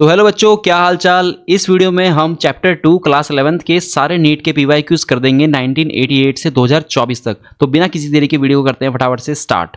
तो हेलो बच्चों, क्या हाल चाल। इस वीडियो में हम चैप्टर 2 क्लास 11th के सारे नीट के पीवाईक्यूज कर देंगे 1988 से 2024 तक। तो बिना किसी देरी के वीडियो को करते हैं फटाफट से स्टार्ट।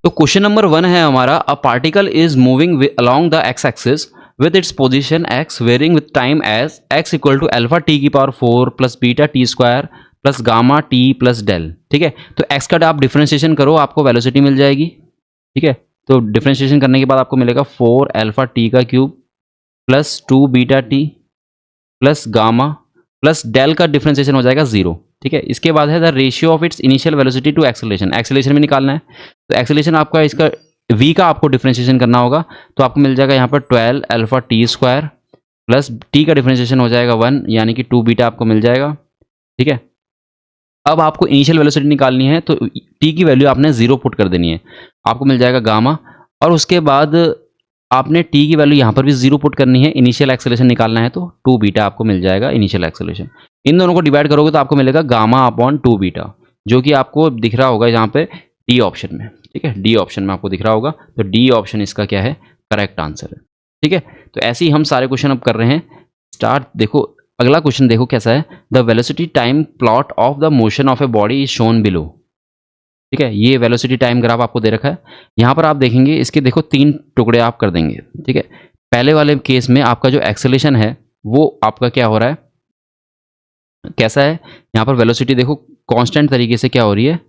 तो क्वेश्चन नंबर 1 है हमारा, अ particle is moving along the x axis with its position x varying with time as x equal to alpha t की power 4 plus beta t square plus gamma t plus del. ठीक है, तो x का आप differentiation करो, आपको velocity मिल जाएगी। ठीक है, तो डिफ्रेंशिएशन करने के बाद आपको मिलेगा 4 अल्फा टी का cube plus 2 beta t plus gamma plus del का डिफ्रेंशिएशन हो जाएगा 0। ठीक है, इसके बाद है the ratio of its initial velocity to acceleration. Acceleration भी निकालना है, तो एक्सेलरेशन आपका इसका v का आपको डिफ्रेंशिएशन करना होगा। तो आपको मिल जाएगा यहाँ पर 12 alpha T square plus t का डिफ्रेंशिएशन हो जाएगा 1 यानी कि 2 बीटा आपको मिल जाएगा। ठीक है, अब आपको इनिशियल वेलोसिटी निकालनी है, तो t की वैल्यू आपने 0 पुट कर देनी है, आपको मिल जाएगा गामा। और उसके बाद आपने t की वैल्यू यहाँ पर भी 0 पुट करनी है, इनिशियल एक्सेलरेशन निकालना है, तो 2 बीटा आपको मिल जाएगा इनिशियल एक्सेलरेशन। इन दोनों को डिवाइड करोगे तो आपको मिलेगा गामा अपॉन 2 बीटा, जो कि आपको दिख रहा होगा यहाँ पे डी ऑप्शन में। ठीक है, डी ऑप्शन में आपको दिख रहा होगा, तो डी ऑप्शन इसका क्या है, करेक्ट आंसर है। ठीक है, तो ऐसे ही हम सारे क्वेश्चन अब कर रहे हैं। स्टार्ट। देखो अगला क्वेश्चन देखो कैसा है, the velocity time plot of the motion of a body is shown below. ठीक है, ये वेलोसिटी टाइम ग्राफ आपको दे रखा है। यहाँ पर आप देखेंगे इसके देखो 3 टुकड़े आप कर देंगे। ठीक है, पहले वाले केस में आपका जो एक्सेलरेशन है वो आपका क्या हो रहा है, कैसा है, यहाँ पर वेलोसिटी देखो कांस्टेंट तरीके से क्या हो रही है,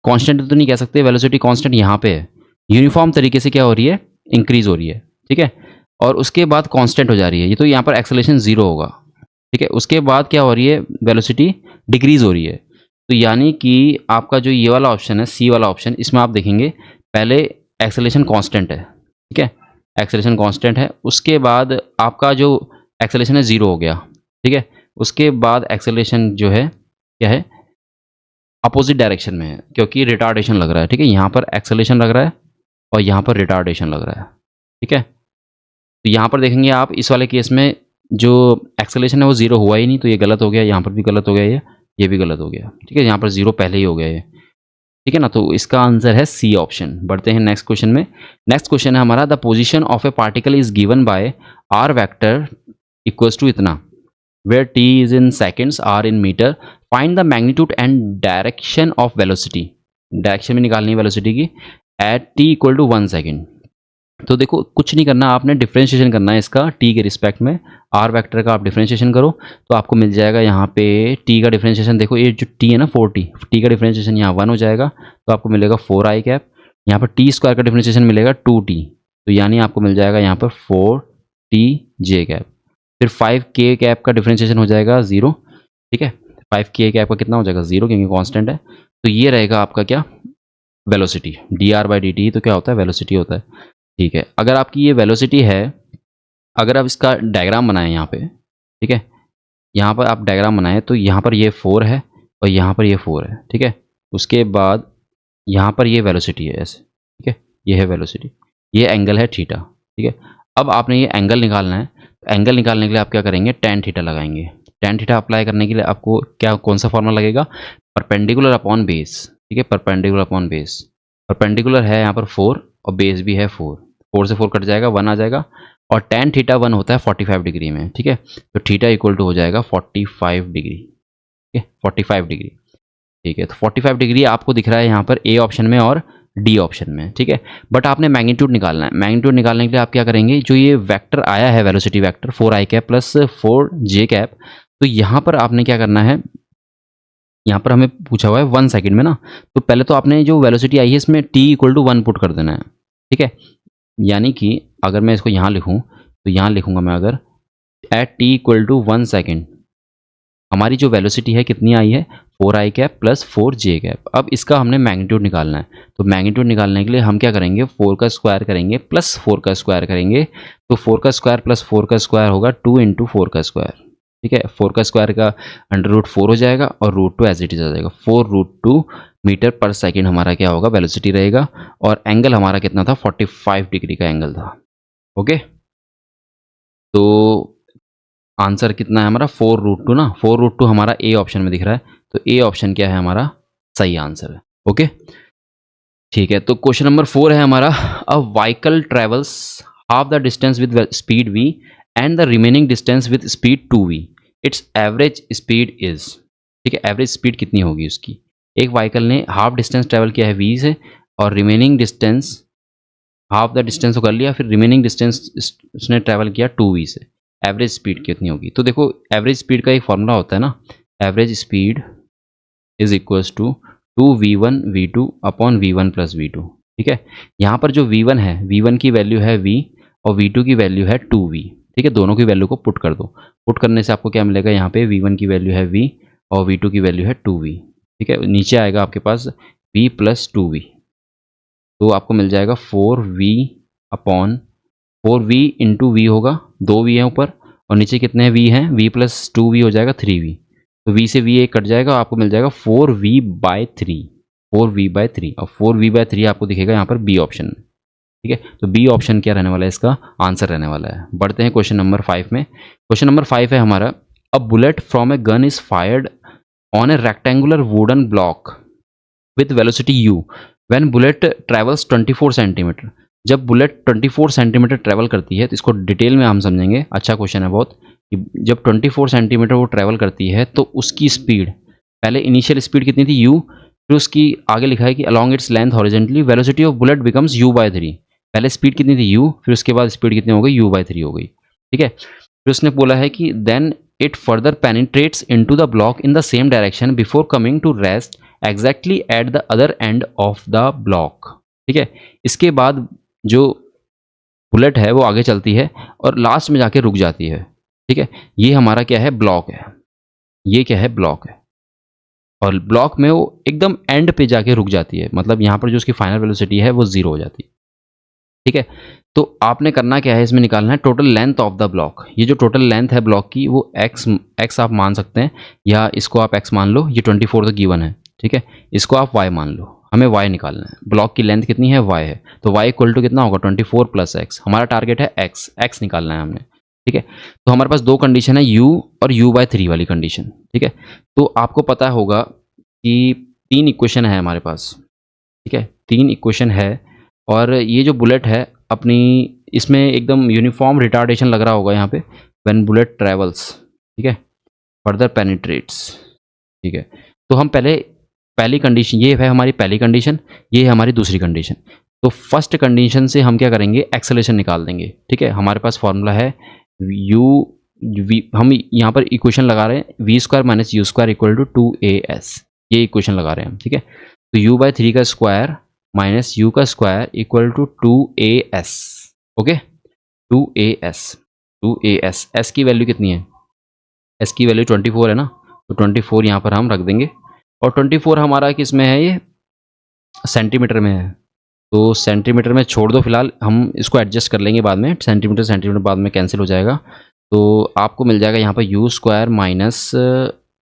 कांस्टेंट तो नहीं कह सकते, वेलोसिटी कांस्टेंट यहाँ पे है, यूनिफॉर्म तरीके से क्या हो रही है, इंक्रीज हो रही है। ठीक है, और उसके बाद कांस्टेंट हो जा रही है, ये तो यहाँ पर एक्सेलरेशन 0 होगा। ठीक है, उसके बाद क्या हो रही है, वेलोसिटी डिक्रीज हो रही है। तो यानी कि आपका जो ये वाला ऑप्शन है, सी वाला ऑप्शन, इसमें आप देखेंगे पहले एक्सेलरेशन कांस्टेंट है। ठीक है, एक्सेलरेशन कांस्टेंट है, उसके बाद आपका जो एक्सेलरेशन है 0 हो गया। ठीक है, उसके बाद एक्सेलरेशन जो है क्या है, अपोजिट डायरेक्शन में है, क्योंकि रिटार्डेशन लग रहा है। ठीक है, यहाँ पर एक्सेलरेशन लग रहा है और यहाँ पर रिटार्डेशन लग रहा है। ठीक है, तो यहाँ पर देखेंगे आप इस वाले केस में जो एक्सेलरेशन है वो 0 हुआ ही नहीं, तो ये गलत हो गया, यहाँ पर भी गलत हो गया, ये भी गलत हो गया। ठीक है, यहाँ पर 0 पहले ही हो गया ये। ठीक है ना, तो इसका आंसर है सी ऑप्शन। बढ़ते हैं नेक्स्ट क्वेश्चन में। नेक्स्ट क्वेश्चन है हमारा, the position of a particle is given by r vector equals to इतना, where t is in seconds, r in meter, find the magnitude and direction of velocity। Direction भी निकालनी है velocity की at t equal to 1 second. तो देखो कुछ नहीं करना, आपने डिफ्रेंशिएशन करना है इसका t के रिस्पेक्ट में। r वेक्टर का आप डिफ्रेंशिएशन करो तो आपको मिल जाएगा यहाँ पे t का डिफ्रेंशिएशन, देखो ये जो t है ना 4t, t का डिफ्रेंशिएशन यहाँ 1 हो जाएगा, तो आपको मिलेगा 4i कैप। यहाँ पर t स्क्वायर का डिफ्रेंशिएशन मिलेगा 2t, तो यानी आपको मिल जाएगा यहाँ पर 4tj कैप। फिर 5k कैप का डिफरेंशिएशन हो जाएगा 0। ठीक है, 5k कैप का कितना हो जाएगा 0, क्योंकि कांस्टेंट है। तो ये रहेगा आपका क्या, वेलोसिटी, dr/dt तो क्या होता है, वेलोसिटी होता है। ठीक है, अगर आपकी ये वेलोसिटी है, अगर आप इसका डायग्राम बनाएं यहाँ पे, ठीक है, यहाँ पर आप डायग्राम बनाएं तो यहाँ पर ये 4 है और यहाँ पर ये 4 है। ठीक है, उसके बाद यहाँ पर ये वेलोसिटी है ऐसे। ठीक है, ये है वेलोसिटी, ये एंगल है थीटा। ठीक है, अब आपने ये एंगल निकालना है, एंगल निकालने के लिए आप क्या करेंगे, टेन थीटा लगाएंगे। टेन थीटा अप्लाई करने के लिए आपको क्या, कौन सा फॉर्मूला लगेगा, परपेंडिकुलर अपॉन बेस। ठीक है, परपेंडिकुलर अपॉन बेस, परपेंडिकुलर है यहाँ पर 4 और बेस भी है 4, 4 से 4 कट जाएगा, 1 आ जाएगा, और टेन थीटा 1 होता है 45 डिग्री में। ठीक है, तो थीटा इक्वल टू हो जाएगा 45 डिग्री। ठीक है, 45 डिग्री। ठीक है, तो 45 डिग्री आपको दिख रहा है यहाँ पर ए ऑप्शन में और डी ऑप्शन में। ठीक है, बट आपने मैग्नीट्यूड निकालना है। मैग्नीट्यूड निकालने के लिए आप क्या करेंगे, जो ये वेक्टर आया है velocity vector 4i cap plus 4j cap, तो यहाँ पर आपने क्या करना है, यहाँ पर हमें पूछा हुआ है 1 सेकेंड में ना, तो पहले तो आपने जो वेलोसिटी आई है इसमें t इक्वल टू 1 पुट कर देना है। ठीक है, यानी कि अगर मैं इसको यहाँ लिखूँ तो यहाँ लिखूँगा मैं, अगर at t equal to 1 second हमारी जो वेलोसिटी है कितनी आई है, 4i cap plus 4j cap. अब इसका हमने मैग्नीट्यूड निकालना है, तो मैग्नीट्यूड निकालने के लिए हम क्या करेंगे, 4 का स्क्वायर करेंगे प्लस 4 का स्क्वायर करेंगे, तो 4 का स्क्वायर प्लस 4 का स्क्वायर होगा 2 इंटू 4 का स्क्वायर। ठीक है, 4 का स्क्वायर का √4 हो जाएगा और √2 एज इट इज आ जाएगा, 4√2 मीटर पर सेकेंड हमारा क्या होगा, वेलोसिटी रहेगा। और एंगल हमारा कितना था, 45 डिग्री का एंगल था। ओके, तो आंसर कितना है हमारा, 4√2 ना, 4√2 हमारा ए ऑप्शन में दिख रहा है, तो ए ऑप्शन क्या है हमारा, सही आंसर है। ओके। ठीक है, तो क्वेश्चन नंबर 4 है हमारा, a vehicle travels half the distance with speed v and the remaining distance with speed 2v, it's average speed is. ठीक है, एवरेज स्पीड कितनी होगी उसकी। एक व्हीकल ने हाफ डिस्टेंस ट्रेवल किया है v से, और remaining distance, half the distance को कर लिया, फिर रिमेनिंग डिस्टेंस उसने ट्रैवल किया 2v से, एवरेज स्पीड कितनी होगी। तो देखो, एवरेज स्पीड का एक फॉर्मूला होता है ना, average speed is equals to 2v1 v2 upon v1 plus v2। ठीक है, यहाँ पर जो v1 है, v1 की वैल्यू है v और v2 की वैल्यू है 2v। ठीक है, दोनों की वैल्यू को पुट कर दो। पुट करने से आपको क्या मिलेगा, यहाँ पे v1 की वैल्यू है v और v2 की वैल्यू है 2v। ठीक है, नीचे आएगा आपके पास v प्लस 2v, तो आपको मिल जाएगा 4v upon 4v into we होगा, 2v है ऊपर और नीचे कितने v हैं, v प्लस 2v हो जाएगा 3v। तो v से v एक कट जाएगा, आपको मिल जाएगा 4v/3, 4v/3, और 4v/3 आपको दिखेगा यहाँ पर बी ऑप्शन में। ठीक है, तो बी ऑप्शन क्या रहने वाला है, इसका आंसर रहने वाला है। बढ़ते हैं क्वेश्चन नंबर 5 में। क्वेश्चन नंबर 5 है हमारा, a bullet from a gun is fired on A rectangular wooden block with velocity u when bullet travels 24 centimetre. जब बुलेट 24 सेंटीमीटर ट्रैवल करती है, तो इसको डिटेल में हम समझेंगे। अच्छा क्वेश्चन है बहुत, कि जब 24 सेंटीमीटर वो ट्रैवल करती है तो उसकी स्पीड, पहले इनिशियल स्पीड कितनी थी u, फिर उसकी आगे लिखा है कि along its length horizontally velocity of bullet becomes u/3। पहले स्पीड कितनी थी u, फिर उसके बाद स्पीड कितनी हो गई, u/3 हो गई। ठीक है, फिर उसने बोला है कि then it further penetrates into the block in the same direction before coming to rest exactly at the other end of the block. ठीक है, इसके बाद जो बुलेट है वो आगे चलती है और लास्ट में जाके रुक जाती है। ठीक है, ये हमारा क्या है, ब्लॉक है। ये क्या है, ब्लॉक है, और ब्लॉक में वो एकदम एंड पे जाके रुक जाती है, मतलब यहाँ पर जो उसकी फाइनल वेलोसिटी है वो 0 हो जाती है। ठीक है, तो आपने करना क्या है, इसमें निकालना है total length of the block. ये जो टोटल लेंथ है ब्लॉक की, वो एक्स आप मान सकते हैं, या इसको आप एक्स मान लो। ये 24 तो गिवन है। ठीक है, इसको आप वाई मान लो, हमें वाई निकालना है। ब्लॉक की लेंथ कितनी है, वाई है, तो वाई इक्वल टू कितना होगा, 24 प्लस एक्स। हमारा टारगेट है एक्स, एक्स निकालना है हमने। ठीक है, तो हमारे पास दो कंडीशन है, u और u/3 वाली कंडीशन। ठीक है, तो आपको पता होगा कि 3 इक्वेशन है हमारे पास। ठीक है, 3 इक्वेशन है, और ये जो बुलेट है अपनी, इसमें एकदम यूनिफॉर्म रिटार्डेशन लग रहा होगा यहाँ पे, व्हेन बुलेट ट्रेवल्स। ठीक है, फर्दर पेनिट्रेट्स। ठीक है, तो हम पहली कंडीशन, ये है हमारी पहली कंडीशन, ये है हमारी दूसरी कंडीशन। तो फर्स्ट कंडीशन से हम क्या करेंगे, एक्सेलेरेशन निकाल देंगे। ठीक है, हमारे पास फॉर्मूला है हम यहाँ पर इक्वेशन लगा रहे हैं, v² - u² equal to 2as, ये इक्वेशन लगा रहे हैं हम। ठीक है, तो u/3 का स्क्वायर माइनस u का square equal to 2as। Okay, 2as s की वैल्यू कितनी है, s की वैल्यू 24 है ना, तो 24 यहाँ पर हम रख देंगे। और 24 हमारा किस में है, ये सेंटीमीटर में है, तो सेंटीमीटर में छोड़ दो फिलहाल, हम इसको एडजस्ट कर लेंगे बाद में। सेंटीमीटर सेंटीमीटर बाद में कैंसिल हो जाएगा, तो आपको मिल जाएगा यहाँ पर u² माइनस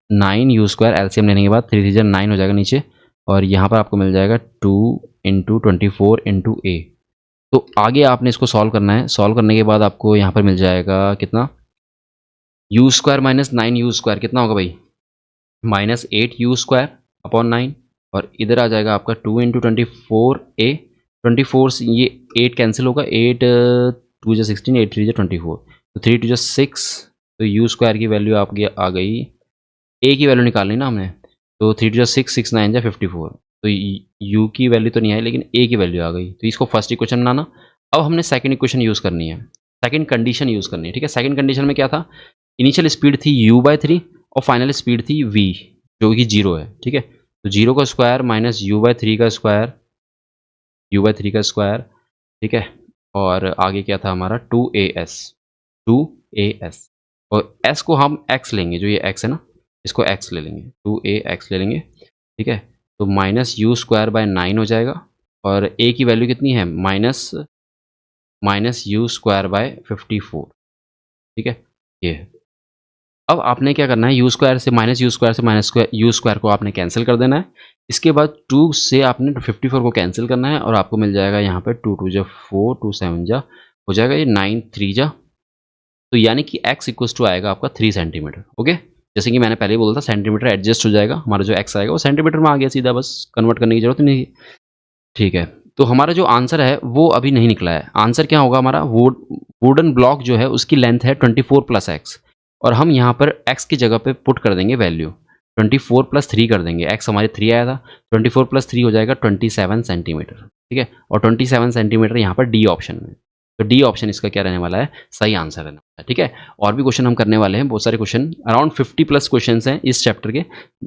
9u², एलसीएम लेने के बाद 3 3 9 हो जाएगा नीचे, और यहाँ पर आपको मिल जाएगा 2 इंटू 24 इंटू a। तो आगे आपने इसको सॉल्व करना है। सॉल्व करने के बाद आपको यहाँ पर मिल जाएगा कितना, u² माइनस 9u² कितना होगा भाई, माइनस 8u² अपॉन 9, और इधर आ जाएगा आपका 2 इंटू 24a। 24 से ये 8 कैंसिल होगा, 8 2 जा 16, 8 3 जा 24, तो 3 2 जा 6, तो u² की वैल्यू आपकी आ गई, a की वैल्यू निकालनी ना हमने, तो 3 2 जा 6, 6 9 जा 54, तो u की वैल्यू तो नहीं आई, लेकिन a की वैल्यू आ गई। तो इसको फर्स्ट इक्वेशन बनाना। अब हमने सेकंड इक्वेशन यूज़ करनी है, सेकंड कंडीशन यूज़ करनी है। ठीक है, सेकंड कंडीशन में क्या था, इनिशियल स्पीड थी u/3 और फाइनल स्पीड थी v, जो कि 0 है। ठीक है, तो 0 का स्क्वायर माइनस u/3 का स्क्वायर, u/3 का स्क्वायर। ठीक है, और आगे क्या था हमारा 2as, 2as, और s को हम x लेंगे, जो ये x है ना, इसको x ले लेंगे, 2ax ले लेंगे। ठीक है, तो माइनस u²/9 हो जाएगा, और a की वैल्यू कितनी है, माइनस u²/54। ठीक है, ये है। अब आपने क्या करना है, u² से माइनस u² को आपने कैंसिल कर देना है। इसके बाद 2 से आपने 54 को कैंसिल करना है, और आपको मिल जाएगा यहाँ पे 2 2 जा 4, 2 7 जा हो जाएगा ये 9 3 जा, तो यानी कि x इक्वल्स टू आएगा आपका 3 सेंटीमीटर। ओके, जैसे कि मैंने पहले ही बोला था, सेंटीमीटर एडजस्ट हो जाएगा, हमारा जो x आएगा वो सेंटीमीटर में आ गया सीधा, बस कन्वर्ट करने की जरूरत नहीं है। ठीक है, तो हमारा जो आंसर है वो अभी नहीं निकला है। आंसर क्या होगा हमारा, वुडन ब्लॉक जो है उसकी लेंथ है 24 प्लस एक्स, और हम यहाँ पर एक्स की जगह पे पुट कर देंगे वैल्यू 24 प्लस 3 कर देंगे। एक्स हमारे 3 आया था, 24 प्लस 3 हो जाएगा 27 सेंटीमीटर। ठीक है, और 27 सेंटीमीटर यहाँ पर डी ऑप्शन में, तो डी ऑप्शन इसका क्या रहने वाला है, सही आंसर रहने वाला है। ठीक है, और भी क्वेश्चन हम करने वाले हैं, बहुत सारे क्वेश्चन, अराउंड 50 प्लस क्वेश्चन हैं इस चैप्टर के,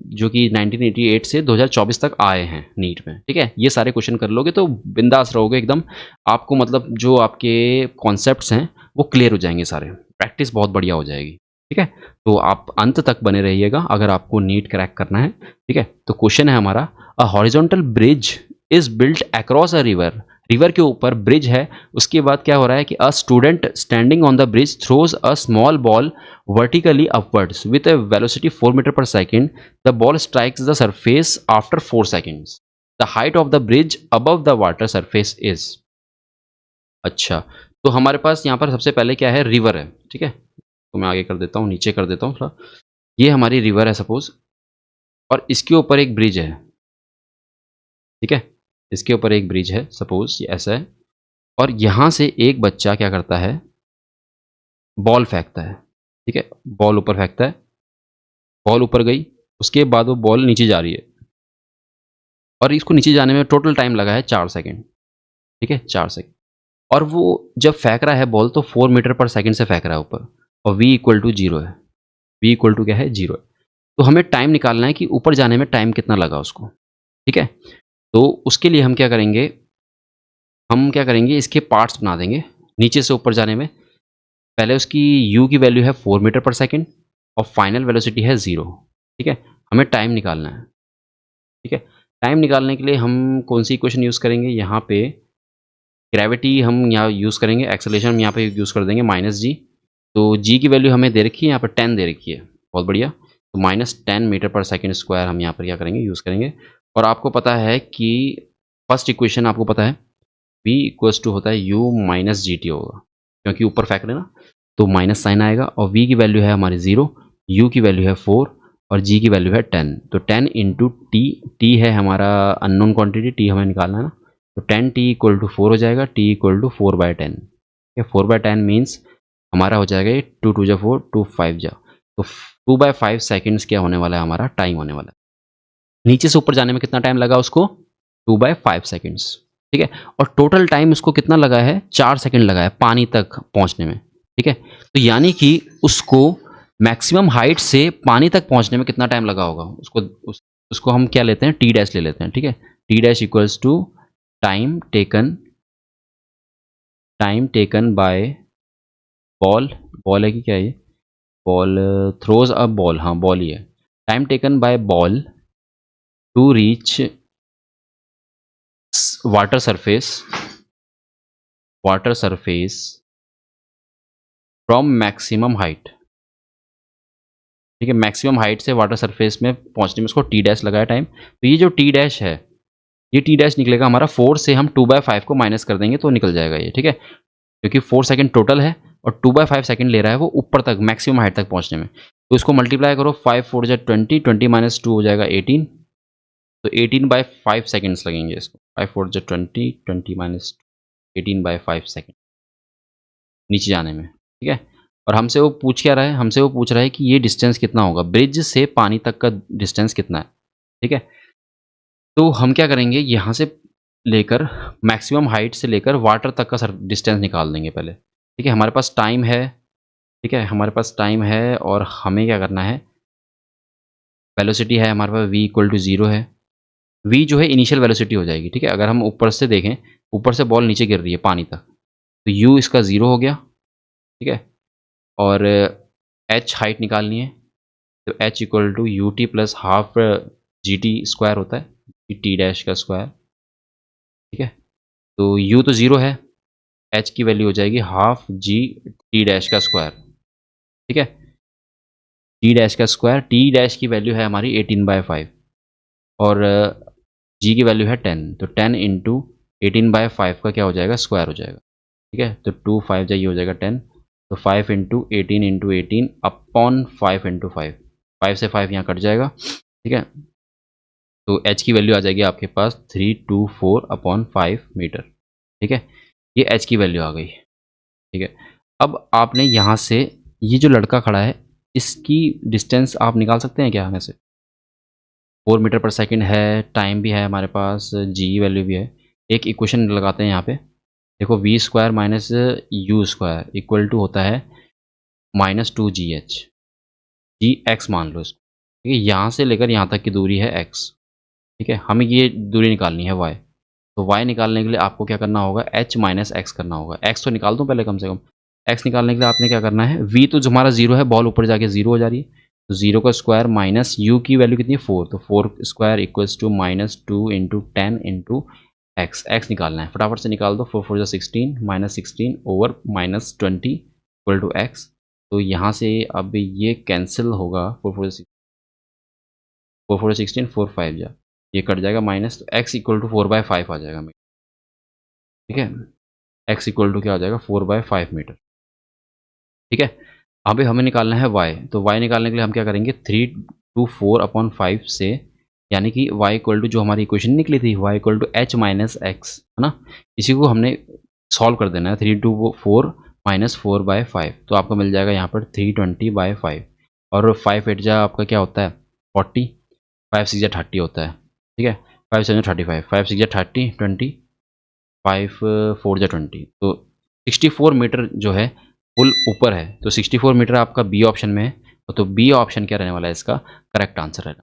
जो कि 1988 से 2024 तक आए हैं नीट में। ठीक है, ये सारे क्वेश्चन कर लोगे तो बिंदास रहोगे एकदम, आपको मतलब जो आपके कॉन्सेप्ट्स हैं वो क्लियर हो जाएंगे सारे, प्रैक्टिस बहुत बढ़िया हो जाएगी। ठीक है, तो आप अंत तक बने रहिएगा अगर आपको नीट क्रैक करना है। ठीक है, तो क्वेश्चन है हमारा, a horizontal bridge is built across a river, river के ऊपर ब्रिज है, उसके बाद क्या हो रहा है कि a student standing on the bridge throws a small ball vertically upwards with a velocity 4 meter per second. The ball strikes the surface after 4 seconds. The height of the bridge above the water surface is. अच्छा, तो हमारे पास यहाँ पर सबसे पहले क्या है, river है। ठीक है, तो मैं आगे कर देता हूँ, नीचे कर देता हूँ थोड़ा। ये हमारी रिवर है सपोज, और इसके ऊपर एक ब्रिज है। ठीक है, इसके ऊपर एक ब्रिज है सपोज, ये ऐसा है, और यहाँ से एक बच्चा क्या करता है, बॉल फेंकता है। ठीक है, बॉल ऊपर फेंकता है, बॉल ऊपर गई, उसके बाद वो बॉल नीचे जा रही है, और इसको नीचे जाने में टोटल टाइम लगा है 4 सेकंड। ठीक है, 4 सेकंड, और वो जब फेंक रहा है बॉल तो 4 मीटर पर सेकंड से फेंक रहा है ऊपर, और v इक्वल टू जीरो है। v इक्वल टू क्या है, जीरो है। तो हमें टाइम निकालना है कि ऊपर जाने में टाइम कितना लगा उसको। ठीक है, तो उसके लिए हम क्या करेंगे, इसके पार्ट्स बना देंगे नीचे से ऊपर जाने में। पहले उसकी u की वैल्यू है 4 मीटर पर सेकंड, और फाइनल वेलोसिटी है 0। ठीक है, हमें टाइम निकालना है। ठीक है, टाइम निकालने के लिए हम कौन सी इक्वेशन यूज़ करेंगे, यहाँ पे ग्रेविटी हम यहाँ यूज़ करेंगे, एक्सेलरेशन हम यहाँ पे यूज़ कर देंगे -g। तो g की वैल्यू हमें दे रखी है, यहाँ पर 10 दे रखी है, बहुत बढ़िया। तो -10 मीटर पर सेकंड स्क्वायर हम यहाँ पर क्या करेंगे, यूज़ करेंगे। और आपको पता है कि फर्स्ट इक्वेशन आपको पता है, v इक्वल्स टू होता है u माइनस जी टी होगा, क्योंकि ऊपर फेंक रहे ना, तो माइनस साइन आएगा, और v की वैल्यू है हमारी 0, u की वैल्यू है 4, और g की वैल्यू है 10। तो 10 इंटू टी, टी है हमारा अननोन क्वांटिटी, टी हमें निकालना है ना, तो 10t इक्वल टू 4 हो जाएगा, t इक्वल टू 4/10। ठीक है, 4/10 मीन्स हमारा हो जाएगा ये 2 2 जा 4, 2 5 जा, तो 2/5 सेकेंड्स क्या होने वाला है, हमारा टाइम होने वाला है। नीचे से ऊपर जाने में कितना टाइम लगा उसको, 2/5 सेकेंड्स। ठीक है, और टोटल टाइम उसको कितना लगा है, 4 सेकंड लगा है पानी तक पहुंचने में। ठीक है, तो यानी कि उसको मैक्सिमम हाइट से पानी तक पहुंचने में कितना टाइम लगा होगा, उसको हम क्या लेते हैं, टी डैश ले लेते हैं। ठीक है, t dash equals to time taken by ball, ball है कि क्या है ये, बॉल थ्रोज अ बॉल, हाँ बॉल ही है, time taken by ball to reach water surface, water surface from maximum height. ठीक है, मैक्सिमम हाइट से वाटर सरफेस में पहुंचने में उसको टी डैश लगाया टाइम। तो ये जो टी डैश है, ये टी डैश निकलेगा हमारा 4 से हम 2/5 को माइनस कर देंगे तो निकल जाएगा ये। ठीक है, क्योंकि 4 सेकंड टोटल है और 2/5 सेकंड ले रहा है वो ऊपर तक मैक्सिमम हाइट तक पहुंचने में। तो इसको मल्टीप्लाई करो, 5 4 जा 20, 20 माइनस 2 हो जाएगा 18, तो 18/5 सेकेंड्स लगेंगे इसको। 5 4 जा 20, 20 माइनस 18/5 सेकेंड नीचे जाने में। ठीक है, और हमसे वो पूछ क्या रहा है, हमसे वो पूछ रहा है कि ये डिस्टेंस कितना होगा, ब्रिज से पानी तक का डिस्टेंस कितना है। ठीक है, तो हम क्या करेंगे, यहाँ से लेकर मैक्सिमम हाइट से लेकर वाटर तक का सर डिस्टेंस निकाल देंगे पहले। ठीक है, हमारे पास टाइम है। ठीक है, हमारे पास टाइम है और हमें क्या करना है, वेलोसिटी है हमारे पास v इक्वल टू 0 है। v जो है इनिशियल वेलोसिटी हो जाएगी। ठीक है, अगर हम ऊपर से देखें, ऊपर से बॉल नीचे गिर रही है पानी तक, तो u इसका 0 हो गया। ठीक है, और h हाइट निकालनी है, तो h equal to u t plus half g t square होता है, टी डैश का स्क्वायर। ठीक है, तो u तो 0 है, h की वैल्यू हो जाएगी हाफ जी टी डैश का स्क्वायर। ठीक है, टी डैश का स्क्वायर, टी डैश की वैल्यू है हमारी 18/5, और जी की वैल्यू है 10, तो 10 इंटू 18/5 का क्या हो जाएगा, स्क्वायर हो जाएगा। ठीक है, तो 2 5 जाइए हो जाएगा 10, तो 5 इंटू 18 अपॉन 5 इंटू 5, 5 से 5 यहाँ कट जाएगा। ठीक है, तो एच की वैल्यू आ जाएगी आपके पास 324/5 मीटर। ठीक है, ये एच की वैल्यू आ गई। ठीक है, अब आपने यहाँ से ये जो लड़का खड़ा है इसकी डिस्टेंस आप निकाल सकते हैं क्या यहाँ से? 4 मीटर पर सेकेंड है, टाइम भी है हमारे पास, जी वैल्यू भी है। एक इक्वेशन लगाते हैं यहाँ पे। देखो v square minus u square equal to होता है -2GH। जी एक्स मान लो इसको। ठीक है, यहाँ से लेकर यहाँ तक की दूरी है एक्स। ठीक है, हमें ये दूरी निकालनी है वाई। तो वाई निकालने के लिए आपको क्या करना होगा, एच माइनस एक्स करना होगा। एक्स तो निकाल दूँ पहले कम से कम। एक्स निकालने के लिए आपने क्या करना है, वी तो जो हमारा जीरो है, बॉल ऊपर जाके जीरो हो जा रही है, तो जीरो का स्क्वायर माइनस यू की वैल्यू कितनी है 4, तो 4 square equals to -2 into 10 into x. X निकालना है, फटाफट से निकाल दो। 4 4 16 -16 ओवर -20 इक्वल टू एक्स। तो यहाँ से अब ये कैंसिल होगा। 4 4 16 4 5 जा, ये कट जाएगा माइनस, तो एक्स इक्वल टू 4/5 आ जाएगा। ठीक है, एक्स इक्वल टू क्या आ जाएगा 4/5 मीटर। ठीक है, अभी हमें निकालना है वाई। तो वाई निकालने के लिए हम क्या करेंगे, 324/5 से, यानी कि वाई इक्वल टू जो हमारी इक्वेशन निकली थी, y equal to h minus x, है ना, इसी को हमने सॉल्व कर देना है। 324 माइनस 4/5, तो आपको मिल जाएगा यहाँ पर 320/5, और 5 8 जा आपका क्या होता है 40, 5 6 जा 30 होता है। ठीक है, 5 7 जा 35, 5 6 जा 30, 20, 5 4 जा 20, तो 64 मीटर जो है पुल ऊपर है। तो 64 मीटर आपका बी ऑप्शन में है, तो बी ऑप्शन क्या रहने वाला है, इसका करेक्ट आंसर है।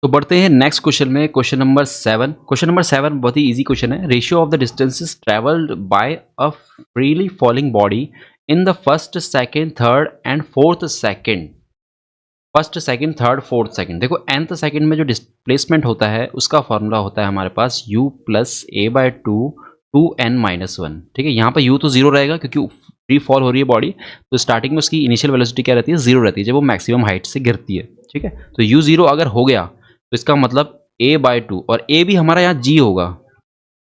तो बढ़ते हैं नेक्स्ट क्वेश्चन में, क्वेश्चन नंबर 7। क्वेश्चन नंबर 7 बहुत ही इजी क्वेश्चन है। Ratio of the distances travelled by a freely falling body in the first second third and fourth second. First second third fourth second, देखो nth second में जो displacement होता है उसका formula होता है हमारे पास u प्लस a/2 2n-1। ठीक है, यहाँ पर u तो जीरो रहेगा क्योंकि फ्री फॉल हो रही है बॉडी, तो स्टार्टिंग में उसकी इनिशियल वेलोसिटी क्या रहती है, जीरो रहती है जब वो मैक्सिमम हाइट से गिरती है। ठीक है, तो u जीरो अगर हो गया तो इसका मतलब a/2, और a भी हमारा यहाँ g होगा।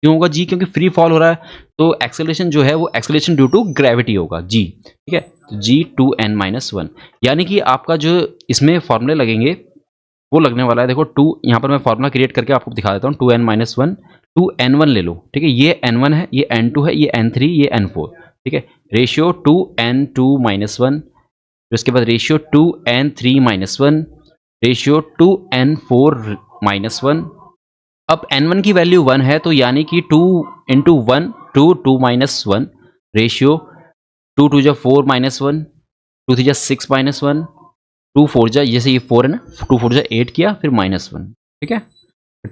क्यों होगा जी, क्योंकि फ्री फॉल हो रहा है, तो एक्सेलरेशन जो है वो एक्सेलरेशन ड्यू टू ग्रेविटी होगा जी। ठीक है, तो g2n-1, यानी कि आपका जो इसमें फॉर्मूले लगेंगे वो लगने वाला है। देखो 2, यहाँ पर मैं फॉर्मूला क्रिएट करके आपको दिखा देता हूँ। 2n-1, 2n1 ले लो। ठीक है, ये n1 है, ये n2 है, ये n3, ये n4। ठीक है, रेशियो 2n2-1, फिर उसके बाद रेशियो 2n3-1, रेशियो 2n4-1। अब n1 की वैल्यू 1 है, तो यानी कि 2 इंटू 1 2 2-1 रेशियो 2 2 जा 4-1, 2 3 जा 6-1, 2 4 जा, जैसे ये 4 है ना, 2 4 जा 8 किया, फिर -1। ठीक है,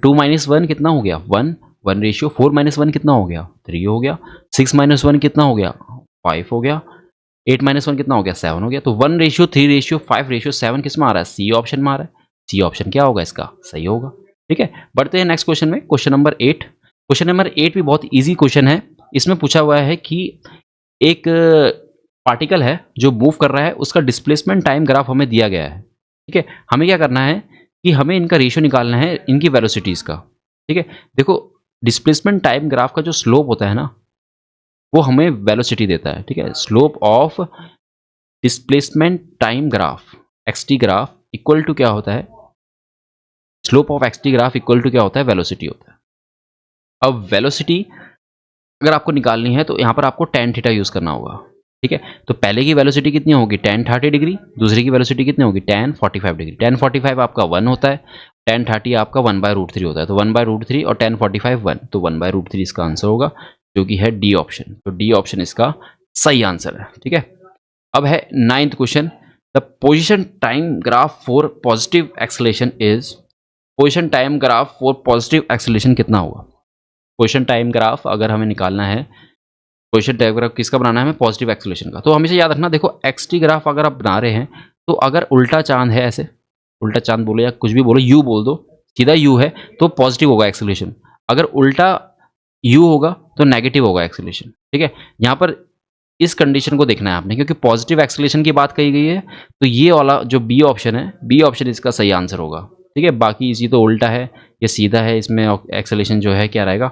2-1 कितना हो गया 1, 1 रेशियो 4-1 कितना हो गया 3 हो गया, 6-1 कितना हो गया 5 हो गया, 8-1 कितना हो गया 7 हो गया। तो 1:3:5:7 किस में आ रहा है, सी ऑप्शन में आ रहा है। सी ऑप्शन क्या होगा इसका, सही होगा। ठीक है, बढ़ते हैं नेक्स्ट क्वेश्चन में, क्वेश्चन नंबर 8। क्वेश्चन नंबर 8 भी बहुत इजी क्वेश्चन है। इसमें पूछा हुआ है कि एक पार्टिकल है जो मूव कर रहा है, उसका डिस्प्लेसमेंट टाइम ग्राफ हमें दिया गया है। ठीक है, हमें क्या करना है कि हमें इनका रेशियो निकालना है, इनकी वेलोसिटीज़ का। ठीक है, देखो डिस्प्लेसमेंट टाइम ग्राफ का जो स्लोप होता है ना, वो हमें वेलोसिटी देता है। ठीक है, slope of displacement time graph x t graph equal to क्या होता है, slope of x t graph equal to क्या होता है, वेलोसिटी होता है। अब वेलोसिटी अगर आपको निकालनी है तो यहाँ पर आपको tan थीटा यूज़ करना होगा। ठीक है, तो पहले की वेलोसिटी कितनी होगी tan 30 डिग्री, दूसरे की वेलोसिटी कितनी होगी tan 45 डिग्री। tan 45 आपका 1 होता है, tan 30 आपका 1/√3 होता है, तो 1/√3 और tan 45 1, तो 1/√3 इसका आंसर होगा, जो कि है डी ऑप्शन। तो डी ऑप्शन इसका सही आंसर है। ठीक है, अब है 9th question. The position time graph for positive acceleration is, position time graph for positive acceleration कितना हुआ। पोजिशन टाइम ग्राफ अगर हमें निकालना है, पोजिशन टाइम ग्राफ किसका बनाना है हमें, पॉजिटिव एक्सेलेरेशन का, तो हमेशा याद रखना, देखो एक्स टी ग्राफ अगर आप बना रहे हैं तो अगर उल्टा चांद है, ऐसे उल्टा चांद बोलो या कुछ भी बोलो, यू बोल दो, सीधा यू है तो पॉजिटिव होगा एक्सेलेरेशन, अगर उल्टा यू होगा तो नेगेटिव होगा एक्सेलेरेशन। ठीक है, यहाँ पर इस कंडीशन को देखना है आपने, क्योंकि पॉजिटिव एक्सेलेरेशन की बात कही गई है, तो ये वाला जो बी ऑप्शन है, बी ऑप्शन इसका सही आंसर होगा। ठीक है, बाकी इसी तो उल्टा है, ये सीधा है, इसमें एक्सेलेरेशन जो है क्या रहेगा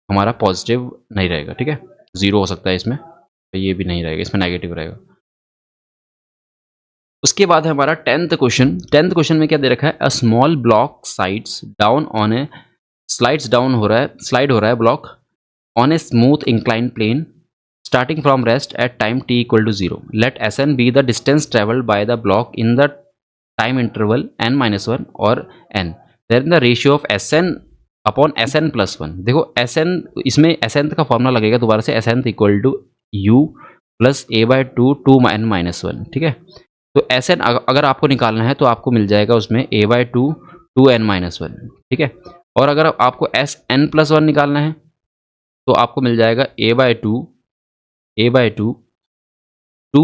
हमारा, पॉजिटिव नहीं रहेगा। ठीक है, जीरो हो सकता है इसमें, तो ये भी नहीं रहेगा, इसमें नेगेटिव रहेगा। उसके बाद है हमारा 10th क्वेश्चन। 10th क्वेश्चन में क्या दे रखा है, a small block sides down on a slides down हो रहा है, स्लाइड हो रहा है block on a smooth incline plane starting from rest at time t equal to 0. Let Sn be the distance traveled by the block in the time interval n minus 1 or n. Then the ratio of Sn upon Sn plus 1. देखो Sn, इसमें Sn का formula लगेगा दोबारा से, Sn equal to u plus a by two two n minus one. ठीक है, तो Sn अगर आपको निकालना है तो आपको मिल जाएगा उसमें a by two two n minus one. ठीक है, और अगर आपको Sn प्लस वन निकालना है तो आपको मिल जाएगा a by two two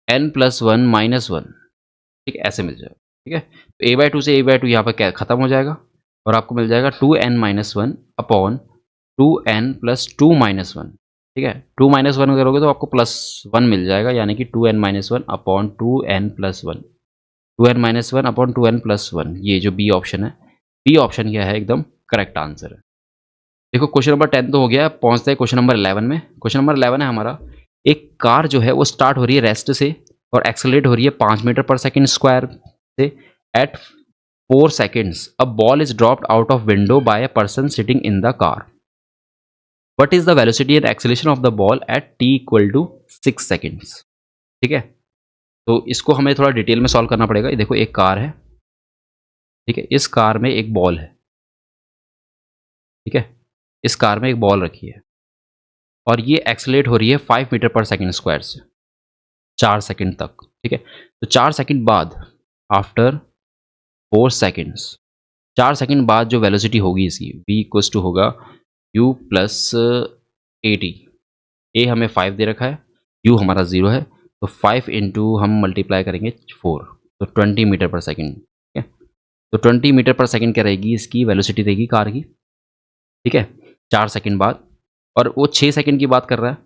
n plus one minus one. ठीक है, ऐसे मिल जाएगा। ठीक है, तो a बाई टू से a बाई टू यहाँ पर क्या खत्म हो जाएगा और आपको मिल जाएगा two n minus one upon two n plus two minus one. ठीक है, टू माइनस वन करोगे तो आपको प्लस वन मिल जाएगा, यानी कि two n minus one upon two n plus one, two n minus one upon two n plus one. ये जो बी ऑप्शन है, बी ऑप्शन क्या है, एकदम करेक्ट आंसर है। देखो क्वेश्चन नंबर 10 तो हो गया, पहुंचते हैं क्वेश्चन नंबर 11 में। क्वेश्चन नंबर 11 है हमारा, एक कार जो है वो स्टार्ट हो रही है रेस्ट से और एक्सेलरेट हो रही है 5 मीटर पर सेकंड स्क्वायर से at 4 seconds. A ball is dropped out of window by a person sitting in the car. What is the velocity and acceleration of the ball at t equal to 6 seconds. ठीक है, तो इसको हमें थोड़ा detail में solve करना पड़ेगा। ये देखो एक कार है, ठीक है, इस कार में एक बॉल है। ठीक है, इस कार में एक बॉल रखी है और ये एक्सेलरेट हो रही है 5 मीटर पर सेकंड स्क्वायर से 4 सेकंड तक। ठीक है, तो 4 सेकंड बाद, आफ्टर 4 सेकंड्स, 4 सेकंड बाद जो वेलोसिटी होगी इसकी v इक्वल्स टू होगा u प्लस ए टी। ए हमें 5 दे रखा है, u हमारा 0 है, तो 5 इंटू हम मल्टीप्लाई करेंगे 4, तो 20 मीटर पर सेकंड। ठीक है, तो 20 मीटर पर सेकंड क्या रहेगी, इसकी वेलोसिटी रहेगी कार की। ठीक है, 4 सेकंड बाद, और वो 6 सेकंड की बात कर रहा है।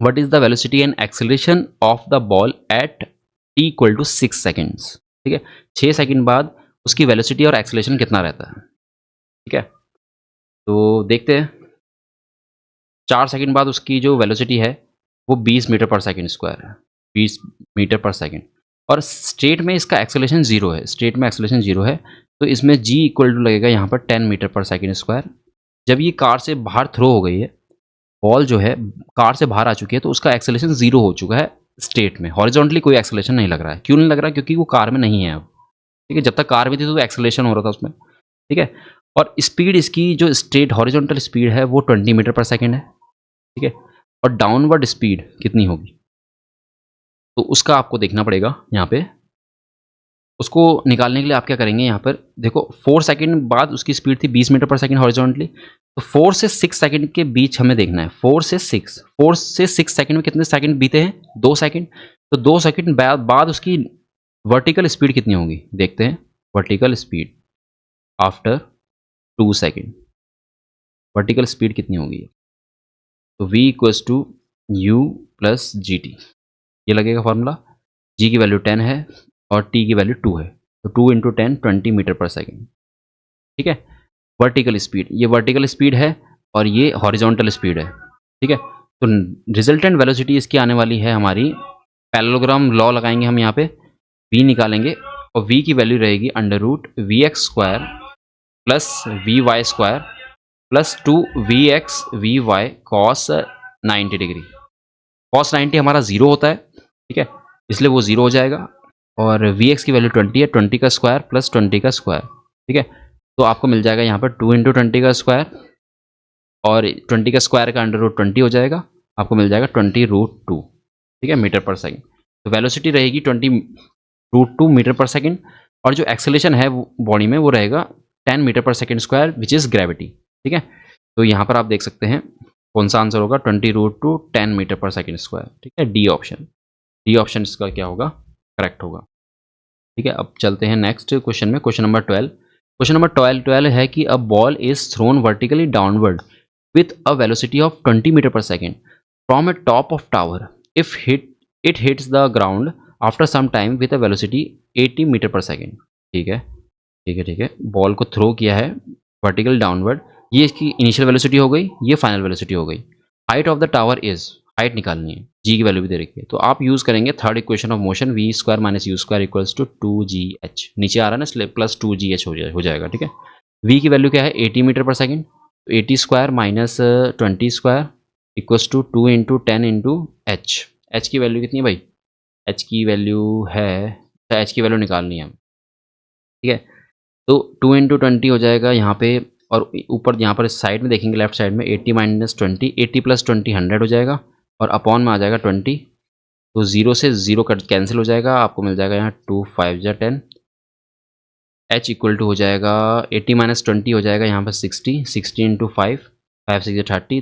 What is the velocity and acceleration of the ball at t equal to 6 seconds. ठीक है, 6 सेकंड बाद उसकी वेलोसिटी और एक्सेलरेशन कितना रहता है। ठीक है, तो देखते हैं। 4 सेकंड बाद उसकी जो वेलोसिटी है वो 20 मीटर पर सेकंड स्क्वायर है, 20 मीटर पर सेकंड, और स्ट्रेट में इसका एक्सेलरेशन 0 है, स्ट्रेट में एक्सेलरेशन 0 है, तो इसमें g इक्वल टू लगेगा यहाँ पर 10 मीटर पर सेकंड स्क्वायर। जब ये कार से बाहर थ्रो हो गई है, बॉल जो है कार से बाहर आ चुकी है, तो उसका एक्सेलरेशन 0 हो चुका है स्ट्रेट में, हॉरिजॉन्टली कोई एक्सेलरेशन नहीं लग रहा है। क्यों नहीं लग रहा है, क्योंकि वो कार में नहीं है अब। ठीक है, जब तक कार में थी तो एक्सेलरेशन हो रहा था उसमें। ठीक है, और स्पीड इसकी जो स्ट्रेट हॉरिजॉन्टल स्पीड है वो 20 मीटर पर सेकंड है। ठीक है, और डाउनवर्ड स्पीड कितनी होगी तो उसका आपको देखना पड़ेगा यहाँ पे। उसको निकालने के लिए आप क्या करेंगे, यहाँ पर देखो 4 सेकंड बाद उसकी स्पीड थी 20 मीटर पर सेकंड हॉरिजॉन्टली, तो 4 से 6 सेकंड के बीच हमें देखना है। 4 से 6 सेकंड में कितने सेकंड बीते हैं, 2 सेकंड, तो 2 सेकंड बाद उसकी वर्टिकल स्पीड कितनी होगी, देखते हैं। Vertical speed after 2 second, vertical speed कितनी होगी, तो v equals to u plus g t, ये लगेगा फॉर्मूला। g की वैल्यू 10 है और t की वैल्यू 2 है, तो 2 इंटू 10 20 मीटर पर सेकेंड। ठीक है, वर्टिकल स्पीड, ये वर्टिकल स्पीड है और ये हॉरिजॉन्टल स्पीड है। ठीक है, तो रिजल्टेंट वेलोसिटी इसकी आने वाली है हमारी, पैरेललोग्राम लॉ लगाएंगे हम यहाँ पे, v निकालेंगे और v की वैल्यू रहेगी under root v x square plus v y square plus 2 v x v y cos 90 degree. Cos 90 हमारा 0 होता है, ठीक है, इसलिए वो 0 हो जाएगा, और वी एक्स की वैल्यू 20 है, 20 का स्क्वायर प्लस 20 का स्क्वायर। ठीक है, तो आपको मिल जाएगा यहाँ पर 2 इंटू 20 का स्क्वायर, और 20 का स्क्वायर का अंडर रूट 20 हो जाएगा, आपको मिल जाएगा 20 रूट 2। ठीक है, मीटर पर सेकंड। तो वेलोसिटी रहेगी 20 रूट 2 मीटर पर सेकंड, और जो एक्सेलरेशन है बॉडी में वो रहेगा 10 metre per second square which is gravity. ठीक है, तो यहाँ पर आप देख सकते हैं कौन सा आंसर होगा, 20 root 2 10 metre per second square. ठीक है, डी ऑप्शन, डी ऑप्शन इसका क्या होगा, करेक्ट होगा। ठीक है, अब चलते हैं नेक्स्ट क्वेश्चन में, क्वेश्चन नंबर 12। क्वेश्चन नंबर 12 है कि a ball is thrown vertically downward with a velocity of 20 metre per second from a top of tower if it hits the ground after some time with a velocity 80 metre per second. ठीक है, ठीक है, ठीक है, ball को throw किया है vertical downward, ये इसकी इनिशियल वेलोसिटी हो गई, ये फाइनल वेलोसिटी हो गई। Height of the tower is, height निकालनी है, जी की वैल्यू भी दे रखी है, तो आप यूज़ करेंगे third equation of motion v square minus u square equals to 2gh। नीचे आ रहा है ना इसलिए प्लस 2gh हो जाएगा, ठीक है। वी की वैल्यू क्या है 80 मीटर पर सेकेंड, तो 80 square minus 20 square equals to 2 into 10 into h. H की वैल्यू कितनी है भाई, एच की वैल्यू है, एच की वैल्यू निकालनी है, ठीक है। तो 2 इंटू 20 हो जाएगा यहाँ पे, और ऊपर यहाँ पर साइड में देखेंगे लेफ्ट साइड में 80 माइनस 20, 80 प्लस 20 100 हो जाएगा, और अपॉन में आ जाएगा 20, तो 0 से 0 कट कैंसिल हो जाएगा, आपको मिल जाएगा यहाँ 2 5 जा 10। एच इक्वल टू हो जाएगा 80 माइनस 20 हो जाएगा यहाँ पर 60, 60 इंटू 5, 5 6 30,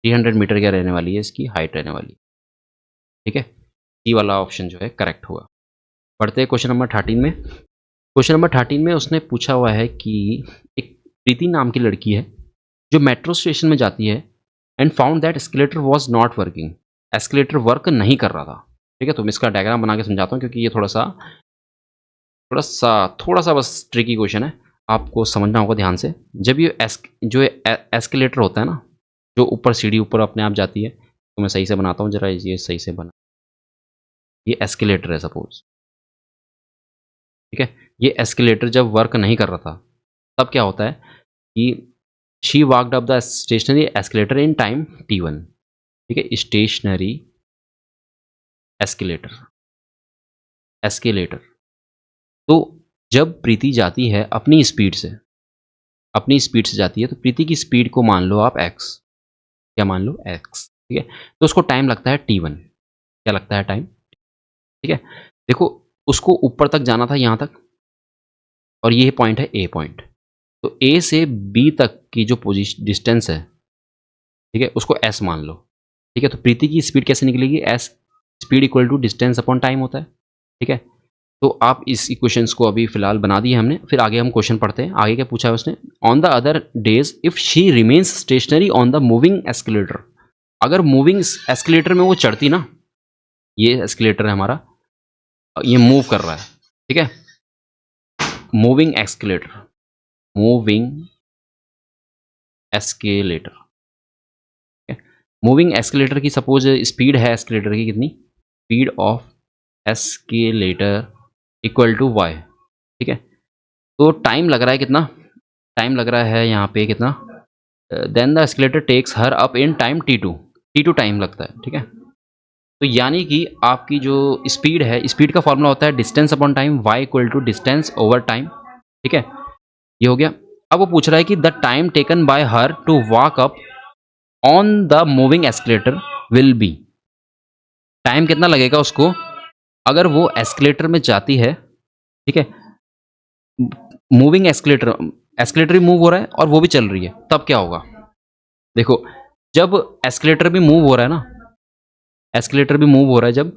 300 मीटर क्या रहने वाली है, इसकी हाइट रहने वाली है, ठीक है। सी वाला ऑप्शन जो है करेक्ट हुआ। पढ़ते हैं क्वेश्चन नंबर 13 में। क्वेश्चन नंबर 13 में उसने पूछा हुआ है कि एक प्रीति नाम की लड़की है जो मेट्रो स्टेशन में जाती है and found that escalator was not working. Escalator work नहीं कर रहा था, ठीक है। तो मैं इसका डायग्राम बना के समझाता हूँ क्योंकि ये थोड़ा सा बस ट्रिकी क्वेश्चन है, आपको समझना होगा ध्यान से। जब ये एस्केलेटर होता है ना, जो ऊपर सीढ़ी ऊपर अपने आप जाती है, तो मैं सही से बनाता हूँ जरा, ये सही से बना, ये एस्केलेटर है सपोज, ठीक है। ये एस्केलेटर जब वर्क नहीं कर रहा था तब क्या होता है कि she walked up the stationary escalator in time t1, ठीक है। Stationary escalator, escalator. तो जब प्रीति जाती है अपनी स्पीड से जाती है, तो प्रीति की स्पीड को मान लो आप x, क्या मान लो x, ठीक है। तो उसको टाइम लगता है t1, क्या लगता है टाइम, ठीक है। देखो उसको ऊपर तक जाना था यहाँ तक, और ये पॉइंट है ए पॉइंट, तो ए से बी तक की जो पोजीशन डिस्टेंस है, ठीक है, उसको s मान लो, ठीक है। तो प्रीति की स्पीड कैसे निकलेगी, s speed equal to distance upon time होता है, ठीक है। तो आप इस इक्वेशंस को अभी फिलहाल बना दिए हमने, फिर आगे हम क्वेश्चन पढ़ते हैं। आगे क्या पूछा है उसने, on the other days if she remains stationary on the moving escalator. अगर मूविंग एस्केलेटर में वो चढ़ती ना, ये एस्केलेटर है हमारा, ये मूव कर रहा है, ठीक है, moving escalator, moving escalator, moving escalator की सपोज स्पीड है एस्केलेटर की कितनी, speed of escalator equal to y, ठीक है। तो टाइम लग रहा है कितना, टाइम लग रहा है यहाँ पे कितना, then the escalator takes her up in time t2 time लगता है, ठीक है। तो यानी कि आपकी जो स्पीड है, स्पीड का फॉर्मूला होता है distance upon time, y equal to distance over time, ठीक है। ये हो गया। अब वो पूछ रहा है कि the time taken by her to walk up on the moving escalator will be. Time कितना लगेगा उसको अगर वो एस्केलेटर में जाती है, ठीक है, मूविंग एस्केलेटर, एस्केलेटर भी मूव हो रहा है और वो भी चल रही है, तब क्या होगा। देखो जब एस्केलेटर भी मूव हो रहा है ना, एस्केलेटर भी मूव हो रहा है जब,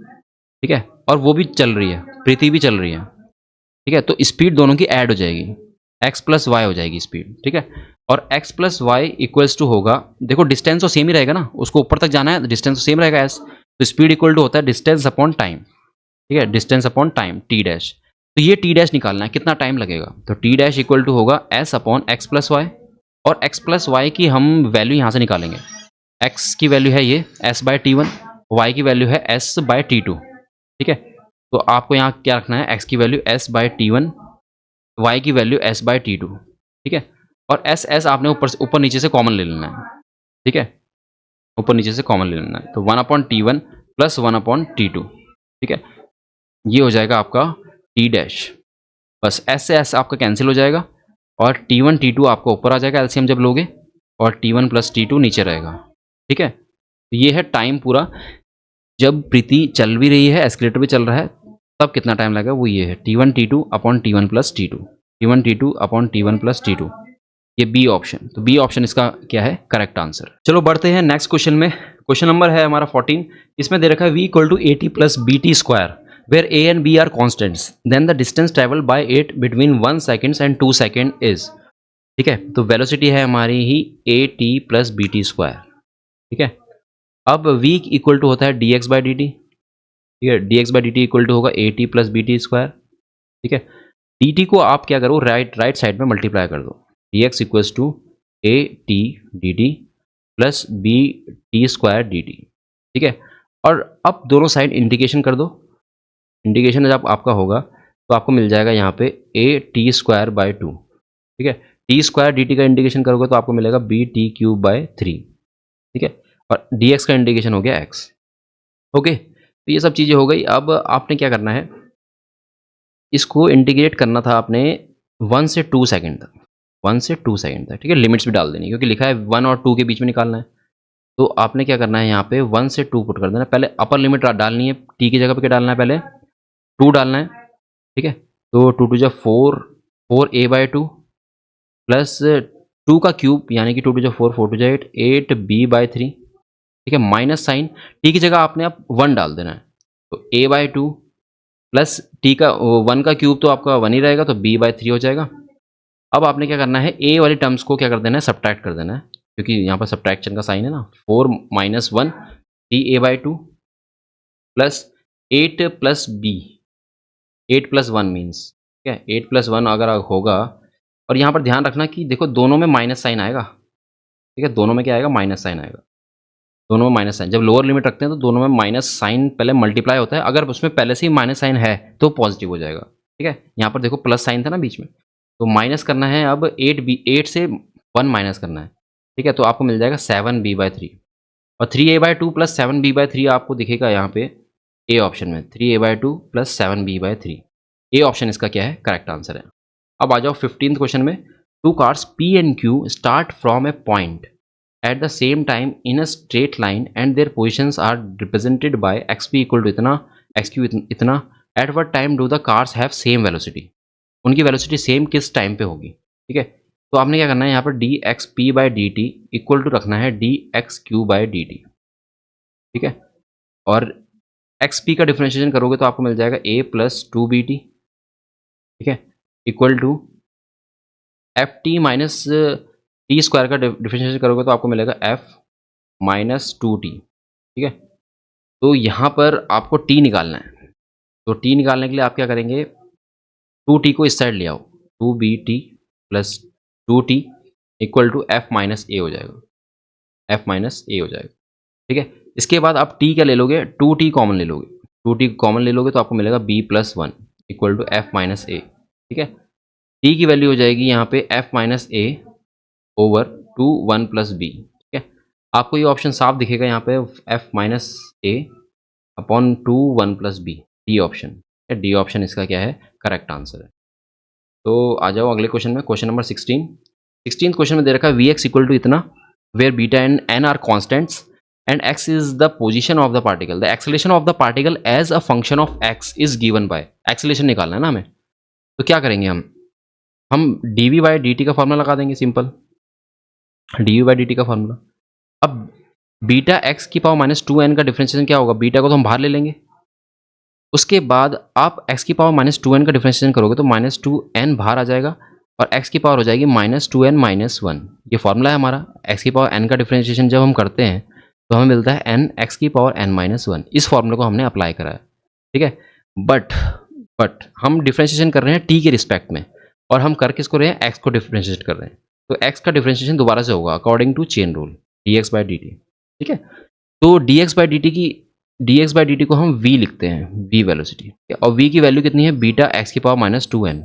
ठीक है, और वो भी चल रही है, प्रीति भी चल रही है, ठीक है, तो स्पीड दोनों की ऐड हो जाएगी, x प्लस वाई हो जाएगी स्पीड, ठीक है। और x plus y equals to होगा, देखो डिस्टेंस तो सेम ही रहेगा ना, उसको ऊपर तक जाना है, डिस्टेंस तो सेम रहेगा s, तो स्पीड इक्वल टू होता है डिस्टेंस अपॉन टाइम, ठीक है, distance upon time T dash. तो ये टी डैश निकालना है कितना टाइम लगेगा, तो टी डैश इक्वल टू होगा s upon x plus y, और x प्लस वाई की हम वैल्यू यहाँ से निकालेंगे, x की वैल्यू है ये s by t one, y की वैल्यू है s बाय टी टू, ठीक है। तो आपको यहाँ क्या रखना है, x की value s by t one, y की value s by t two, ठीक है। और s आपने ऊपर नीचे से कॉमन ले लेना है, ठीक है, ऊपर नीचे से कॉमन ले लेना है, तो 1 upon t one plus 1 upon t two, ठीक है। ये हो जाएगा आपका टी डैश, बस s से s आपका कैंसिल हो जाएगा, और टी वन टी टू आपका ऊपर आ जाएगा एलसीएम जब लोगे, और t one plus t two नीचे रहेगा, ठीक है। तो ये है टाइम पूरा, जब प्रीति चल भी रही है, एस्केलेटर भी चल रहा है, तब कितना टाइम लगेगा, वो ये है t one t two upon t one plus t two, t one t two upon t one plus t two, ये बी ऑप्शन। तो बी ऑप्शन इसका क्या है करेक्ट आंसर। चलो बढ़ते हैं नेक्स्ट क्वेश्चन में। क्वेश्चन नंबर है हमारा 14, इसमें दे रखा है v equal to a t plus b t square where a and b are constants then the distance travel bye it between 1 second and 2 second is, ठीक है। तो वेलोसिटी है हमारी ही a t plus b t square, ठीक है। अब v equal to होता है d x by d t, ठीक है, d x by d t equal to होगा a t plus b t square, ठीक है। डी टी को आप क्या करो, राइट साइड में मल्टीप्लाई कर दो, d x equals to a t d t plus b t square d t, ठीक है। और अब दोनों साइड इंटीग्रेशन कर दो। इंटीग्रेशन जब आपका होगा तो आपको मिल जाएगा यहाँ पे a t square by two, ठीक है। टी स्क्वायर डी टी का इंटीग्रेशन करोगे तो आपको मिलेगा b t cube by three, ठीक है। और डी एक्स का इंटीग्रेशन हो गया एक्स। ओके, तो ये सब चीज़ें हो गई। अब आपने क्या करना है, इसको इंटीग्रेट करना था आपने 1 से 2 सेकंड तक, 1 से 2 सेकंड तक, ठीक है। लिमिट्स भी डाल देनी क्योंकि लिखा है 1 और 2 के बीच में निकालना है। तो आपने क्या करना है, यहाँ पे 1 से 2 पुट कर देना। पहले अपर लिमिट डालनी है, टी की जगह पे क्या डालना है, पहले 2 डालना है, ठीक है। तो 2 टू जा 4, 4a/2 प्लस 2 का क्यूब यानी कि 2 टू जा 4, 4 टू जा 8, 8b/3, ठीक है। माइनस साइन, टी की जगह आपने अब 1 डाल देना है। तो a/2 प्लस टी का 1 का क्यूब तो आपका 1 ही रहेगा, तो b/3 हो जाएगा। अब आपने क्या करना है, ए वाली टर्म्स को क्या कर देना है, सब्ट्रैक्ट कर देना है, क्योंकि यहाँ पर सब्ट्रैक्शन का साइन है ना। 4 minus 1 3a/2 plus 8 plus b, 8 plus 1 means, ठीक है। 8 प्लस 1 अगर होगा, और यहाँ पर ध्यान रखना कि देखो दोनों में माइनस साइन आएगा, ठीक है। दोनों में क्या आएगा, माइनस साइन आएगा। दोनों में माइनस साइन, जब लोअर लिमिट रखते हैं तो दोनों में माइनस साइन पहले मल्टीप्लाई होता है। अगर उसमें पहले से ही माइनस साइन है तो पॉजिटिव हो जाएगा, ठीक है। यहाँ पर देखो प्लस साइन था ना बीच में, तो माइनस करना है। अब 8 से 1 माइनस करना है, ठीक है। तो आपको मिल जाएगा 7b/3, और 3a/2 प्लस 7b/3 आपको दिखेगा यहाँ पे ए ऑप्शन में। 3a/2 plus 7b/3, A option इसका क्या है, करेक्ट आंसर है। अब आ जाओ 15th क्वेश्चन में। Two cars p and q start from a point at the same time in a straight line and their positions are represented by xp equal to इतना, xq इतना। at what time do the cars have same velocity? उनकी velocity same किस time पे होगी, ठीक है। तो आपने क्या करना है, यहाँ पर d x p by d t equal to रखना है d x q by d t, ठीक है। और एक्स पी का डिफ्रेंशिएशन करोगे तो आपको मिल जाएगा ए प्लस 2bt, ठीक है, equal to f t minus t square का डिफ्रेंशिएशन करोगे तो आपको मिलेगा एफ माइनस 2t, ठीक है। तो यहाँ पर आपको टी निकालना है। तो टी निकालने के लिए आप क्या करेंगे, 2t को इस साइड ले आओ, 2bt plus 2t equal to f minus a हो जाएगा, एफ माइनस ए हो जाएगा, ठीक है। इसके बाद आप t क्या ले लोगे, 2t कॉमन ले लोगे, 2t कॉमन ले लोगे तो आपको मिलेगा b plus 1 equal to f minus a, ठीक है। t की वैल्यू हो जाएगी यहाँ पे f minus a over 2 1 plus b, ठीक है। आपको ये ऑप्शन साफ दिखेगा यहाँ पे, f minus a upon 2 1 plus b, d option, d option इसका क्या है, करेक्ट आंसर है। तो आ जाओ अगले क्वेश्चन में, क्वेश्चन नंबर 16th क्वेश्चन में दे रखा है वी एक्स इक्वल टू इतना, where beta and n are constants and x is the position of the particle, the acceleration of the particle as a function of x is given by, acceleration निकालना है ना हमें। तो क्या करेंगे हम d v by d t का formula लगा देंगे, simple d v by d t का फॉर्मूला। अब बीटा एक्स की पावर माइनस 2n का डिफरेंशिएशन क्या होगा, बीटा को तो हम बाहर ले लेंगे। उसके बाद आप x की पावर माइनस 2n का डिफरेंशिएशन करोगे तो माइनस 2n बाहर आ जाएगा और x की पावर हो जाएगी माइनस 2n माइनस 1। ये फॉर्मूला है हमारा, x की पावर n का डिफरेंशिएशन जब हम करते हैं तो हमें मिलता है n x की पावर n माइनस 1। इस फॉर्मूले को हमने अप्लाई करा है, ठीक है। बट हम डिफरेंशिएशन कर रहे हैं t के रिस्पेक्ट में, और हम कर किसको रहे हैं, x को डिफरेंशिएट कर रहे हैं। तो x का डिफरेंशिएशन दोबारा से होगा according to chain rule, dx by dt, ठीक है। तो dx बाई dt को हम v लिखते हैं, v वेलोसिटी, और v की वैल्यू कितनी है, बीटा x की पावर माइनस 2n।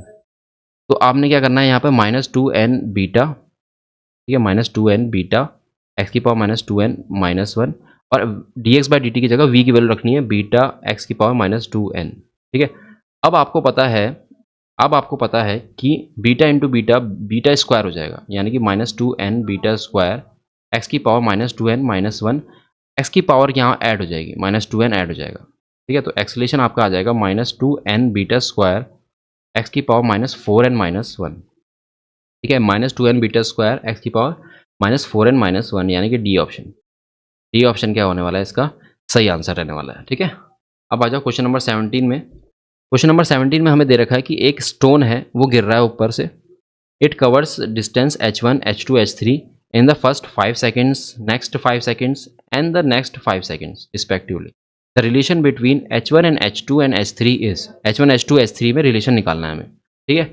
तो आपने क्या करना है यहाँ पे माइनस 2n बीटा, ठीक है, माइनस 2n बीटा x की पावर माइनस 2n माइनस 1, और dx बाई dt की जगह v की वैल्यू रखनी है बीटा x की पावर माइनस 2n, ठीक है। अब आपको पता है कि beta into beta, beta square हो जाएगा, यानी कि minus 2n beta square x की power minus 2n minus 1, x की पावर यहाँ ऐड हो जाएगी, माइनस 2n ऐड हो जाएगा, ठीक है। तो एक्सेलेरेशन आपका आ जाएगा minus 2n beta square x की पावर माइनस 4n माइनस 1, ठीक है। Minus 2n beta square x की पावर माइनस 4n माइनस 1, यानी कि डी ऑप्शन, डी ऑप्शन क्या होने वाला है, इसका सही आंसर रहने वाला है, ठीक है। अब आ जाओ क्वेश्चन नंबर 17 में। क्वेश्चन नंबर 17 में हमें दे रखा है कि एक स्टोन है वो गिर रहा है ऊपर से, it covers distance h1 h2 h3 in the first 5 seconds, next 5 seconds and the next 5 seconds respectively. The relation between h1 and h2 and h3 is, h1 h2 h3 में रिलेशन निकालना है हमें, ठीक है।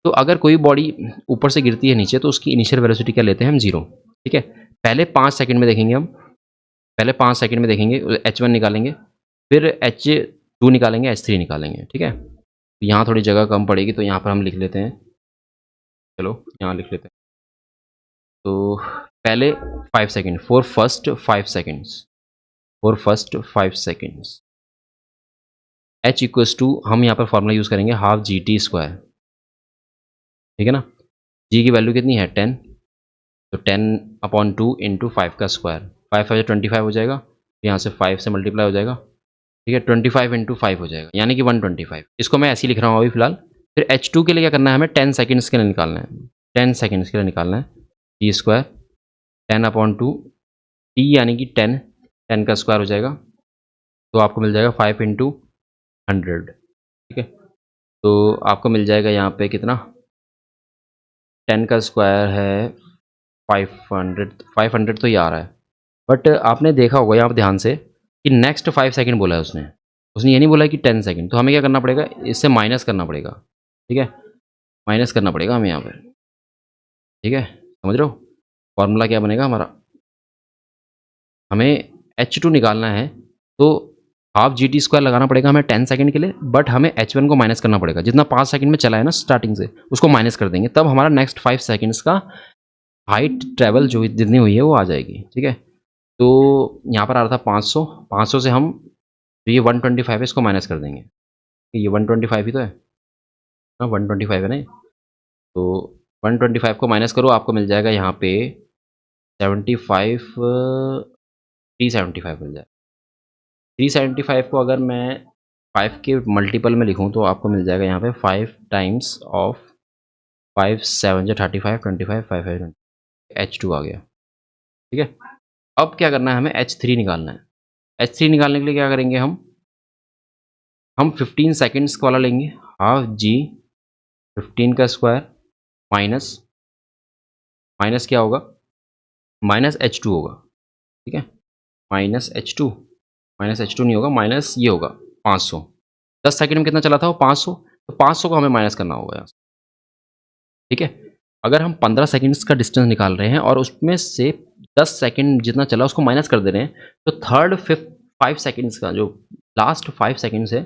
तो अगर कोई बॉडी ऊपर से गिरती है नीचे तो उसकी इनिशियल वेलोसिटी क्या लेते हैं हम, 0, ठीक है। पहले 5 सेकंड में देखेंगे हम, पहले 5 सेकंड में देखेंगे, H1 निकालेंगे, फिर H2 निकालेंगे, H3 निकालेंगे, ठीक है। तो यहाँ थोड़ी जगह कम पड़ेगी तो यहाँ पर हम लिख लेते हैं, चलो यहाँ लिख लेते हैं। तो पहले 5 second, for first 5 seconds, for first 5 seconds H equals to, हम यहाँ पर फॉर्मूला यूज़ करेंगे हाफ जी टी स्क्वायर, ठीक है ना। जी की वैल्यू कितनी है 10, तो 10/2 इंटू 5 का स्क्वायर, 5 5 25 हो जाएगा, यहाँ से 5 से मल्टीप्लाई हो जाएगा, ठीक है। 25 इंटू 5 हो जाएगा, यानी कि 125। इसको मैं ऐसे ही लिख रहा हूँ अभी फिलहाल। फिर H2 के लिए क्या करना है, हमें 10 सेकंड्स के लिए निकालना है, 10 सेकंड्स के लिए निकालना है। टी स्क्वायर 10/2 टी यानी कि 10, 10 का स्क्वायर हो जाएगा, तो आपको मिल जाएगा 5 इंटू 100, ठीक है। तो आपको मिल जाएगा यहाँ पे कितना, 10 का स्क्वायर है 500, 500 तो ये आ रहा है। बट आपने देखा होगा यहाँ पर ध्यान से कि नेक्स्ट 5 सेकंड बोला है उसने, उसने ये नहीं बोला कि 10 सेकंड। तो हमें क्या करना पड़ेगा, इससे माइनस करना पड़ेगा, ठीक है। माइनस करना पड़ेगा हमें यहाँ पर, ठीक है, समझ रहे हो। फॉर्मूला क्या बनेगा हमारा, हमें H2 निकालना है, तो हाफ जी टी स्क्वायर लगाना पड़ेगा हमें 10 सेकंड के लिए, बट हमें H1 को माइनस करना पड़ेगा, जितना 5 सेकंड में चला है ना स्टार्टिंग से, उसको माइनस कर देंगे, तब हमारा नेक्स्ट 5 सेकंड्स का हाइट ट्रेवल जो जितनी हुई है वो आ जाएगी, ठीक है। तो यहाँ पर आ रहा था 500, 500 से हम, तो ये 125 है, इसको माइनस कर देंगे, ये 125 ही तो है, हाँ 125 है ना। तो 125 को माइनस करो, आपको मिल जाएगा यहाँ पे 75, 375 मिल जाएगा। 375 को अगर मैं 5 के मल्टीपल में लिखूँ तो आपको मिल जाएगा यहाँ पे 5 टाइम्स ऑफ 5 7 जो 35 25 5 5 H2 आ गया, ठीक है। अब क्या करना है, हमें H3 निकालना है। H3 निकालने के लिए क्या करेंगे, हम 15 सेकंड्स वाला लेंगे, हाफ जी 15 का स्क्वायर माइनस, माइनस क्या होगा, माइनस H2 होगा, ठीक है। माइनस H2, माइनस H2 नहीं होगा, माइनस ये होगा 500। 10 सेकंड में कितना चला था वो 500, तो 500 को हमें माइनस करना होगा यहाँ से, ठीक है। अगर हम 15 सेकंड्स का डिस्टेंस निकाल रहे हैं और उसमें से 10 सेकंड जितना चला उसको माइनस कर दे रहे हैं, तो थर्ड फिफ्थ 5 सेकंड्स का जो लास्ट 5 सेकंड्स है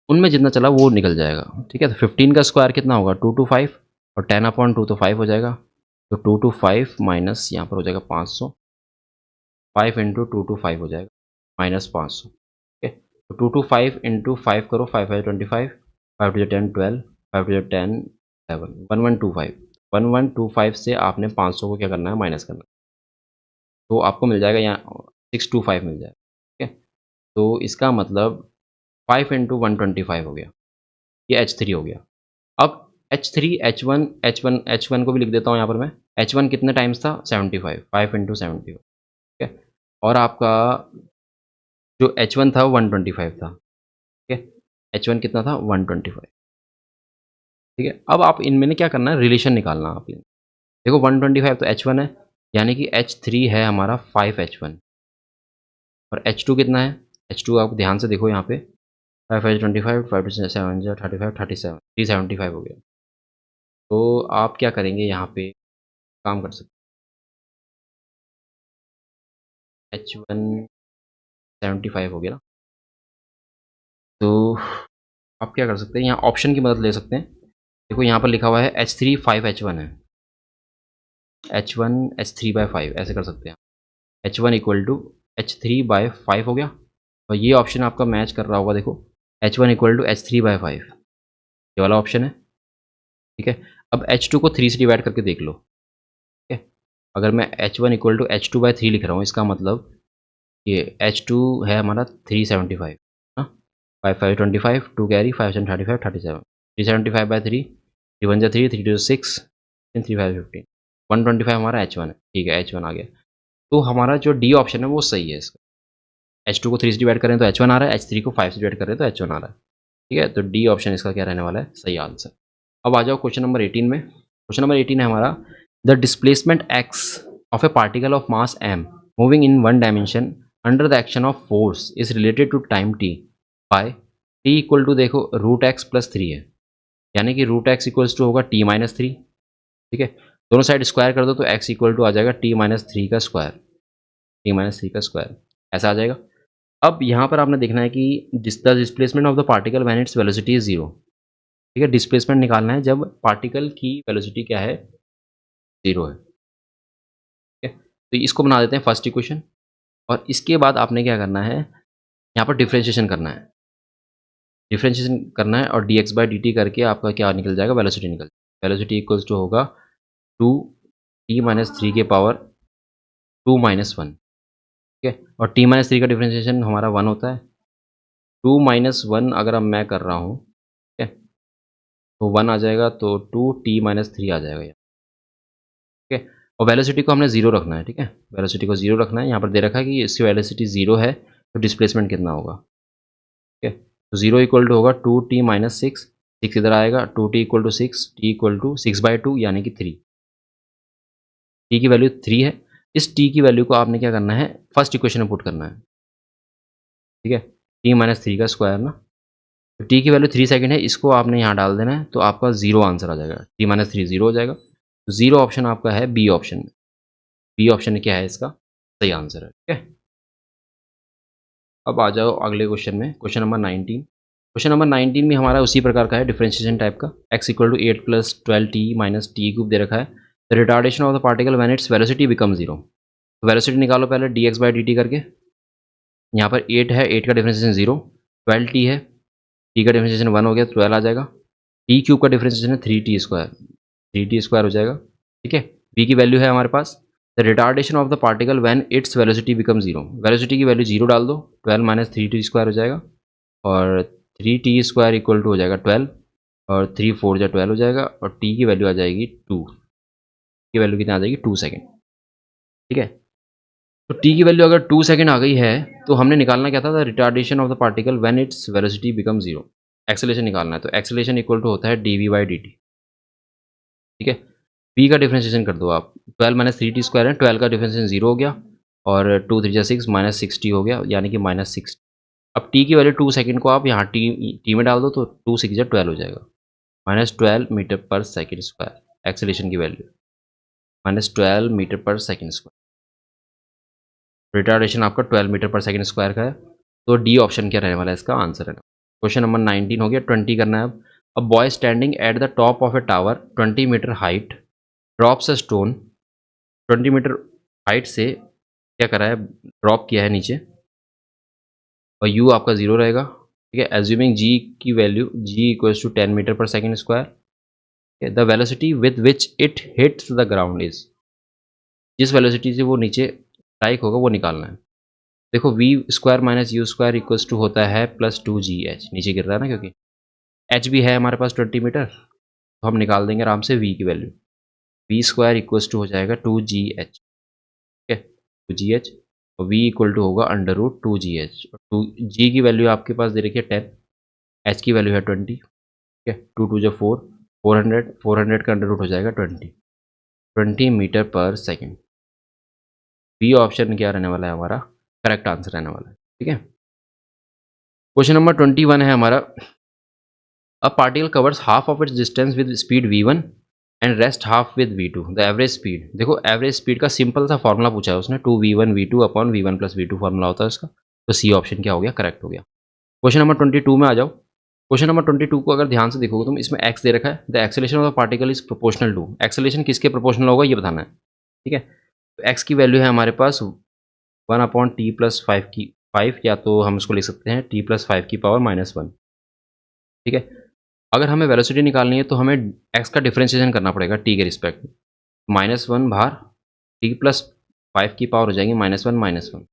उनमें जितना चला वो निकल जाएगा, ठीक है। तो 15 का स्क्वायर कितना होगा 2 to 5, और 10/2 तो 5 हो जाएगा, तो 2 to 5 माइनस यहाँ पर हो जाएगा 500, 5 इंटू 2 to 5 हो जाएगा माइनस 500, ठीक है। तो 2 to 5 इंटू 5 करो, 5 5 25, 5 to 10 12, 5 to 10 11, 1125, 1125 से आपने 500 को क्या करना है, माइनस करना है, तो आपको मिल जाएगा यहाँ 625 मिल जाएगा, ठीक है। तो इसका मतलब 5 इंटू 125 हो गया, ये H3 हो गया। अब H3 H1 H1 H1 को भी लिख देता हूँ यहाँ पर मैं। H1 कितने टाइम्स था 75, 5 इंटू 75, ठीक है। और आपका जो H1 था वो 125 था, ठीक है। H1 कितना था 125, ठीक है। अब आप इनमें ने क्या करना है, रिलेशन निकालना आप देखो 125 तो H1 है, यानी कि H3 है हमारा 5H1, और H2 कितना है, H2 आप ध्यान से देखो यहाँ पे 5 5 25, 5 7 35 37, 375 हो गया। तो आप क्या करेंगे यहाँ पे, काम कर सकते H1 75 हो गया ना। तो आप क्या कर सकते हैं, यहाँ ऑप्शन की मदद ले सकते हैं। देखो यहाँ पर लिखा हुआ है H3 5H1 है, H1 H3/5 ऐसे कर सकते हैं। H1 इक्वल टू H3/5 हो गया, और ये ऑप्शन आपका मैच कर रहा होगा, देखो H1 इक्वल टू H3/5, ये वाला ऑप्शन है, ठीक है। अब H2 को 3 से डिवाइड करके देख लो, ठीक है। अगर मैं H1 इक्वल टू H2/3 लिख रहा हूँ, इसका मतलब ये H2 है हमारा 375, हाँ 5 5 25, 2 कैरी 5 7 35 37, 375/3, 3 1 3, 3 2 6, 3 5 15, 125 हमारा H1 है, ठीक है H1 आ गया। तो हमारा जो डी ऑप्शन है वो सही है इसका। H2 को 3 से डिवाइड करें तो H1 आ रहा है, H3 को 5 से डिवाइड करें तो H1 आ रहा है, ठीक है। तो डी ऑप्शन इसका क्या रहने वाला है, सही आंसर। अब आ जाओ क्वेश्चन नंबर 18 में। क्वेश्चन नंबर 18 है हमारा, the displacement x of a particle of mass m moving in one dimension under the action of force is related to time t by t equal to, देखो √x+3 है, यानी कि √x equals to होगा t-3, ठीक है। दोनों side square कर दो तो x इक्वल टू आ जाएगा t-3 का स्क्वायर, t-3 का स्क्वायर। ऐसा आ जाएगा। अब यहाँ पर आपने देखना है कि the displacement of the particle when its velocity is zero. ठीक है, डिस्प्लेसमेंट निकालना है जब पार्टिकल की वेलोसिटी क्या है, जीरो है। ठीक है, तो इसको बना देते हैं फर्स्ट इक्वेशन। और इसके बाद आपने क्या करना है, यहाँ पर डिफ्रेंशिएशन करना है। डिफरेंशिएशन करना है और dx बाई dt करके आपका क्या निकल जाएगा, वेलोसिटी निकल जाएगा। वेलोसिटी इक्वल्स टू होगा 2t-3 के पावर 2-1। ठीक है, और t-3 का डिफरेंशिएशन हमारा 1 होता है। 2-1 अगर अब मैं कर रहा हूँ, ठीक है, तो 1 आ जाएगा, तो 2t-3 आ जाएगा ये। ठीक है, और वेलोसिटी को हमने ज़ीरो रखना है। ठीक है, वेलोसिटी को ज़ीरो रखना है। यहाँ पर दे रखा है कि इसकी वेलोसिटी ज़ीरो है तो डिस्प्लेसमेंट कितना होगा। ठीक है, तो ज़ीरो इक्वल टू होगा 2t-6। 6 इधर आएगा, 2t equal to 6, t equal to 6/2 यानी कि 3। t की वैल्यू 3 है। इस t की वैल्यू को आपने क्या करना है, फर्स्ट इक्वेशन में पुट करना है। ठीक है, t-3 का स्क्वायर ना, तो t की वैल्यू 3 सेकंड है, इसको आपने यहाँ डाल देना है तो आपका ज़ीरो आंसर आ जाएगा। t-3 ज़ीरो हो जाएगा। तो ज़ीरो ऑप्शन आपका है बी ऑप्शन में। बी ऑप्शन क्या है इसका सही आंसर है। ठीक है, अब आ जाओ अगले क्वेश्चन में, क्वेश्चन नंबर 19। क्वेश्चन नंबर 19 में हमारा उसी प्रकार का है, डिफरेंशिएशन टाइप का। x equal to 8 plus 12t minus t cube दे रखा है। The retardation of the particle when its velocity become zero. Velocity निकालो पहले dx बाई dt करके। यहाँ पर 8 है, 8 का डिफरेंशिएशन जीरो। 12t है, t का डिफरेंशिएशन 1 हो गया, 12 आ जाएगा। टी क्यूब का डिफरेंशिएशन है 3t स्क्वायर, 3t स्क्वायर हो जाएगा। ठीक है, v की वैल्यू है हमारे पास। The retardation of the particle when its velocity become zero. Velocity की वैल्यू जीरो डाल दो, 12 माइनस 3t स्क्वायर हो जाएगा। और 3t स्क्वायर इक्वल टू हो जाएगा 12, और 3 4 जा 12 हो जाएगा, और t की वैल्यू आ जाएगी 2। की वैल्यू कितना आ जाएगी, 2 सेकेंड। ठीक है, तो t की वैल्यू अगर 2 सेकेंड आ गई है तो हमने निकालना क्या था, the retardation of the particle when its velocity become zero. Acceleration निकालना है, तो एक्सेलेरेशन इक्वल टू होता है dv बाई dt। ठीक है, v का डिफरेंशिएशन कर दो आप। 12 माइनस 3t स्क्वायर है, 12 का डिफरेंशिएशन जीरो हो गया, और 2 3 जा 6 माइनस 6t हो गया, यानी कि माइनस 6। अब t की वैल्यू 2 सेकंड को आप यहाँ t में डाल दो, तो 2 6 जा 12 हो जाएगा, minus 12 metre per second square. Acceleration की value minus 12 metre per second square. Retardation आपका 12 मीटर पर सेकंड स्क्वायर का है, तो डी ऑप्शन क्या रहने वाला है इसका आंसर है। क्वेश्चन नंबर 19 हो गया, 20 करना है अब। A boy standing at the top of a tower 20 metre height drops a stone. 20 metre height से क्या करा है, ड्रॉप किया है नीचे, और यू आपका जीरो रहेगा। ठीक है, एज्यूमिंग जी की value g equals to 10 metre per second square. The velocity with which it hits the ground is. जिस वेलोसिटी से वो नीचे स्ट्राइक होगा वो निकालना है। देखो v square minus u square equals to होता है प्लस 2gh, नीचे गिर रहा है ना, क्योंकि एच भी है हमारे पास 20 मीटर, तो हम निकाल देंगे आराम से वी की value. V square equals to हो जाएगा 2gh। ठीक है, 2gh, और वी इक्वल टू होगा under root 2gh। Two g की वैल्यू आपके पास दे रखी है 10, एच की वैल्यू है 20। ठीक है, 2 2 जो 4, 400, 400 का अंडर रूट हो जाएगा 20 metre per second. B option क्या रहने वाला है हमारा, करेक्ट आंसर रहने वाला है। ठीक है, क्वेश्चन नंबर 21 है हमारा। A particle covers half of its distance with speed v1 and rest half with v2, the average speed. देखो एवरेज स्पीड का सिंपल सा फॉर्मूला पूछा है उसने, 2v1 v2 upon v1 plus v2 formula होता है उसका। तो सी ऑप्शन क्या हो गया, करेक्ट हो गया। क्वेश्चन नंबर 22 में आ जाओ। क्वेश्चन नंबर 22 को अगर ध्यान से देखोगे तुम, इसमें x दे रखा है, the acceleration of the particle is proportional to. Acceleration किसके प्रोपोर्शनल होगा ये बताना है। ठीक है, तो x की वैल्यू है हमारे पास 1/t+5 की 5, या तो हम इसको लिख सकते हैं t+5 की पावर -1। ठीक है, अगर हमें वेलोसिटी निकालनी है तो हमें x का डिफरेंशिएशन करना पड़ेगा t के रिस्पेक्ट में। -1 भार t+5 की पावर हो जाएगी -1,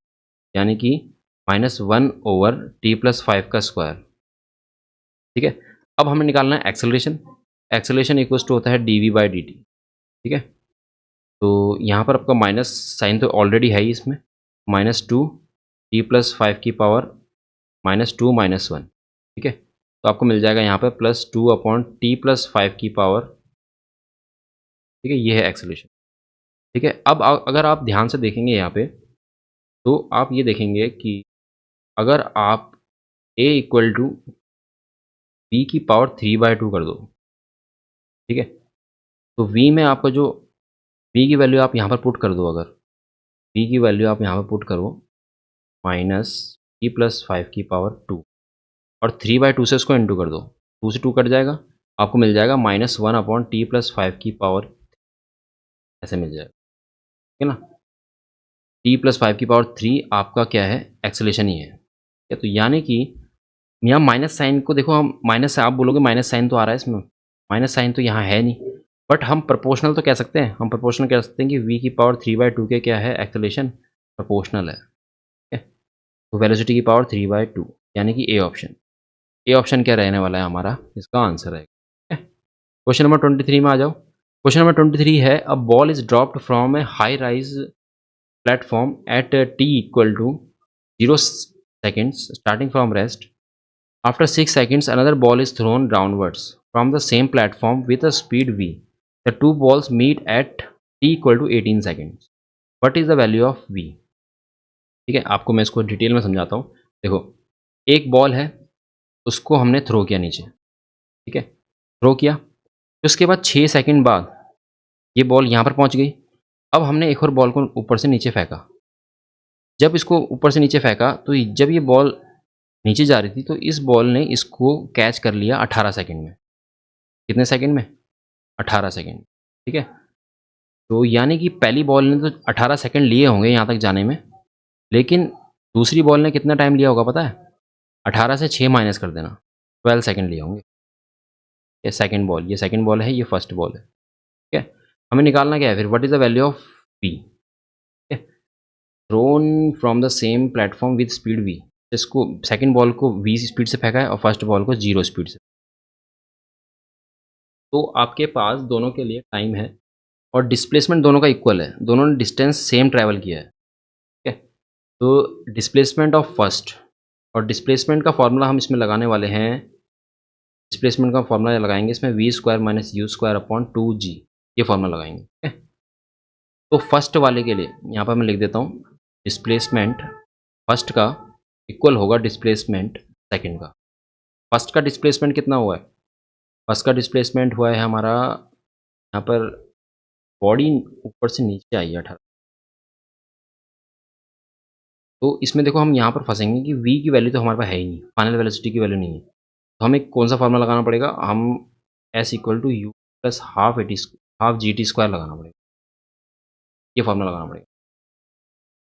यानी कि -1/t+5 का स्क्वायर। ठीक है, अब हमें निकालना है एक्सेलरेशन। एक्सेलरेशन इक्वल्स टू होता है dv बाई dt। ठीक है, तो यहाँ पर आपका माइनस साइन तो ऑलरेडी है ही इसमें, -2t+5 की पावर -2 - 1। ठीक है, तो आपको मिल जाएगा यहाँ पर +2/t+5 की पावर। ठीक है, ये है एक्सेलरेशन। ठीक है, अब अगर आप ध्यान से देखेंगे यहाँ पे, तो आप ये देखेंगे कि अगर आप a इक्वल टू बी की पावर 3/2 कर दो। ठीक है, तो v में आपका जो v की वैल्यू आप यहाँ पर पुट कर दो, अगर v की वैल्यू आप यहाँ पर पुट करो, माइनस टी प्लस 5 की पावर 2 और 3/2 से उसको इंटू कर दो, 2 से 2 कट जाएगा, आपको मिल जाएगा -1/t+5 की पावर, ऐसे मिल जाएगा, ठीक है ना। t+5 की पावर 3 आपका क्या है, एक्सेलेरेशन ही है, ठीक है। तो यानी कि यहाँ माइनस साइन को देखो, हम माइनस, आप बोलोगे माइनस साइन तो आ रहा है इसमें, माइनस साइन तो यहाँ है नहीं, बट हम प्रोपोर्शनल तो कह सकते हैं, हम प्रोपोर्शनल कह सकते हैं कि v की पावर 3/2 के क्या है, एक्सेलेरेशन प्रोपोर्शनल है, ठीक है। तो वेलोसिटी की पावर 3/2, यानी कि ए ऑप्शन क्या रहने वाला है हमारा, इसका आंसर है, ठीक है। क्वेश्चन नंबर 23 में आ जाओ। क्वेश्चन नंबर 23 है, a ball is dropped from a high rise platform at t equal to 0 seconds starting from rest. After 6 seconds, another ball is thrown downwards from the same platform with a speed v. The two balls meet at t equal to 18 seconds. What is the value of v? ठीक है, आपको मैं इसको detail में समझाता हूँ। देखो, एक बॉल है, उसको हमने थ्रो किया नीचे, ठीक है, थ्रो किया, फिर उसके बाद 6 सेकंड बाद ये बॉल यहाँ पर पहुँच गई। अब हमने एक और बॉल को ऊपर से नीचे फेंका। जब इसको ऊपर से नीचे फेंका, तो जब ये बॉल नीचे जा रही थी, तो इस बॉल ने इसको कैच कर लिया 18 सेकंड में। कितने सेकंड में? 18 सेकंड, ठीक है। तो यानी कि पहली बॉल ने तो 18 सेकंड लिए होंगे यहाँ तक जाने में, लेकिन दूसरी बॉल ने कितना टाइम लिया होगा पता है? 18 से 6 माइनस कर देना, 12 सेकंड लिए होंगे। ये सेकंड बॉल है, ये फर्स्ट बॉल है, ठीक है। हमें निकालना क्या है फिर, what is the value of p, ठीक है। Thrown from the same platform with speed v, इसको सेकंड बॉल को वी स्पीड से फेंका है और फर्स्ट बॉल को 0 स्पीड से। तो आपके पास दोनों के लिए टाइम है और डिस्प्लेसमेंट दोनों का इक्वल है, दोनों ने डिस्टेंस सेम ट्रैवल किया है, ठीक है। तो डिस्प्लेसमेंट ऑफ फर्स्ट, और डिस्प्लेसमेंट का फॉर्मूला हम इसमें लगाने वाले हैं, डिस्प्लेसमेंट का फॉर्मूला लगाएंगे इसमें v² - u²/2g, ये फॉर्मूला लगाएंगे, ठीक है। तो फर्स्ट वाले के लिए यहाँ पर मैं लिख देता हूँ, डिस्प्लेसमेंट फर्स्ट का इक्वल होगा डिस्प्लेसमेंट सेकंड का। फर्स्ट का डिस्प्लेसमेंट कितना हुआ है? फर्स्ट का डिस्प्लेसमेंट हुआ है हमारा, यहाँ पर बॉडी ऊपर से नीचे आई है 18। तो इसमें देखो, हम यहाँ पर फंसेंगे कि v की वैल्यू तो हमारे पास है ही नहीं, फाइनल वेलोसिटी की वैल्यू नहीं है, तो हमें कौन सा फार्मूला लगाना पड़ेगा, हम s equal to u plus half g t square लगाना पड़ेगा, ये फार्मूला लगाना पड़ेगा।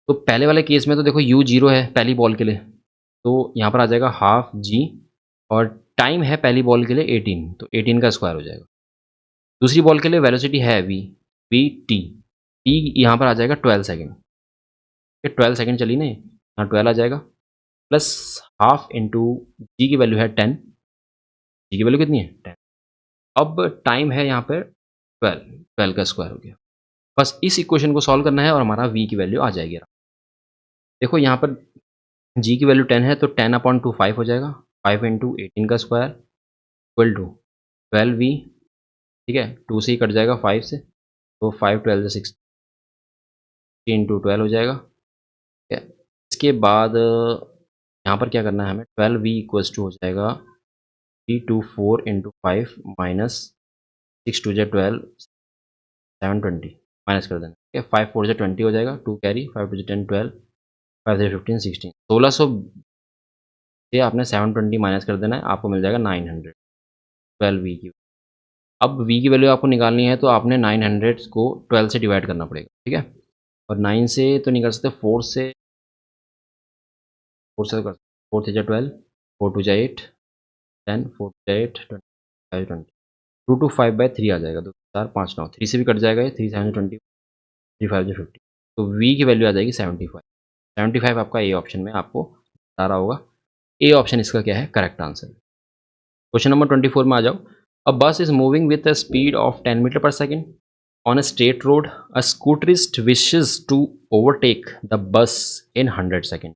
तो पहले वाले केस में तो देखो u 0 है पहली बॉल के लिए, तो यहाँ पर आ जाएगा हाफ जी, और टाइम है पहली बॉल के लिए 18, तो 18 का स्क्वायर हो जाएगा। दूसरी बॉल के लिए वेलोसिटी है वी टी यहाँ पर आ जाएगा 12 सेकेंड, 12 सेकेंड चली ना, यहाँ 12 आ जाएगा, प्लस हाफ इंटू जी की वैल्यू है 10, जी की वैल्यू कितनी है 10। अब टाइम है यहाँ पर 12 का स्क्वायर हो गया। बस इस इक्वेशन को सॉल्व करना है और हमारा v की वैल्यू आ जाएगी। देखो यहाँ पर g की वैल्यू 10 है, तो 10/2 5 हो जाएगा, 5 इंटू 18 का स्क्वायर इक्वल टू 12v, ठीक है, 2 से ही कट जाएगा 5 से, तो 5 12 से 60 इंटू 12 हो जाएगा, ठीक है। इसके बाद यहाँ पर क्या करना है हमें, 12v इक्वल्स टू हो जाएगा 324 इंटू 5 माइनस 6 2 12, 720 माइनस कर देना, ठीक है। 5 4 से 20 हो जाएगा, 2 कैरी, 5 2 10 12, 5 3 15 16, 1600 से आपने 720 माइनस कर देना है, आपको मिल जाएगा 900, 12v की। अब v की वैल्यू आपको निकालनी है, तो आपने 900 को 12 से डिवाइड करना पड़ेगा, ठीक है। और 9 से तो निकाल सकते, 4 से कर, 4 3 12, 4 2 8 10, 4 2 8 25 20, 2 2 5/3 आ जाएगा, 2 4 5 9, 3 से भी कट जाएगा, ये 3 7 20, 3 5 50, तो v की वैल्यू आ जाएगी 75। 75 आपका ए ऑप्शन में आपको बता रहा होगा, ए ऑप्शन इसका क्या है, करेक्ट आंसर। क्वेश्चन नंबर 24 में आ जाओ। A bus is moving with a speed of 10 metre per second on a straight road, a scooterist wishes to overtake the bus in 100 second.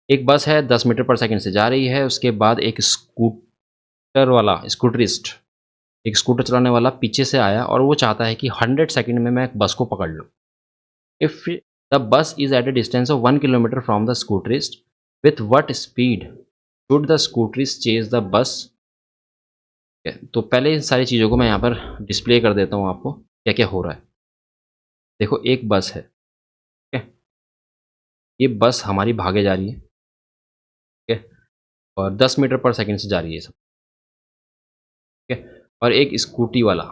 एक बस है 10 मीटर पर सेकेंड से जा रही है, उसके बाद एक स्कूटरिस्ट, एक स्कूटर चलाने वाला पीछे से आया और वो चाहता है कि 100 सेकेंड में मैं बस को पकड़ लूँ। If the bus is at a distance of 1 kilometre from the scooterist, with what speed should the scooterist chase the bus. तो पहले इन सारी चीज़ों को मैं यहाँ पर डिस्प्ले कर देता हूँ आपको, क्या क्या हो रहा है। देखो, एक बस है, ठीक है, ये बस हमारी भागे जा रही है, ठीक है? और 10 मीटर पर सेकंड से जा रही है सब, ठीक है? और एक स्कूटी वाला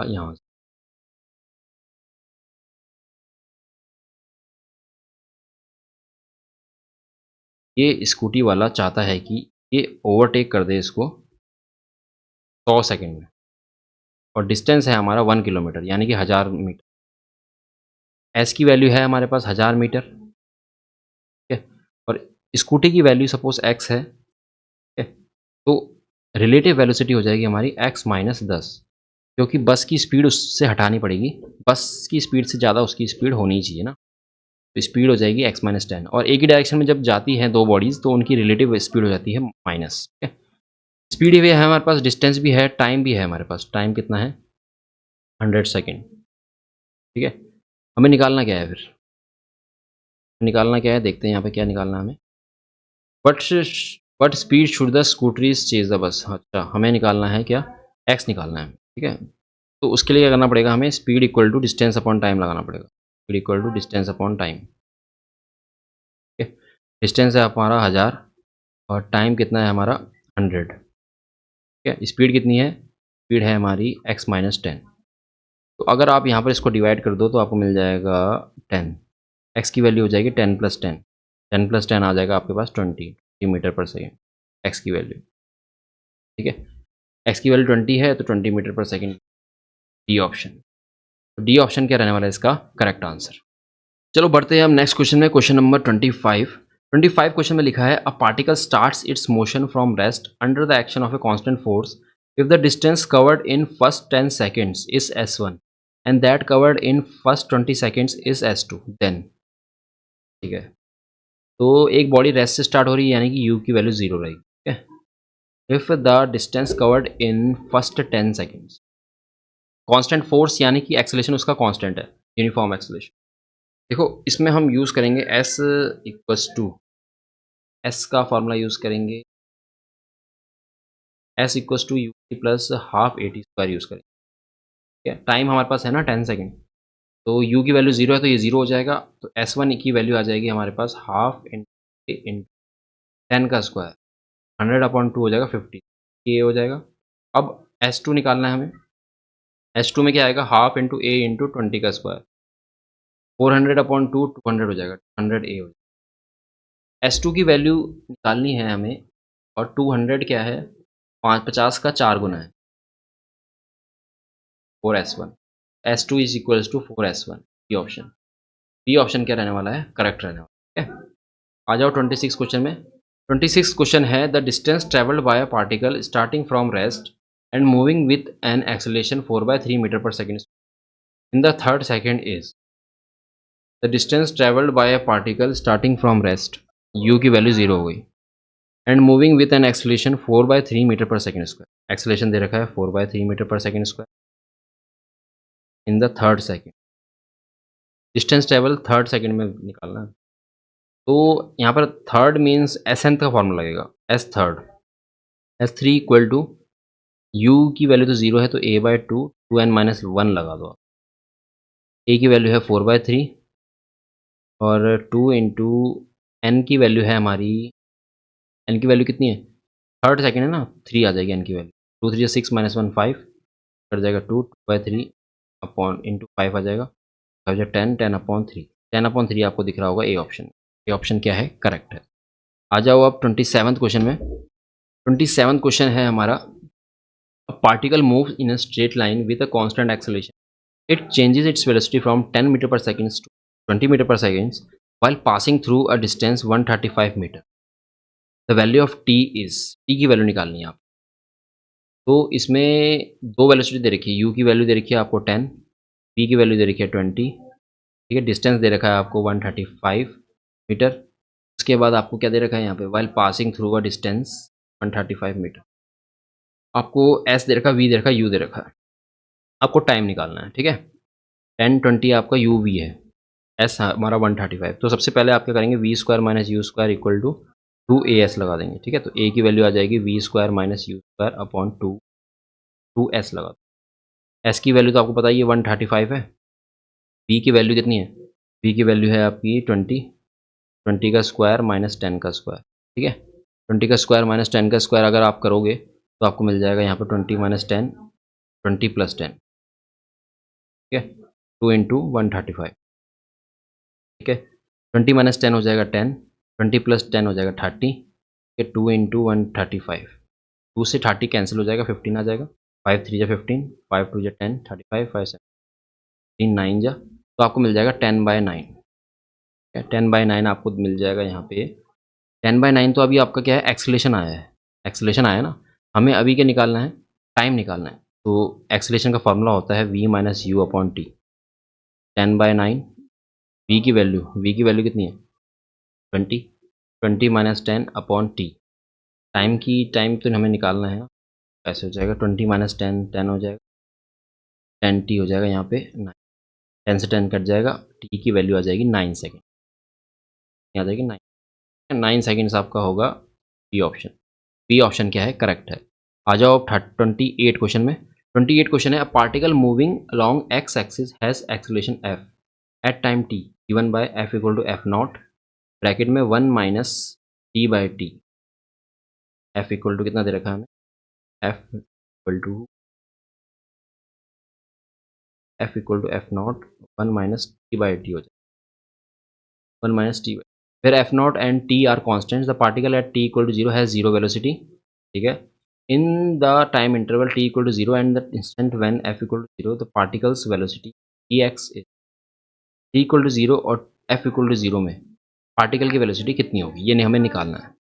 यहाँ से ये स्कूटी वाला चाहता है कि ये ओवरटेक कर दे इसको 100 सेकंड में, और डिस्टेंस है हमारा 1 किलोमीटर यानी कि 1000 मीटर। एस की वैल्यू है हमारे पास 1000 मीटर, ठीक है? और स्कूटी की वैल्यू सपोज़ एक्स है, ठीक है? तो रिलेटिव वेलोसिटी हो जाएगी हमारी एक्स माइनस 10, क्योंकि बस की स्पीड उससे हटानी पड़ेगी। बस की स्पीड से ज़्यादा उसकी स्पीड होनी चाहिए ना, तो स्पीड हो जाएगी एक्स माइनस 10, और एक ही डायरेक्शन में जब जाती हैं 2 बॉडीज़ तो उनकी रिलेटिव स्पीड हो जाती है माइनस, ठीक है? स्पीड भी है हमारे पास, डिस्टेंस भी है, टाइम भी है हमारे पास। टाइम कितना है? 100 सेकंड, ठीक है? हमें निकालना क्या है फिर? निकालना क्या है, देखते हैं यहाँ पे क्या निकालना है हमें। What what speed should the scooterist chase the bus. अच्छा, हमें निकालना है क्या? एक्स निकालना है, ठीक है? तो उसके लिए क्या करना पड़ेगा, हमें speed equal to distance upon time लगाना पड़ेगा। Speed equal to distance upon time, ठीक है? डिस्टेंस है हमारा 1000 और टाइम कितना है हमारा 100, ठीक है? स्पीड कितनी है? स्पीड है हमारी एक्स माइनस 10। तो अगर आप यहाँ पर इसको डिवाइड कर दो तो आपको मिल जाएगा 10। एक्स की वैल्यू हो जाएगी 10 प्लस 10, 10 प्लस 10 आ जाएगा आपके पास 20 मीटर पर सेकेंड, एक्स की वैल्यू, ठीक है? एक्स की वैल्यू 20 है तो 20 metre per second, D option. तो डी ऑप्शन क्या रहने वाला है इसका करेक्ट आंसर। चलो बढ़ते हैं हम नेक्स्ट क्वेश्चन में, क्वेश्चन नंबर 25। 25 क्वेश्चन में लिखा है a particle starts its motion from rest under the action of a constant force if the distance covered in first 10 seconds is s1 and that covered in first 20 seconds is s2 then, ठीक है? तो एक body rest से start हो रही है यानी कि u की वैल्यू 0 रहेगी, ठीक है? If the distance covered in first 10 seconds, constant force यानी कि एक्सेलेरेशन उसका कांस्टेंट है, यूनिफॉर्म एक्सेलेरेशन। देखो इसमें हम यूज़ करेंगे s इक्वल्स टू, एस का फॉर्मूला यूज़ करेंगे, s equals to u t plus half a t square use करेंगे, ठीक है? टाइम हमारे पास है ना 10 सेकंड, तो यू की वैल्यू 0 है तो ये 0 हो जाएगा, तो एस वन की वैल्यू आ जाएगी हमारे पास हाफ इन 10 का स्क्वायर, 100/2 हो जाएगा 50, ये हो जाएगा। अब एस टू निकालना है हमें, एस टू में क्या आएगा, हाफ इंटू ए इंटू 20 का स्क्वायर, 400/2 200 हो जाएगा, 100 ए हो जाएगा। एस टू की वैल्यू निकालनी है हमें, और 200 क्या है, 50 का 4 गुना है, 4s1, s2 is equals to 4s1, b option. B option क्या रहने वाला है, करेक्ट रहने वाला है, ठीक है? आ जाओ 26 क्वेश्चन में। 26 क्वेश्चन है the distance travelled by a particle starting from rest and moving with an acceleration 4/3 metre per second in the third second is. The distance travelled by a particle starting from rest, u की value 0 हो गई, and moving with an acceleration 4/3 metre per second square, acceleration दे रखा है 4/3 metre per second square in the third second. Distance travel third second में निकालना है, तो यहाँ पर थर्ड मीन्स एस एन का फॉर्मूला लगेगा, s third, s three equal to u की वैल्यू तो 0 है तो a/2 2n-1 लगा दो। ए की वैल्यू है 4/3 और 2 इंटू एन की वैल्यू है हमारी, एन की वैल्यू कितनी है, थर्ड सेकेंड है ना, 3 आ जाएगी एन की वैल्यू, 2 3 6 -1 5 कट जाएगा, 2/3 अपॉन इंटू 5 आ जाएगा, 5 10 10/3, 10/3 आपको दिख रहा होगा ए ऑप्शन। ए ऑप्शन क्या है, करेक्ट है। आ जाओ अब 27th क्वेश्चन में। 27th क्वेश्चन है हमारा अ particle moves in a straight line with a constant acceleration, it changes its velocity from 10 meter per second to 20 meter per second while passing through a distance 135 meter. The value of t is, t की value निकालनी है आप। तो इसमें दो velocity दे रखी है, u की वैल्यू दे रखी है आपको 10, p की वैल्यू दे रखी है 20, ठीक है? डिस्टेंस दे रखा है आपको 135 मीटर। उसके बाद आपको क्या दे रखा है यहाँ पे, while passing through a distance 135 metre, आपको s दे रखा है, v दे रखा है, u दे रखा है, आपको टाइम निकालना है, ठीक है? 10 20 आपका यू वी है, एस हमारा 135, तो सबसे पहले आप क्या करेंगे, v square minus u square equal to 2as लगा देंगे, ठीक है? तो ए की वैल्यू आ जाएगी v square minus u square upon 2 s लगा दो। एस की वैल्यू तो आपको पता ही है 135 है, वी की वैल्यू कितनी है, v की वैल्यू है आपकी 20 का स्क्वायर माइनस 10 का स्क्वायर, ठीक है। 20 का स्क्वायर माइनस 10 का स्क्वायर अगर आप करोगे तो आपको मिल जाएगा यहाँ पर 20 माइनस 10, 20 प्लस 10, ठीक है, 2 इंटू 135, ठीक है। 20 माइनस 10 हो जाएगा 10, 20 प्लस 10 हो जाएगा 30, ठीक है। 2 इंटू 135, 2 से 30 कैंसिल हो जाएगा, 15 आ जाएगा, 5 3 जा 15, 5 2 जा 10, 35, 5 7 9 जा, तो आपको मिल जाएगा 10/9, 10/9 आपको मिल जाएगा यहाँ पे। 10/9 तो अभी आपका क्या है, एक्सेलेरेशन आया है, एक्सेलेरेशन आया है ना। हमें अभी क्या निकालना है, टाइम निकालना है। तो एक्सेलेरेशन का फॉर्मूला होता है v minus u upon T. 10/9 v की वैल्यू कितनी है 20, 20 माइनस 10 अपॉन टी। टाइम तो हमें निकालना है ना, ऐसे हो जाएगा 20 माइनस 10, 10 हो जाएगा, 10 टी हो जाएगा यहाँ पे 9, 10 से 10 कट जाएगा, टी की वैल्यू आ जाएगी 9 सेकेंड, आ जाएगी 9 सेकेंड्स आपका होगा बी ऑप्शन। बी ऑप्शन क्या है, करेक्ट है। आ जाओ अब 28 क्वेश्चन में। 28 क्वेश्चन है, a particle moving along x axis has acceleration f at time t given by f equal to f naught bracket में 1 minus t by t. F equal to कितना दे रखा है हमें, f equal to f naught 1 minus t by t हो जाए, 1 minus t by, फिर f naught and t are constants, the particle at t equal to zero has zero velocity, ठीक है। In the time interval t equal to 0 and the instant when f equal to 0, the particle's velocity ex is t equal to 0 और f equal to 0 में particle की velocity कितनी होगी, ये हमें निकालना है।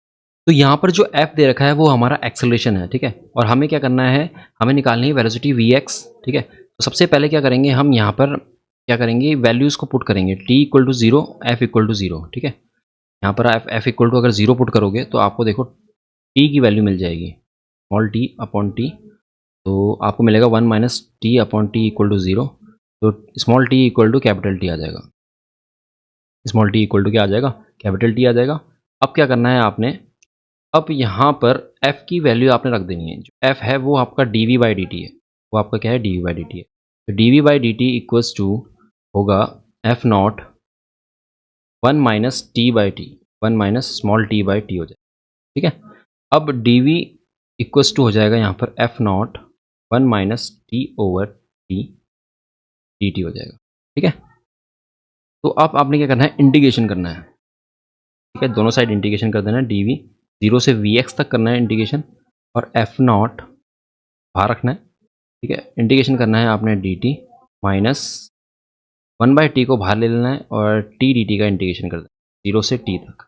तो यहाँ पर जो f दे रखा है वो हमारा एक्सेलरेशन है, ठीक है। और हमें क्या करना है, हमें निकालनी है वेलोसिटी vx, ठीक है। तो सबसे पहले क्या करेंगे, हम यहाँ पर क्या करेंगे, वैल्यूज़ को पुट करेंगे, t equal to 0, f equal to 0, ठीक है। यहाँ पर f इक्वल टू अगर 0 पुट करोगे तो आपको देखो t की वैल्यू मिल जाएगी स्मॉल टी अपॉन टी, तो आपको मिलेगा 1 minus t upon t equal to 0, तो small t equal to capital t आ जाएगा, स्मॉल टी इक्वल टू क्या आ जाएगा, कैपिटल टी आ जाएगा। अब क्या करना है आपने, अब यहाँ पर f की वैल्यू आपने रख देनी है, जो f है वो आपका d v by d t है, वो आपका क्या है, d v by d t है। तो d v by d t equals to होगा f naught 1 minus t by t, 1 minus small t by t हो जाएगा, ठीक है। अब डी वी इक्वल्स टू हो जाएगा यहाँ पर F naught 1 minus T over T d T हो जाएगा, ठीक है। तो अब आपने क्या करना है, इंटीग्रेशन करना है, ठीक है। दोनों साइड इंटीग्रेशन कर देना है, डी वी 0 से वी एक्स तक करना है इंटीग्रेशन, और एफ नॉट बाहर रखना है, ठीक है। इंटीग्रेशन करना है आपने D T minus 1 by T को बाहर ले लेना है, और टी डी टी का इंटीग्रेशन कर देना है 0 से टी तक,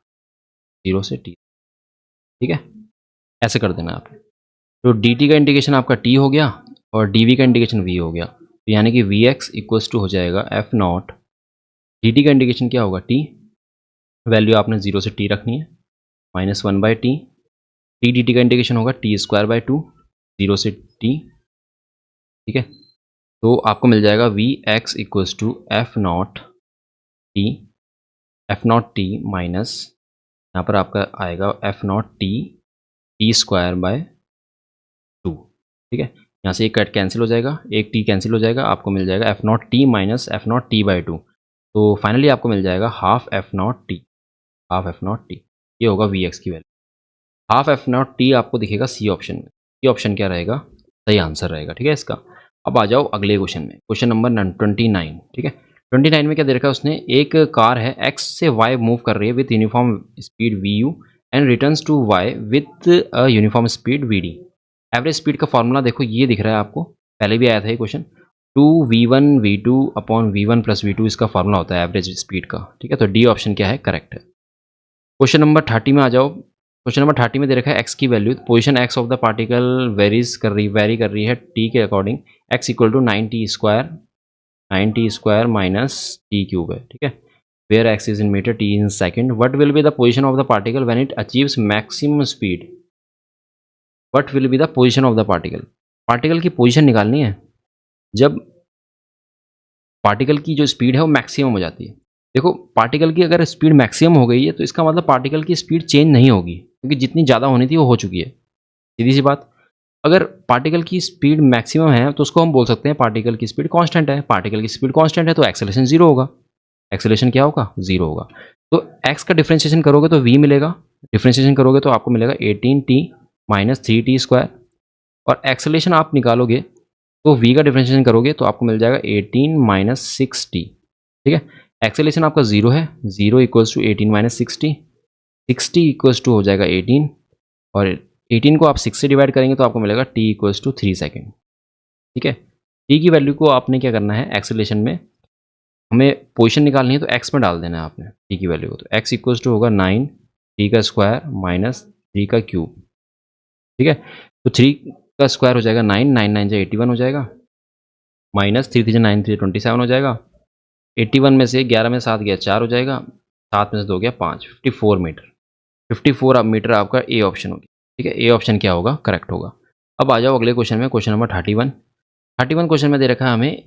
0 से टी, ठीक है। ऐसे कर देना है आपने। तो डी टी का इंटीग्रेशन आपका टी हो गया और डी वी का इंटीग्रेशन वी हो गया, तो यानी कि वी एक्स इक्वल्स टू हो जाएगा एफ नॉट, डी टी का इंटीग्रेशन क्या होगा, टी, वैल्यू आपने 0 से टी रखनी है, minus 1 by T, T d t का इंटीग्रेशन होगा टी स्क्वायर बाई 2, 0 से टी, ठीक है। तो आपको मिल जाएगा v x equals to f naught t, f naught t minus यहाँ पर आपका आएगा f naught t, t square by 2, ठीक है। यहाँ से एक कट कैंसिल हो जाएगा, एक टी कैंसिल हो जाएगा, आपको मिल जाएगा F naught t minus F naught T by 2, तो फाइनली आपको मिल जाएगा half F naught T, half F naught T, ये होगा वी एक्स की value. Half F naught T आपको दिखेगा सी ऑप्शन में, सी ऑप्शन क्या रहेगा, सही आंसर रहेगा, ठीक है इसका। अब आ जाओ अगले क्वेश्चन में, क्वेश्चन नंबर 29, ठीक है। 29 में क्या दे रखा है उसने, एक कार है एक्स से वाई मूव कर रही है with uniform speed v u and returns to y with uniform speed v d. Average speed का फॉर्मूला देखो ये दिख रहा है आपको, पहले भी आया था ये question, 2v1 v2 upon v1 plus v2 इसका फॉर्मूला होता है एवरेज स्पीड का, ठीक है। तो डी ऑप्शन क्या है, करेक्ट है। क्वेश्चन नंबर 30 में आ जाओ। क्वेश्चन नंबर 30 में दे रखा है एक्स की value, position x of the particle vary कर रही है टी के according, x equal to 9t square minus t cube है, ठीक है। Where x is in metre, t in second, what will be the position of the particle when it achieves maximum speed, what will be the position of the particle, particle की position निकालनी है जब particle की जो speed है वो maximum हो जाती है। देखो पार्टिकल की अगर स्पीड मैक्सिमम हो गई है तो इसका मतलब पार्टिकल की स्पीड चेंज नहीं होगी, क्योंकि जितनी ज़्यादा होनी थी वो हो चुकी है, सीधी सी बात। अगर पार्टिकल की स्पीड मैक्सिमम है तो उसको हम बोल सकते हैं पार्टिकल की स्पीड कांस्टेंट है, पार्टिकल की स्पीड कांस्टेंट है तो एक्सेलरेशन 0 होगा, एक्सेलरेशन क्या होगा, 0 होगा। तो x का डिफ्रेंशिएशन करोगे तो v मिलेगा, डिफ्रेंशिएशन करोगे तो आपको मिलेगा 18t माइनस 3t स्क्वायर, और एक्सेलरेशन आप निकालोगे तो v का डिफ्रेंशिएशन करोगे तो आपको मिल जाएगा 18 माइनस 6t। ठीक है, एक्सेलरेशन आपका 0 है, 0 equals to 18 minus 6t, 6t equals to हो जाएगा 18, और 18 को आप 6 से डिवाइड करेंगे तो आपको मिलेगा t इक्वल्स टू 3 सेकेंड। ठीक है, t की वैल्यू को आपने क्या करना है, एक्सेलरेशन में हमें पोजीशन निकालनी है तो x में डाल देना है आपने t की वैल्यू को, तो x इक्वल्स टू होगा 9 t का स्क्वायर माइनस 3 का क्यूब। ठीक है, तो 3 का स्क्वायर हो जाएगा 9, 9 9 जा 81 हो जाएगा, माइनस 3 3 9 3 27 हो जाएगा, 81 में से 11 में 7 गया 4 हो जाएगा, 7 में से 2 गया 5, 54 मीटर। 54 मीटर आपका ए ऑप्शन होगी। ठीक है, ए ऑप्शन क्या होगा, करेक्ट होगा। अब आ जाओ अगले क्वेश्चन में, क्वेश्चन नंबर 31 क्वेश्चन में दे रखा है हमें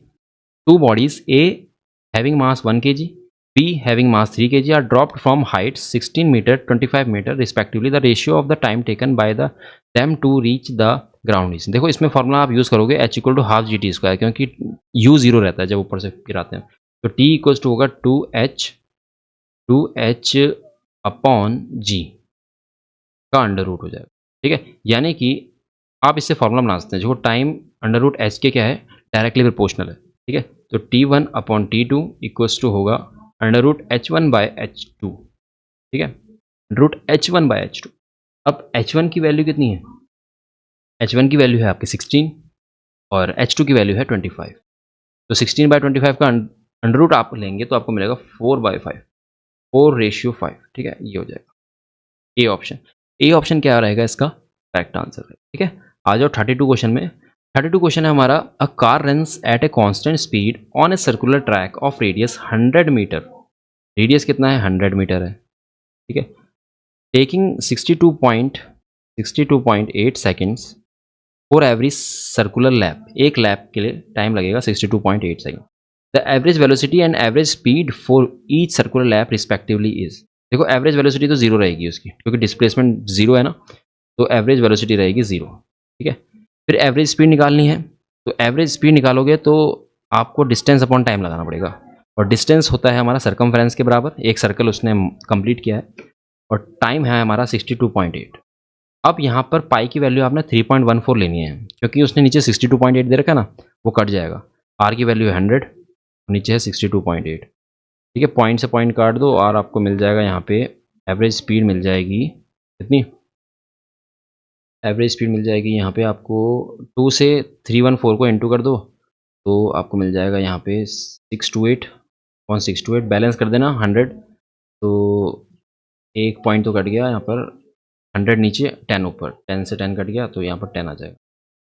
two bodies A having mass 1 kg, B having mass 3 kg are dropped from heights 16 meter 25 meter respectively. The ratio of the time taken by them to reach the ground is। देखो इसमें formula आप use करोगे h equal to half g t square, क्योंकि u 0 रहता है जब ऊपर से गिराते हैं, तो t इक्वल्स टू होगा 2h अपॉन g का अंडर रूट हो जाएगा। ठीक है, यानी कि आप इससे फॉर्मूला बना सकते हैं, जो टाइम अंडर रूट एच के क्या है, डायरेक्टली प्रोपोर्शनल है। ठीक है, तो t1 upon t2 equals to होगा under root h1 by h2। ठीक है, रूट h1 बाय h2। अब h1 की वैल्यू कितनी है, h1 की वैल्यू है आपकी 16 और h2 की वैल्यू है 25। तो 16 बाय 25 का अंडर रूट आप लेंगे तो आपको मिलेगा 4/5, 4:5। ठीक है, ये हो जाएगा ए ऑप्शन। ए ऑप्शन क्या रहेगा इसका करेक्ट आंसर है। ठीक है, आ जाओ 32 क्वेश्चन में। 32 क्वेश्चन है हमारा, a car runs at a constant speed on a circular track of radius 100 metre. Radius कितना है, 100 मीटर है। ठीक है, taking 62.8 seconds for every circular lap, एक लैप के लिए टाइम लगेगा 62.8 second. The average velocity and average speed for each circular lap respectively is. देखो एवरेज वेलोसिटी तो 0 रहेगी उसकी, क्योंकि डिस्प्लेसमेंट 0 है ना, तो एवरेज वेलोसिटी रहेगी 0। ठीक है, फिर एवरेज स्पीड निकालनी है, तो एवरेज स्पीड निकालोगे तो आपको डिस्टेंस अपॉन टाइम लगाना पड़ेगा, और डिस्टेंस होता है हमारा सरकमफ्रेंस के बराबर, एक सर्कल उसने कंप्लीट किया है, और टाइम है हमारा 62.8। अब यहाँ पर पाई की वैल्यू आपने 3.14 लेनी है, क्योंकि उसने नीचे 62.8 दे रखा है ना, वो कट जाएगा। आर की वैल्यू है 100, नीचे है 62.8। ठीक है, पॉइंट से पॉइंट काट दो और आपको मिल जाएगा यहाँ पे एवरेज स्पीड मिल जाएगी कितनी, एवरेज स्पीड मिल जाएगी यहाँ पे आपको 2 से 314 को इंटू कर दो तो आपको मिल जाएगा यहाँ पे 628.628, बैलेंस कर देना 100, तो एक पॉइंट तो कट गया यहाँ पर, 100 नीचे 10 ऊपर, 10 से 10 कट गया तो यहाँ पर 10 आ जाएगा,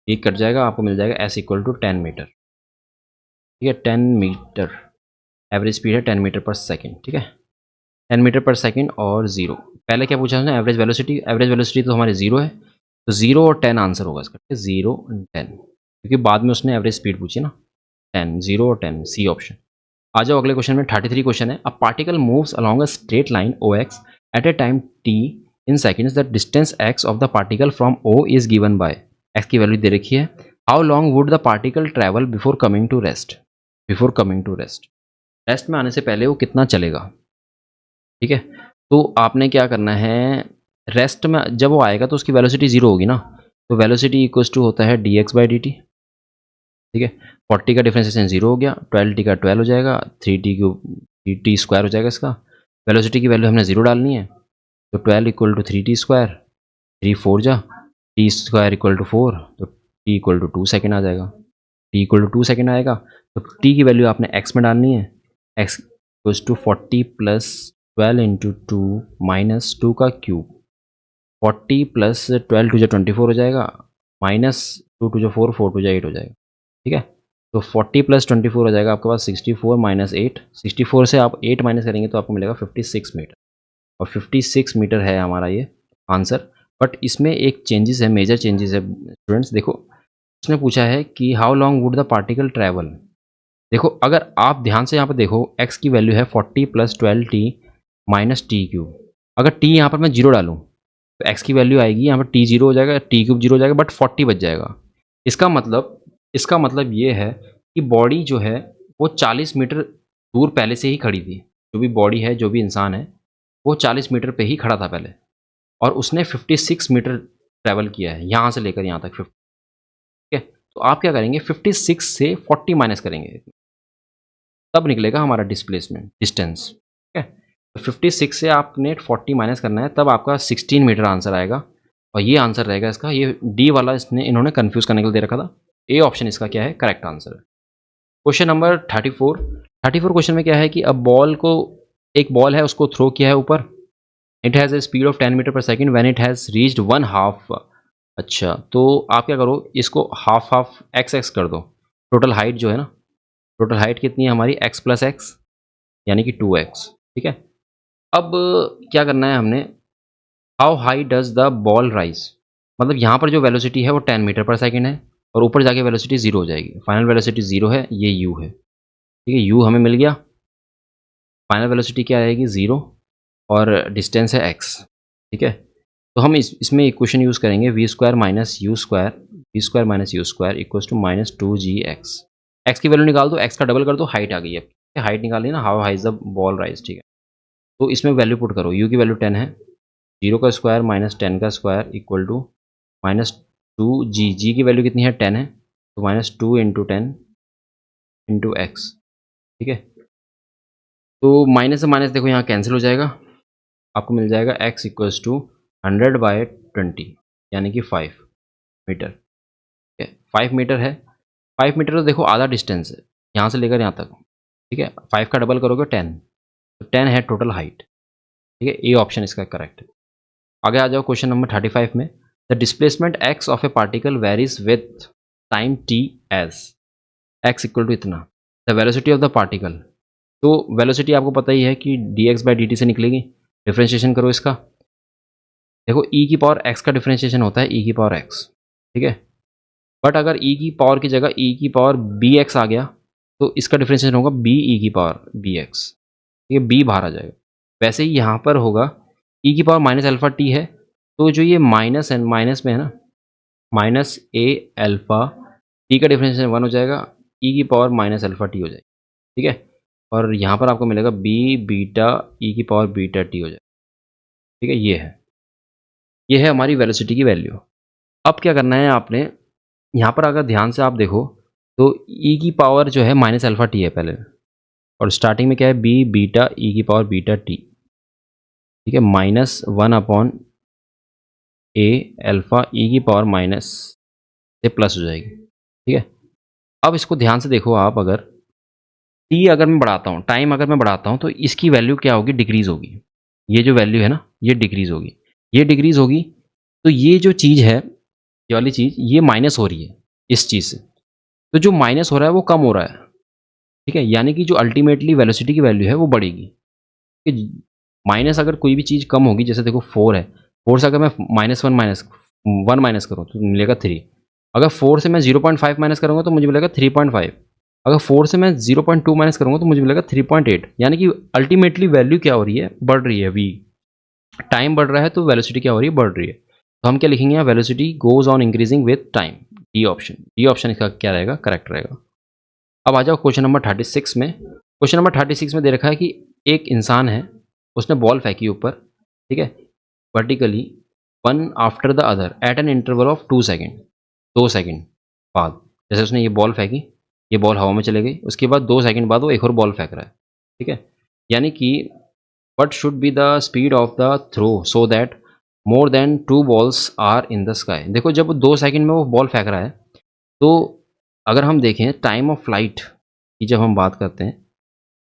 एक कट जाएगा, आपको मिल जाएगा s इक्वल टू 10 मीटर। ठीक है, 10 मीटर एवरेज स्पीड है 10 मीटर पर सेकेंड। ठीक है, 10 मीटर पर सेकेंड और 0। पहले क्या पूछा उसने, एवरेज वेलोसिटी, एवरेज वेलोसिटी तो हमारी 0 है, तो 0 और 10 आंसर होगा इसका। 0 और 10, क्योंकि बाद में उसने एवरेज स्पीड पूछी ना, 10, 0 और 10, सी ऑप्शन। आ जाओ अगले क्वेश्चन में, 33 क्वेश्चन है, a particle moves along a straight line OX at a time t in seconds, the distance x of the particle from O is given by, x की value दे रखी है। How long would the particle travel before coming to rest, before coming to rest, rest में आने से पहले वो कितना चलेगा। ठीक है, तो आपने क्या करना है, रेस्ट में जब वो आएगा तो उसकी वेलोसिटी 0 होगी ना, तो वेलोसिटी इक्वल्स टू होता है dx/dt। ठीक है, 40 का डिफरेंशिएशन 0 हो गया, 12t का 12 हो जाएगा, 3t स्क्वायर हो जाएगा इसका। वेलोसिटी की वैल्यू हमने 0 डालनी है, तो 12 इक्वल टू 3t स्क्वायर, 3 4 जा, t स्क्वायर इक्वल टू 4, तो t इक्वल टू 2 सेकेंड आ जाएगा, t इक्वल टू 2 सेकेंड आएगा, तो t की वैल्यू आपने x में डालनी है, x equals to 40 plus 12 into 2 minus 2 का क्यूब, 40 प्लस 12 टू जो 24 हो जाएगा, माइनस 2 टू जो 4, 4 टू जो 8 हो जाएगा। ठीक है, तो 40 प्लस 24 हो जाएगा आपके पास 64 माइनस 8, 64 से आप 8 माइनस करेंगे तो आपको मिलेगा 56 मीटर, और 56 मीटर है हमारा ये आंसर। बट इसमें एक चेंजेस है, मेजर चेंजेस है स्टूडेंट्स। देखो उसने पूछा है कि how long would the particle travel. देखो अगर आप ध्यान से यहाँ पर देखो, x की वैल्यू है 40 plus 12t minus t cube, अगर t यहाँ पर मैं 0 डालूँ तो x की वैल्यू आएगी यहाँ पर t 0 हो जाएगा, t क्यूब 0 हो जाएगा, बट 40 बच जाएगा। इसका मतलब ये है कि बॉडी जो है वो 40 मीटर दूर पहले से ही खड़ी थी, जो भी बॉडी है, जो भी इंसान है, वो 40 मीटर पे ही खड़ा था पहले और उसने 56 मीटर ट्रैवल किया है यहाँ से लेकर यहाँ तक 50। ठीक है, तो आप क्या करेंगे 56 से 40 माइनस करेंगे, तब निकलेगा हमारा डिस्प्लेसमेंट डिस्टेंस। ठीक है, तो 56 से आपने 40 माइनस करना है, तब आपका 16 मीटर आंसर आएगा और ये आंसर रहेगा इसका। ये डी वाला इन्होंने कन्फ्यूज़ करने के लिए दे रखा था। ए ऑप्शन इसका क्या है, करेक्ट आंसर है। क्वेश्चन नंबर 34 क्वेश्चन में क्या है कि अब एक बॉल है, उसको थ्रो किया है ऊपर। It has a speed of 10 metre per second when it has reached 1/2। अच्छा, तो आप क्या करो, इसको हाफ हाफ एक्स एक्स कर दो। टोटल हाइट जो है ना, टोटल हाइट कितनी है हमारी, एक्स प्लस एक्स यानी कि 2x। ठीक है, अब क्या करना है हमने, how high does the ball rise, मतलब यहाँ पर जो वेलोसिटी है वो 10 मीटर पर सेकेंड है और ऊपर जाके वेलोसिटी 0 हो जाएगी। फाइनल वेलोसिटी 0 है, ये u है। ठीक है, u हमें मिल गया। फाइनल वेलोसिटी क्या आएगी, 0 और डिस्टेंस है x। ठीक है, तो हम इसमें इक्वेशन यूज़ करेंगे v² minus u square equals to -2gx। x की वैल्यू निकाल दो, x का डबल कर दो, हाइट आ गई है। हाइट निकाली ना, how high is the ball rise. ठीक है, तो इसमें वैल्यू पुट करो, u की वैल्यू 10 है, 0 का स्क्वायर माइनस 10 का square equal to -2g। g की वैल्यू कितनी है, 10 है, तो -2 इंटू 10 इंटू एक्स। ठीक है, तो माइनस से माइनस देखो यहाँ कैंसिल हो जाएगा, आपको मिल जाएगा x इक्वल्स टू 100/20 यानी कि 5 मीटर। ठीक है, 5 मीटर है। 5 मीटर तो देखो आधा डिस्टेंस है यहाँ से लेकर यहाँ तक। ठीक है, 5 का डबल करोगे 10, तो 10 है टोटल हाइट। ठीक है, ए ऑप्शन इसका करेक्ट है। आगे आ जाओ क्वेश्चन नंबर 35 में। The displacement x of a particle varies with time t as x equal to इतना the velocity of the particle. तो वेलोसिटी आपको पता ही है कि dx/dt से निकलेगी। डिफ्रेंशिएशन करो इसका, देखो e की पावर x का डिफ्रेंशिएशन होता है e की पावर x। ठीक है, बट अगर e की पावर की जगह e की पावर bx आ गया तो इसका डिफ्रेंशिएशन होगा b e की पावर bx। ठीक है, b बाहर आ जाएगा। वैसे ही यहाँ पर होगा e की पावर माइनस अल्फा टी है, तो जो ये माइनस है, माइनस में है ना, माइनस ए अल्फा टी का डिफरेंशिएशन 1 हो जाएगा, e की पावर माइनस अल्फा टी हो जाएगी। ठीक है, और यहाँ पर आपको मिलेगा b बीटा e की पावर बीटा टी हो जाएगा। ठीक है, ये है हमारी वेलोसिटी की वैल्यू। अब क्या करना है आपने, यहाँ पर अगर ध्यान से आप देखो तो e की पावर जो है माइनस अल्फा टी है पहले, और स्टार्टिंग में क्या है, b बीटा e की पावर बीटा टी। ठीक है, -1 ए अल्फा e की पावर माइनस से प्लस हो जाएगी। ठीक है, अब इसको ध्यान से देखो आप, अगर टी अगर मैं बढ़ाता हूँ, टाइम अगर मैं बढ़ाता हूँ, तो इसकी वैल्यू क्या होगी, डिक्रीज़ होगी। ये जो वैल्यू है ना, ये डिक्रीज़ होगी, ये डिक्रीज़ होगी। तो ये जो चीज़ है, ये वाली चीज़, ये माइनस हो रही है इस चीज़ से। तो जो माइनस हो रहा है वो कम हो रहा है। ठीक है, यानी कि जो अल्टीमेटली वेलोसिटी की वैल्यू है वो बढ़ेगी। कि माइनस अगर कोई भी चीज़ कम होगी, जैसे देखो 4 है, 4 से अगर मैं -1 माइनस करूँ तो मिलेगा 3। अगर 4 से मैं 0.5 माइनस करूँगा तो मुझे मिलेगा 3.5। अगर 4 से मैं 0.2 माइनस करूँगा तो मुझे मिलेगा 3.8। यानी कि अल्टीमेटली वैल्यू क्या हो रही है, बढ़ रही है। वी टाइम बढ़ रहा है तो वेलोसिटी क्या हो रही है, बढ़ रही है। तो हम क्या लिखेंगे यहाँ, velocity goes on increasing with time. D option इसका क्या रहेगा, करेक्ट रहेगा। अब आ जाओ क्वेश्चन नंबर 36 में। क्वेश्चन नंबर 36 में दे रखा है कि एक इंसान है, उसने बॉल फेंकी ऊपर। ठीक है, vertically, one after the other at an interval of 2 second, 2 second बाद। जैसे उसने ये बॉल फेंकी, ये बॉल हवा में चले गई, उसके बाद 2 सेकेंड बाद वो एक और बॉल फेंक रहा है। ठीक है, यानी कि what should be the speed of the throw so that more than 2 balls are in the sky. देखो जब 2 सेकेंड में वो बॉल फेंक रहा है, तो अगर हम देखें टाइम ऑफ फ्लाइट की, जब हम बात करते हैं,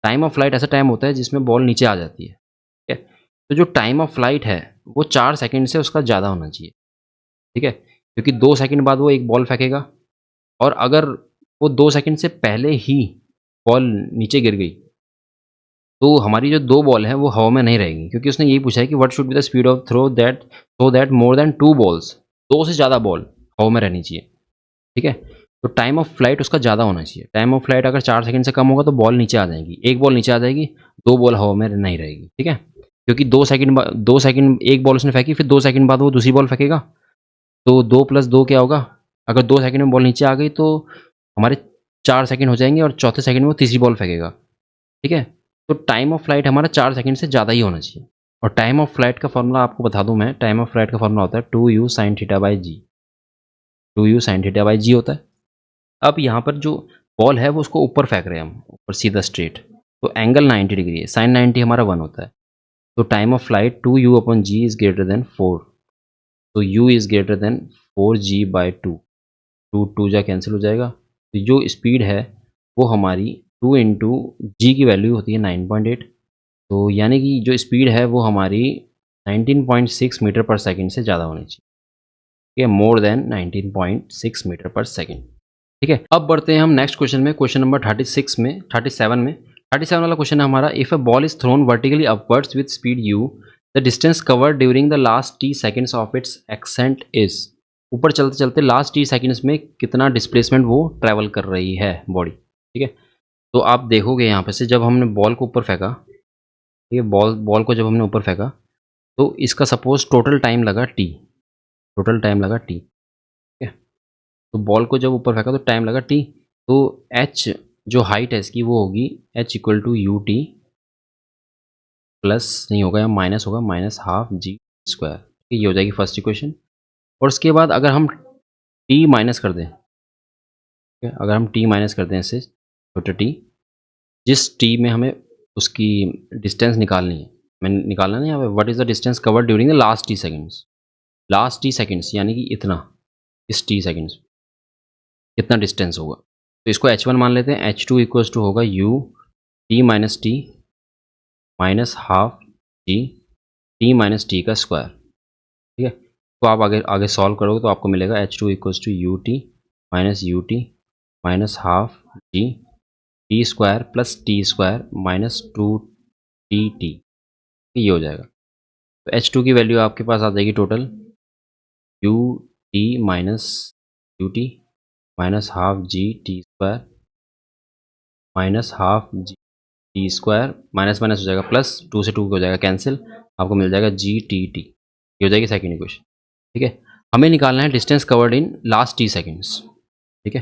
टाइम ऑफ फ्लाइट ऐसा टाइम होता है जिसमें बॉल नीचे आ जाती है। ठीक है, तो जो टाइम ऑफ फ्लाइट है वो 4 सेकंड से उसका ज़्यादा होना चाहिए। ठीक है, क्योंकि 2 सेकंड बाद वो एक बॉल फेंकेगा, और अगर वो 2 सेकंड से पहले ही बॉल नीचे गिर गई तो हमारी जो 2 बॉल हैं वो हवा में नहीं रहेगी, क्योंकि उसने यही पूछा है कि what should be the speed of throw that so that more than 2 balls, 2 से ज़्यादा बॉल हवा में रहनी चाहिए। ठीक है, तो टाइम ऑफ फ्लाइट उसका ज़्यादा होना चाहिए। टाइम ऑफ फ्लाइट अगर 4 सेकंड से कम होगा तो बॉल नीचे आ जाएगी, एक बॉल नीचे आ जाएगी, 2 बॉल हवा में नहीं रहेगी। ठीक है, क्योंकि 2 सेकंड एक बॉल उसने फेंकी, फिर 2 सेकंड बाद वो दूसरी बॉल फेंकेगा, तो 2 + 2 क्या होगा, अगर 2 सेकंड में बॉल नीचे आ गई तो हमारे 4 सेकंड हो जाएंगे, और चौथे सेकंड में वो तीसरी बॉल फेंकेगा। ठीक है, तो टाइम ऑफ फ्लाइट हमारा 4 सेकंड से ज़्यादा ही होना चाहिए। और टाइम ऑफ फ्लाइट का फॉर्मूला आपको बता दूं मैं, टाइम ऑफ फ्लाइट का फॉर्मूला होता है 2u sin theta by g. 2u sin theta by g होता है। अब यहाँ पर जो बॉल है वो उसको ऊपर फेंक रहे हैं हम, ऊपर सीधा स्ट्रेट, तो एंगल 90 डिग्री है, साइन 90 हमारा 1 होता है। तो time of flight 2u upon g is greater than 4, तो u is greater than 4g by 2, 2 जा कैंसिल हो जाएगा। तो जो स्पीड है वो हमारी 2 इंटू जी की वैल्यू होती है 9.8, तो यानी कि जो स्पीड है वो हमारी 19.6 मीटर पर सेकंड से ज़्यादा होनी चाहिए, ठीक है, more than 19.6 metre per second. ठीक है, अब बढ़ते हैं हम नेक्स्ट क्वेश्चन में, क्वेश्चन नंबर 37 में, 37 वाला क्वेश्चन है हमारा, if a ball is thrown vertically upwards with speed u, the distance covered during the last T seconds of its accent is. ऊपर चलते चलते लास्ट टी सेकंड्स में कितना डिस्प्लेसमेंट वो ट्रैवल कर रही है बॉडी, ठीक है। तो आप देखोगे यहाँ पे से जब हमने बॉल को ऊपर फेंका, ठीक है, बॉल को जब हमने ऊपर फेंका तो इसका सपोज टोटल टाइम लगा टी, टोटल टाइम लगा टी, ठीक है। तो बॉल को जब ऊपर फेंका तो टाइम लगा टी, तो एच जो हाइट है इसकी वो होगी h equal to u t, plus नहीं होगा या माइनस होगा, माइनस हाफ जी स्क्वायर, ठीक है, ये हो जाएगी फर्स्ट इक्वेशन। और उसके बाद अगर हम टी माइनस कर दें, ठीक है, अगर हम टी माइनस कर दें इससे छोटा टी, जिस टी में हमें उसकी डिस्टेंस निकालनी है, मैंने निकालना नहीं, यहाँ पे what is the distance covered during the last T seconds, last T seconds यानी कि इतना, इस टी सेकंड्स कितना डिस्टेंस होगा, तो इसको h1 मान लेते हैं। h2 इक्वल्स टू होगा u T minus half g T minus T का स्क्वायर, ठीक है। तो आप आगे आगे सॉल्व करोगे तो आपको मिलेगा h2 equals to u t minus half g t square plus t square minus 2tt, ये हो जाएगा। तो h2 की वैल्यू आपके पास आ जाएगी total you t minus half g t square minus half g t square, minus minus हो जाएगा plus, 2 से 2 हो जाएगा कैंसिल, आपको मिल जाएगा जी टी टी, ये हो जाएगी सेकेंड इक्वेशन, ठीक है। हमें निकालना है distance covered in last t seconds, ठीक है,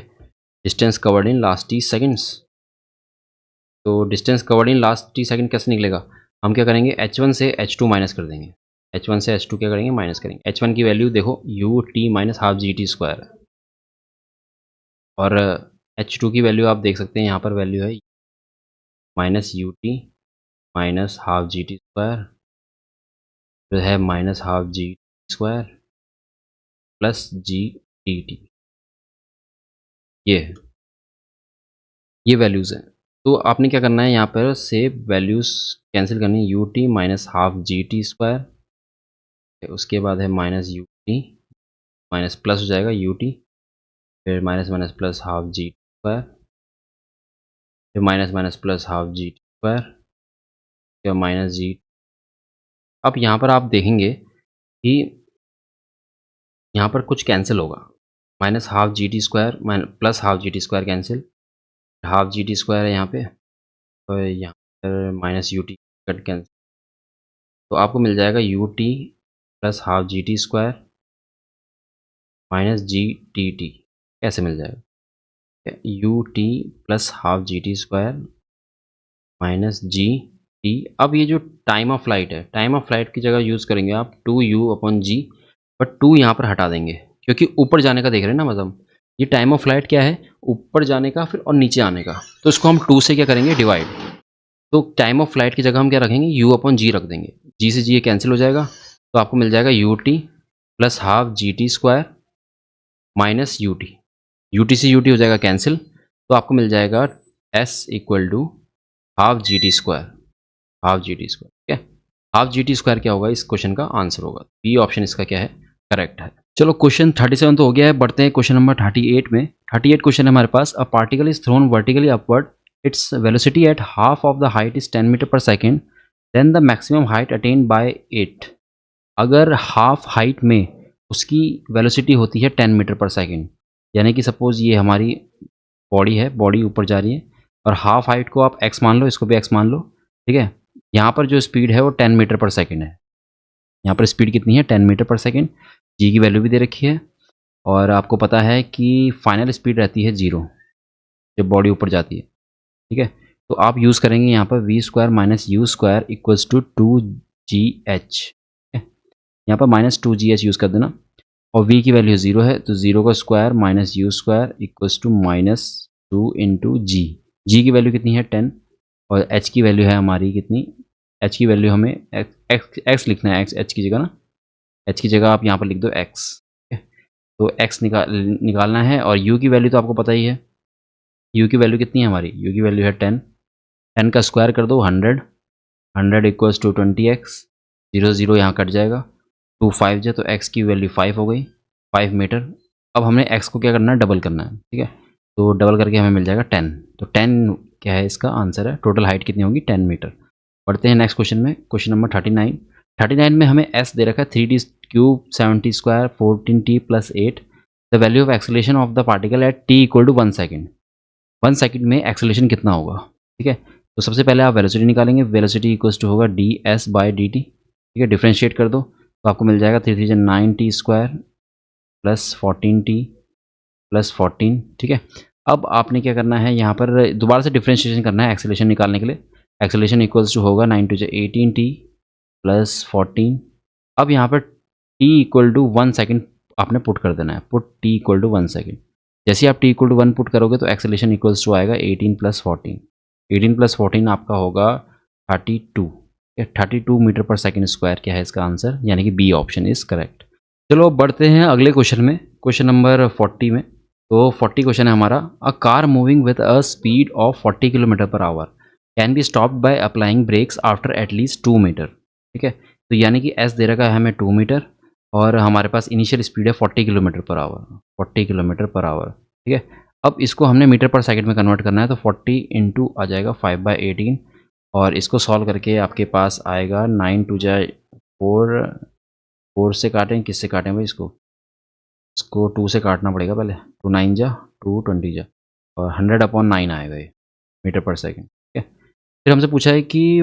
distance covered in last t seconds. तो distance covered in last t second कैसे निकलेगा, हम क्या करेंगे h1 से h2 माइनस कर देंगे, h1 से h2 क्या करेंगे माइनस करेंगे। h1 की वैल्यू देखो you t minus half g t square है, और h2 की वैल्यू आप देख सकते हैं यहाँ पर वैल्यू है minus u t minus half g t square, फिर है minus half g square plus g t t, ये है, ये वैल्यूज़ हैं। तो आपने क्या करना है यहाँ पर से वैल्यूज़ कैंसिल करनी है, you t minus half g t square, उसके बाद है minus u t minus plus हो जाएगा यू टी, फिर minus minus plus half g square, फिर minus minus plus half g square, फिर माइनस जी। अब यहाँ पर आप देखेंगे कि यहाँ पर कुछ कैंसिल होगा, minus half g t square plus half g t square cancel, half g t square है यहाँ पे, और यहाँ पर minus u T cut cancel, तो आपको मिल जाएगा u t plus half g t square minus जी टी टी, कैसे मिल जाएगा, u t plus half g t square minus G T. अब ये जो टाइम ऑफ फ्लाइट है, टाइम ऑफ फ्लाइट की जगह यूज़ करेंगे आप 2u अपॉन जी, बट 2 यहाँ पर हटा देंगे क्योंकि ऊपर जाने का देख रहे हैं ना, मतलब ये टाइम ऑफ फ्लाइट क्या है, ऊपर जाने का फिर और नीचे आने का, तो इसको हम 2 से क्या करेंगे डिवाइड, तो टाइम ऑफ फ्लाइट की जगह हम क्या रखेंगे u अपॉन जी रख देंगे, जी से जी ये कैंसिल हो जाएगा, तो आपको मिल जाएगा u t plus half g t square minus u t, u t से यू टी हो जाएगा कैंसिल, तो आपको मिल जाएगा s equal to half g t square, half g t square, ठीक है। हाफ जी टी स्क्वायर क्या होगा, इस क्वेश्चन का आंसर होगा, बी ऑप्शन इसका क्या है, करेक्ट है। चलो क्वेश्चन 37 तो हो गया है, बढ़ते हैं क्वेश्चन नंबर 38 में। 38 क्वेश्चन है हमारे पास, a particle is thrown vertically upward, its velocity at half of the height is 10 metre per second, then the maximum height attained by it. अगर हाफ हाइट में उसकी वेलोसिटी होती है 10 मीटर पर सेकेंड, यानी कि सपोज ये हमारी body है, बॉडी ऊपर जा रही है, और हाफ हाइट को आप x मान लो, इसको भी x मान लो, ठीक है। यहाँ पर जो स्पीड है वो 10 मीटर पर सेकेंड है, यहाँ पर स्पीड कितनी है 10 मीटर पर सेकेंड, जी की वैल्यू भी दे रखी है, और आपको पता है कि फाइनल स्पीड रहती है 0 जब बॉडी ऊपर जाती है, ठीक है। तो आप यूज़ करेंगे यहाँ पर v square minus u square equals to 2GH। यहाँ पर माइनस 2GH यूज़ कर देना, और v की वैल्यू 0 है तो 0 का square minus u square equals to minus 2 into जी। जी की वैल्यू कितनी है 10, और h की वैल्यू है हमारी कितनी, h की वैल्यू हमें x लिखना है, h की जगह ना, h की जगह आप यहाँ पर लिख दो x। तो x निकालना है, और u की वैल्यू तो आपको पता ही है, u की वैल्यू कितनी है हमारी, u की वैल्यू है 10, 10 का स्क्वायर कर दो 100, 100 इक्वल्स टू 20x, 0 0 यहाँ कट जाएगा, 2 5 जो, तो x की वैल्यू 5 हो गई, 5 मीटर। अब हमने x को क्या करना है, डबल करना है, ठीक है, तो डबल करके हमें मिल जाएगा 10, तो 10 क्या है इसका आंसर है, टोटल हाइट कितनी होगी 10 मीटर। पढ़ते हैं नेक्स्ट क्वेश्चन में, क्वेश्चन नंबर 39 में हमें s दे रखा है 3d cube 7t square 14t plus 8, the value of acceleration of the particle at t equal to 1 second. 1 second में एक्सेलेरेशन कितना होगा, ठीक है। तो सबसे पहले आप वेलोसिटी निकालेंगे, वेलोसिटी इक्वल्स टू होगा ds बाई dt, ठीक है, डिफ्रेंशिएट कर दो तो आपको मिल जाएगा 3 3 9t square plus 14t plus 14, ठीक है। अब आपने क्या करना है, यहाँ पर दोबारा से डिफ्रेंशिएशन करना है एक्सेलेरेशन निकालने के लिए, एक्सेलेरेशन इक्वल्स टू होगा 9 2 18t प्लस 14। अब यहाँ पर t इक्वल टू 1 सेकेंड आपने पुट कर देना है, put t equal to 1 second. जैसे आप t इक्वल टू 1 पुट करोगे तो एक्सेलेरेशन इक्वल्स टू आएगा 18 प्लस 14, 18 प्लस 14 आपका होगा 32, 32 मीटर पर सेकेंड स्क्वायर क्या है इसका आंसर, यानी कि बी ऑप्शन इज करेक्ट। चलो अब बढ़ते हैं अगले क्वेश्चन में, क्वेश्चन नंबर 40 में। तो 40 क्वेश्चन है हमारा, a car moving with a speed of 40 kilometre per hour can be stopped by applying brakes after at least 2 metre, ठीक है। तो यानी कि एस दे रखा है हमें 2 मीटर, और हमारे पास इनिशियल स्पीड है 40 kilometre per our, 40 kilometre per our, ठीक है। अब इसको हमने मीटर पर सेकंड में कन्वर्ट करना है, तो 40 इंटू आ जाएगा 5/18, और इसको सॉल्व करके आपके पास आएगा 9 2 जा 4, 4 से काटें, किससे काटें भाई इसको 2 से काटना पड़ेगा पहले, 2 9 जा 2 20 जा, और 100/9 आएगा ये मीटर पर सेकेंड, ठीक है। फिर हमसे पूछा है कि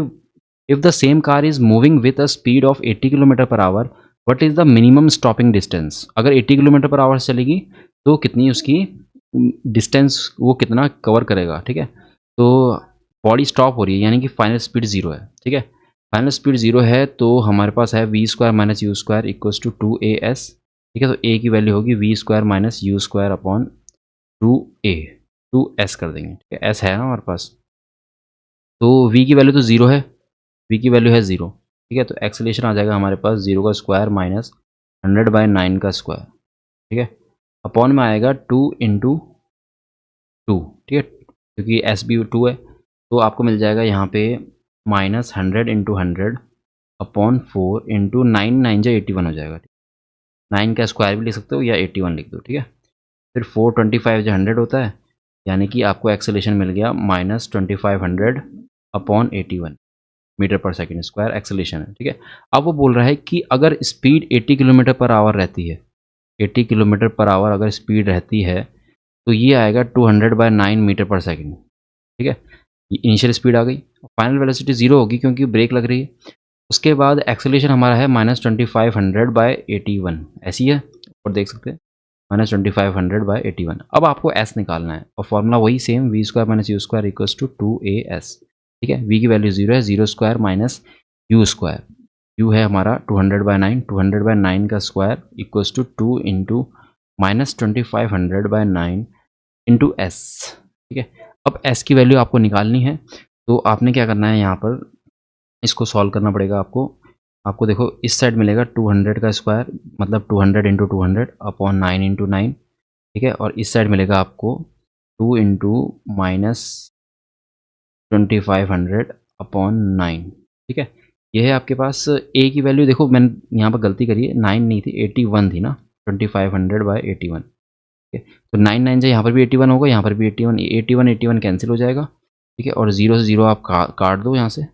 if the same car is moving with a speed of 80 kilometre per our what is the minimum stopping distance. अगर 80 किलोमीटर पर आवर चलेगी तो कितनी उसकी डिस्टेंस, वो कितना कवर करेगा, ठीक है। तो बॉडी स्टॉप हो रही है, यानी कि फाइनल स्पीड 0 है, ठीक है। फाइनल स्पीड 0 है तो हमारे पास है v square minus u square equals to 2as, ठीक है। तो a की वैल्यू होगी v square minus u square upon 2a, 2s कर देंगे, ठीक है, s है ना हमारे पास। तो v की वैल्यू तो 0 है, v की वैल्यू है 0, ठीक है। तो एक्सेलेरेशन आ जाएगा हमारे पास 0 का स्क्वायर माइनस 100/9 का स्क्वायर, ठीक है, अपॉन में आएगा 2 इंटू 2, ठीक है, क्योंकि एस भी 2 है, तो आपको मिल जाएगा यहाँ पे माइनस 100 इंटू 100 अपॉन 4 इंटू 9 9 जो 81 हो जाएगा, 9 का स्क्वायर भी लिख सकते हो या 81 लिख दो, ठीक है। फिर 425 जो 100 होता है, यानी कि आपको एक्सेलेरेशन मिल गया minus 2500 upon 81 metre per second square acceleration है, ठीक है। अब वो बोल रहा है कि अगर स्पीड 80 किलोमीटर पर आवर रहती है, 80 किलोमीटर पर आवर अगर स्पीड रहती है तो ये आएगा 200/9 मीटर पर सेकेंड, ठीक है। इनिशियल स्पीड आ गई, फाइनल वेलोसिटी 0 होगी क्योंकि ब्रेक लग रही है। उसके बाद एक्सेलेरेशन हमारा है -2500/81, ऐसी है, और देख सकते हैं -2500/81। अब आपको s निकालना है, और फॉर्मूला वही same v square minus u square equals to 2as, ठीक है। v की वैल्यू 0 है, 0 square minus u square, u है हमारा 200/9, 200/9 का square equals to 2 into -2500/9 into s, ठीक है। अब s की वैल्यू आपको निकालनी है, तो आपने क्या करना है, यहाँ पर इसको सॉल्व करना पड़ेगा आपको। आपको देखो इस साइड मिलेगा 200 का स्क्वायर, मतलब 200 इंटू 200 अपॉन 9 इंटू 9, ठीक है, और इस साइड मिलेगा आपको 2 इंटू माइनस 2500 अपॉन 9, ठीक है। ये है आपके पास a की वैल्यू, देखो मैंने यहाँ पर गलती करी है, 9 नहीं थी 81 थी ना, 2500/81, ठीक है। तो 9 9 से यहाँ पर भी 81 होगा, यहाँ पर भी 81, 81 81 कैंसिल हो जाएगा, ठीक है, और 0 से 0 आप काट दो यहाँ से,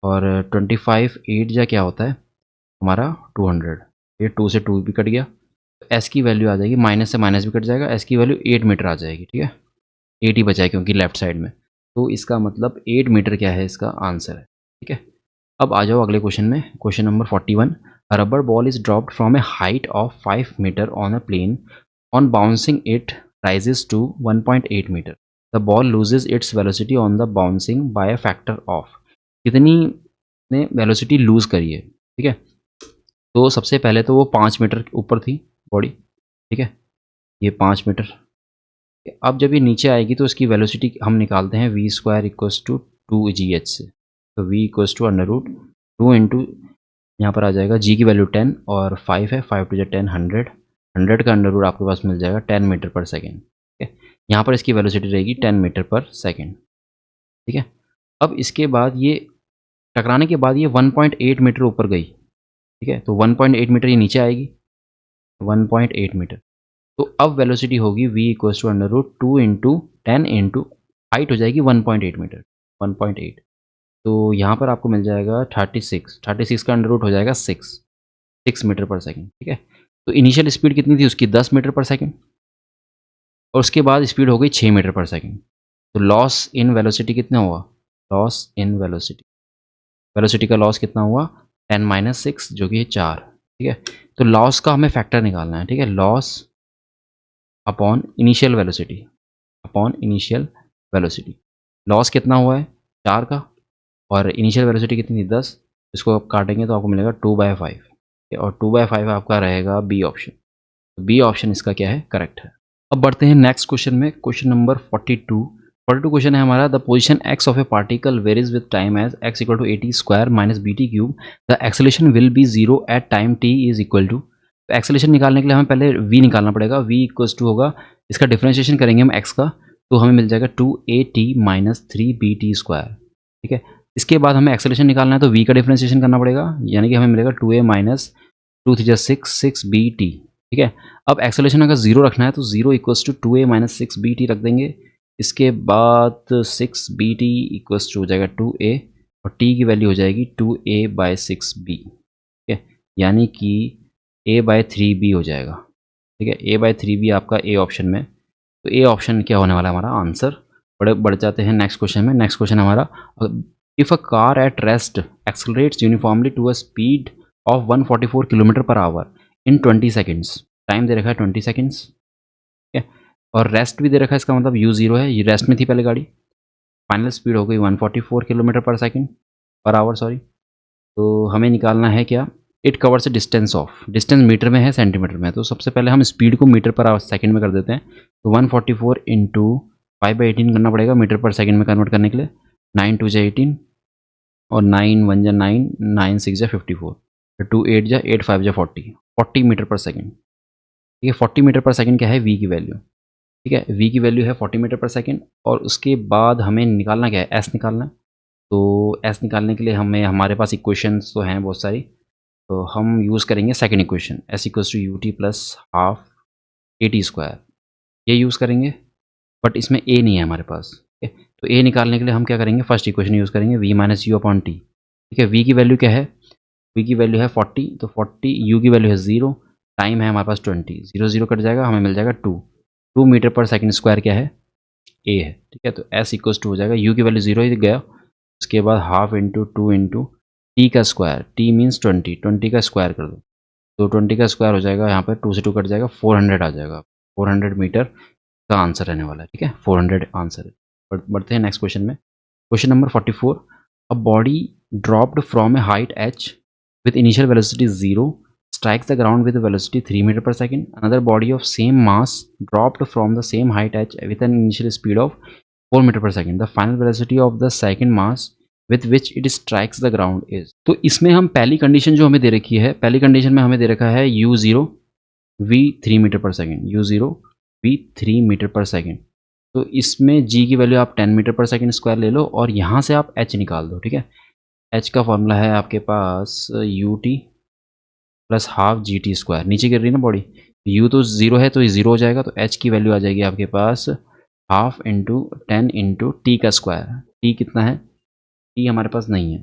और 25 8 जा क्या होता है हमारा 200, ये 2 से 2 भी कट गया, तो एस की वैल्यू आ जाएगी, माइनस से माइनस भी कट जाएगा, एस की वैल्यू 8 मीटर आ जाएगी, ठीक है, 8 ही बचा है क्योंकि लेफ्ट साइड में, तो इसका मतलब 8 मीटर क्या है इसका आंसर है, ठीक है। अब आ जाओ अगले क्वेश्चन में, question number 41, a rubber ball is dropped from a height of 5 metre on a plane, on bouncing it rises to 1.8 metre, the ball loses its velocity on the bouncing by a factor of. कितनी ने velocity loose करी है, ठीक है। तो सबसे पहले तो वो 5 मीटर ऊपर थी बॉडी, ठीक है, ये 5 मीटर। अब जब ये नीचे आएगी तो इसकी वेलोसिटी हम निकालते हैं v square equals to 2 GH से। तो v equals to under root 2 into, यहाँ पर आ जाएगा जी की वैल्यू 10 और 5 है, 5 टू 10 100, 100 का अंडर रूट आपके पास मिल जाएगा 10 मीटर पर सेकेंड, ठीक है। यहाँ पर इसकी वेलोसिटी रहेगी 10 मीटर पर सेकेंड, ठीक है। अब इसके बाद ये टकराने के बाद ये 1.8 मीटर ऊपर गई, ठीक है। तो 1.8 मीटर ये नीचे आएगी, 1.8 मीटर। तो अब वेलोसिटी होगी v equals to under root 2 into 10 into height हो जाएगी 1.8 मीटर, 1.8। तो यहाँ पर आपको मिल जाएगा 36 का अंडर रूट हो जाएगा 6 मीटर पर सेकेंड, ठीक है। तो इनिशियल स्पीड कितनी थी उसकी 10 मीटर पर सेकेंड, और उसके बाद स्पीड हो गई 6 मीटर पर सेकेंड। तो लॉस इन वेलोसिटी कितना हुआ, लॉस इन वेलोसिटी, वेलोसिटी का लॉस कितना हुआ 10 - 6 जो कि 4, ठीक है। तो लॉस का हमें फैक्टर निकालना है, ठीक है। Loss upon initial velocity, upon initial velocity. Loss कितना हुआ है 4 का, और इनिशियल वेलोसिटी कितनी थी 10। इसको आप काटेंगे तो आपको मिलेगा 2/5, और 2/5 आपका रहेगा बी ऑप्शन। तो बी ऑप्शन इसका क्या है, करेक्ट है। अब बढ़ते हैं नेक्स्ट क्वेश्चन में, क्वेश्चन नंबर 42 क्वेश्चन है हमारा। The position x of a particle varies with time as x equal to AT² minus BT³ the acceleration will be 0 at time t is equal to. तो acceleration निकालने के लिए हमें पहले v निकालना पड़ेगा। v इक्वल्स टू होगा, इसका डिफ्रेंशिएशन करेंगे हम x का, तो हमें मिल जाएगा 2AT माइनस 3BT², ठीक है। इसके बाद हमें एक्सेलेरेशन निकालना है तो v का डिफ्रेंशिएशन करना पड़ेगा, यानी कि हमें मिलेगा 2a माइनस 2 3 6 6BT, ठीक है। अब एक्सेलेरेशन अगर 0 रखना है तो 0 equals to 2a minus 6BT रख देंगे। इसके बाद 6BT इक्वल्स टू हो जाएगा 2a, और t की वैल्यू हो जाएगी 2a/6b, ठीक है। यानी कि a/3b हो जाएगा, ठीक है। a/3b आपका ए ऑप्शन में। तो ए ऑप्शन क्या होने वाला है हमारा आंसर। बढ़ जाते हैं नेक्स्ट क्वेश्चन में। नेक्स्ट क्वेश्चन हमारा, if a car at rest accelerates uniformly to a speed of 144 kilometre per hour in 20 seconds, time दे रखा है 20 सेकेंड्स, ठीक है। और रेस्ट भी दे रखा है, इसका मतलब u0 है, ये रेस्ट में थी पहले गाड़ी। फाइनल स्पीड हो गई 144 किलोमीटर पर सेकेंड, पर आवर सॉरी। तो हमें निकालना है क्या, इट कवर्स से डिस्टेंस ऑफ, डिस्टेंस मीटर में है सेंटीमीटर में, तो सबसे पहले हम स्पीड को मीटर पर आवर सेकेंड में कर देते हैं। तो 144 इंटू 5/18 करना पड़ेगा मीटर पर सेकेंड में कन्वर्ट करने के लिए। 9 2 जा 18, और 9 1 जा 9, 9 6 जा 54, 2 8 जा 8 5 जा 40 मीटर पर सेकेंड, ठीक है। 40 मीटर पर सेकेंड क्या है, वी की वैल्यू, ठीक है। वी की वैल्यू है 40 मीटर पर सेकेंड। और उसके बाद हमें निकालना क्या है, एस निकालना है। तो एस निकालने के लिए हमें, हमारे पास इक्वेशंस तो हैं बहुत सारी, तो हम यूज़ करेंगे second equation, s equals to u t plus half AT², ये यूज़ करेंगे। बट इसमें ए नहीं है हमारे पास, ठीक है। तो ए निकालने के लिए हम क्या करेंगे, फर्स्ट इक्वेशन यूज़ करेंगे v minus u upon t, ठीक है। v की वैल्यू क्या है, v की वैल्यू है 40, तो 40, u की वैल्यू है 0, टाइम है हमारे पास 20, 0 0 कट जाएगा, हमें मिल जाएगा 2 मीटर पर सेकेंड स्क्वायर क्या है, ए है, ठीक है। तो एस इक्वल्स टू हो जाएगा, u की वैल्यू 0 ही गया, उसके बाद हाफ इंटू 2 इंटू टी का स्क्वायर, टी मीन्स 20 का स्क्वायर कर दो, तो 20 का स्क्वायर हो जाएगा, यहाँ पर 2 से 2 कट जाएगा, 400 आ जाएगा, 400 मीटर का आंसर रहने वाला है, ठीक है। 400 आंसर है। बढ़ते हैं नेक्स्ट क्वेश्चन में, question number 44, a body dropped from a height h with initial velocity 0 strikes the ground with a velocity 3 meter per second. Another body of same mass dropped from the same height h with an initial speed of 4 meter per second. The final velocity of the second mass with which it strikes the ground is। तो इसमें हम पहली condition जो हमें दे रखी है, पहली condition में हमें दे रखा है u0 v 3 metre per second, u0 v 3 metre per second. तो इसमें g की वैल्यू आप 10 मीटर पर सेकेंड स्क्वायर ले लो, और यहाँ से आप h निकाल दो, ठीक है। h का फॉर्मूला है आपके पास ut प्लस हाफ GT², नीचे गिर रही है ना बॉडी, u तो 0 है तो ये 0 हो जाएगा, तो h की वैल्यू आ जाएगी आपके पास हाफ इंटू 10 इंटू टी का स्क्वायर। टी कितना है, टी हमारे पास नहीं है,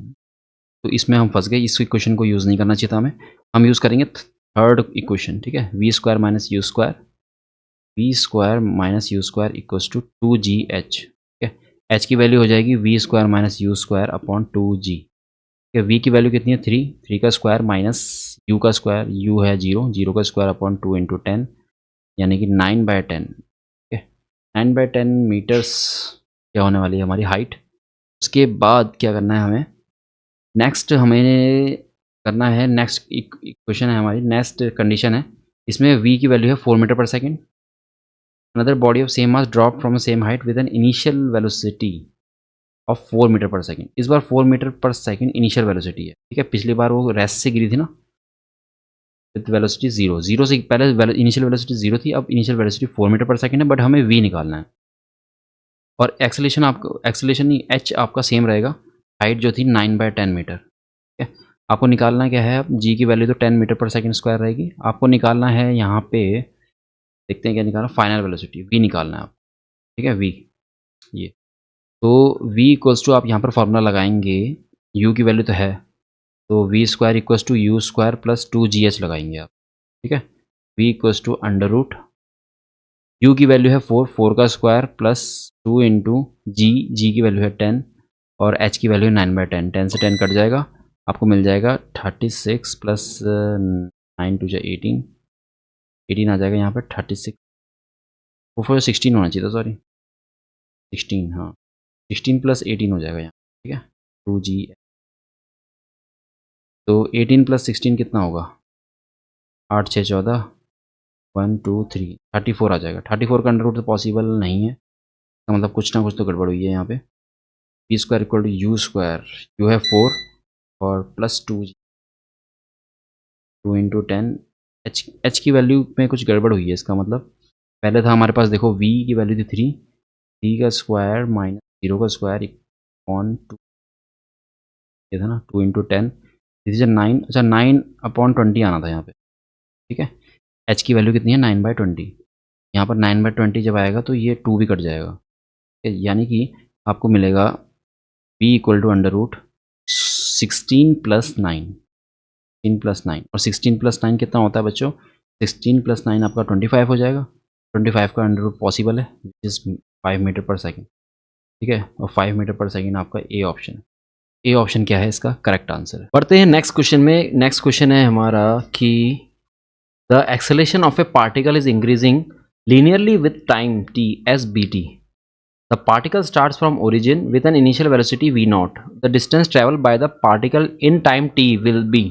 तो इसमें हम फंस गए, इस इक्वेशन को यूज़ नहीं करना चाहिए था हमें। हम यूज़ करेंगे थर्ड इक्वेशन, ठीक है। v² minus u square, v² minus u square equals to 2gh, ठीक है। h की वैल्यू हो जाएगी v² minus u square upon 2g, ठीक है। v की वैल्यू कितनी है 3 का स्क्वायर माइनस u का स्क्वायर, u है 0 का स्क्वायर अपॉन 2 इंटू 10, यानी कि 9/10, ठीक है। 9/10 मीटर्स क्या होने वाली है हमारी हाइट। उसके बाद क्या करना है हमें, नेक्स्ट हमें करना है, नेक्स्ट इक्वेशन है हमारी, नेक्स्ट कंडीशन है, इसमें v की वैल्यू है 4 metre per second. Another body of same mass drop from same height with an initial velocity of 4 metre per second. इस बार 4 metre per second initial velocity है, ठीक है। पिछली बार वो रेस्ट से गिरी थी ना, विद वेलोसिटी जीरो, जीरो से पहले इनिशियल वेलोसिटी जीरो थी, अब initial velocity 4 metre per second है, बट हमें v निकालना है। और एक्सेलेशन आपको, एक्सेलेशन नहीं, h आपका सेम रहेगा, हाइट जो थी 9/10 मीटर, ठीक है। आपको निकालना क्या है, अब g की वैल्यू तो 10 मीटर पर सेकेंड स्क्वायर रहेगी, आपको निकालना है यहाँ पे, देखते हैं क्या निकालना, फाइनल वेलोसिटी v निकालना है आप, ठीक है, v ये। तो v इक्वल्स टू, आप यहाँ पर फॉर्मूला लगाएंगे, u की वैल्यू तो है, तो v square equals to u square plus 2gh लगाएंगे आप, ठीक है। v equals to under root, u की वैल्यू है 4, 4 का स्क्वायर प्लस 2 इंटू जी की वैल्यू है 10 और h की वैल्यू है 9/10, 10 से 10 कट जाएगा, आपको मिल जाएगा 36 प्लस 9 टू 18, 18 आ जाएगा यहाँ पर 36, वो फिर 16 होना चाहिए था, सॉरी 16, हाँ 16 प्लस 18 हो जाएगा यहाँ, ठीक है, 2g। तो 18 प्लस 16 कितना होगा, 8 6 14, 1 2 3, 34 आ जाएगा। 34 का अंडर रूट तो पॉसिबल नहीं है, तो मतलब कुछ ना कुछ तो गड़बड़ हुई है यहाँ पे। V square equal to u square, u है 4 और प्लस 2 इंटू 10, एच की वैल्यू में कुछ गड़बड़ हुई है, इसका मतलब पहले था हमारे पास, देखो वी की वैल्यू थी 3, 3 का स्क्वायर माइनस 0 का स्क्वायर अपॉन 2, ये था ना 2 इंटू 10, दिस इज 9, अच्छा 9/20 आना था यहाँ पे, ठीक है। एच की वैल्यू कितनी है, 9/20, यहाँ पर 9/20 जब आएगा तो ये 2 भी कट जाएगा, ठीक है? यानी कि आपको मिलेगा v equal to under root 16 plus 9, 16 plus 9, और 16 प्लस 9 कितना होता है बच्चों, 16 प्लस 9 आपका 25 हो जाएगा, 25 का अंडर रूट पॉसिबल है, which is 5 metre per second, ठीक है। और 5 मीटर पर सेकेंड आपका ए ऑप्शन, ए ऑप्शन क्या है इसका करेक्ट आंसर है। बढ़ते हैं नेक्स्ट क्वेश्चन में। नेक्स्ट क्वेश्चन है हमारा कि the acceleration of a particle is increasing linearly with time t as bt. The particle starts from origin with an initial velocity v naught. The distance traveled by the particle in time t will be,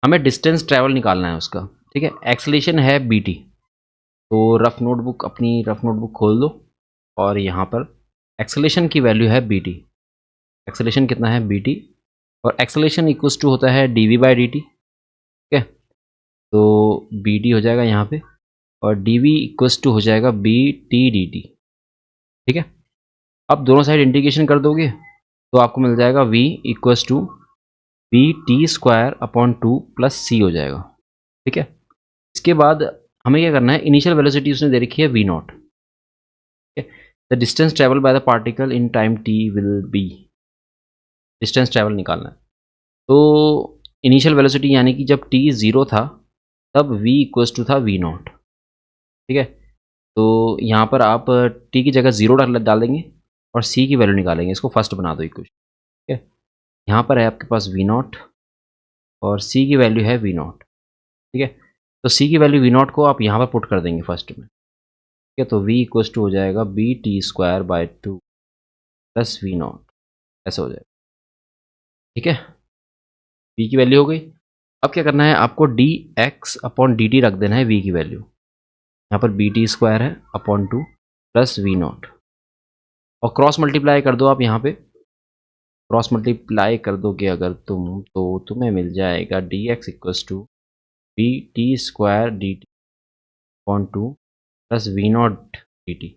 हमें distance travel निकालना है उसका, ठीक है। Acceleration है bt, तो rough notebook, अपनी rough notebook खोल दो और यहाँ पर एक्सेलेरेशन की वैल्यू है bt, एक्सेलेरेशन कितना है bt, और एक्सेलेरेशन इक्वल्स टू होता है dv/dt, ठीक है। तो bt हो जाएगा यहाँ पे, और dv इक्वल्स टू हो जाएगा bt/dt, ठीक है। अब दोनों साइड इंटीग्रेशन कर दोगे तो आपको मिल जाएगा v equals to bt² plus c हो जाएगा, ठीक है। इसके बाद हमें क्या करना है, इनिशियल वेलोसिटी उसने दे रखी है v नॉट, ठीक है। The distance travel by the particle in time t will be, distance travel निकालना है। तो इनिशियल वेलोसिटी यानी कि जब t 0 था तब v इक्वल्स टू था v नॉट, ठीक है। तो यहाँ पर आप t की जगह 0 डाल देंगे और c की वैल्यू निकालेंगे, इसको फर्स्ट बना दो इक्वेशन, ठीक है। यहाँ पर है आपके पास v नॉट और c की वैल्यू है v नॉट, ठीक है। तो c की वैल्यू v नॉट को आप यहाँ पर पुट कर देंगे फर्स्ट में, ठीक है। तो v इक्वल्स टू हो जाएगा bt²/2 प्लस v नॉट, ऐसा हो जाएगा, ठीक है। v की वैल्यू हो गई। अब क्या करना है, आपको dx/dt रख देना है v की वैल्यू, यहाँ पर bt² है अपॉन 2 प्लस v नॉट, और क्रॉस मल्टीप्लाई कर दो आप, यहाँ पे क्रॉस मल्टीप्लाई कर दोगे अगर तुम, तो तुम्हें मिल जाएगा dx equals to bt² upon 2 plus v naught dt।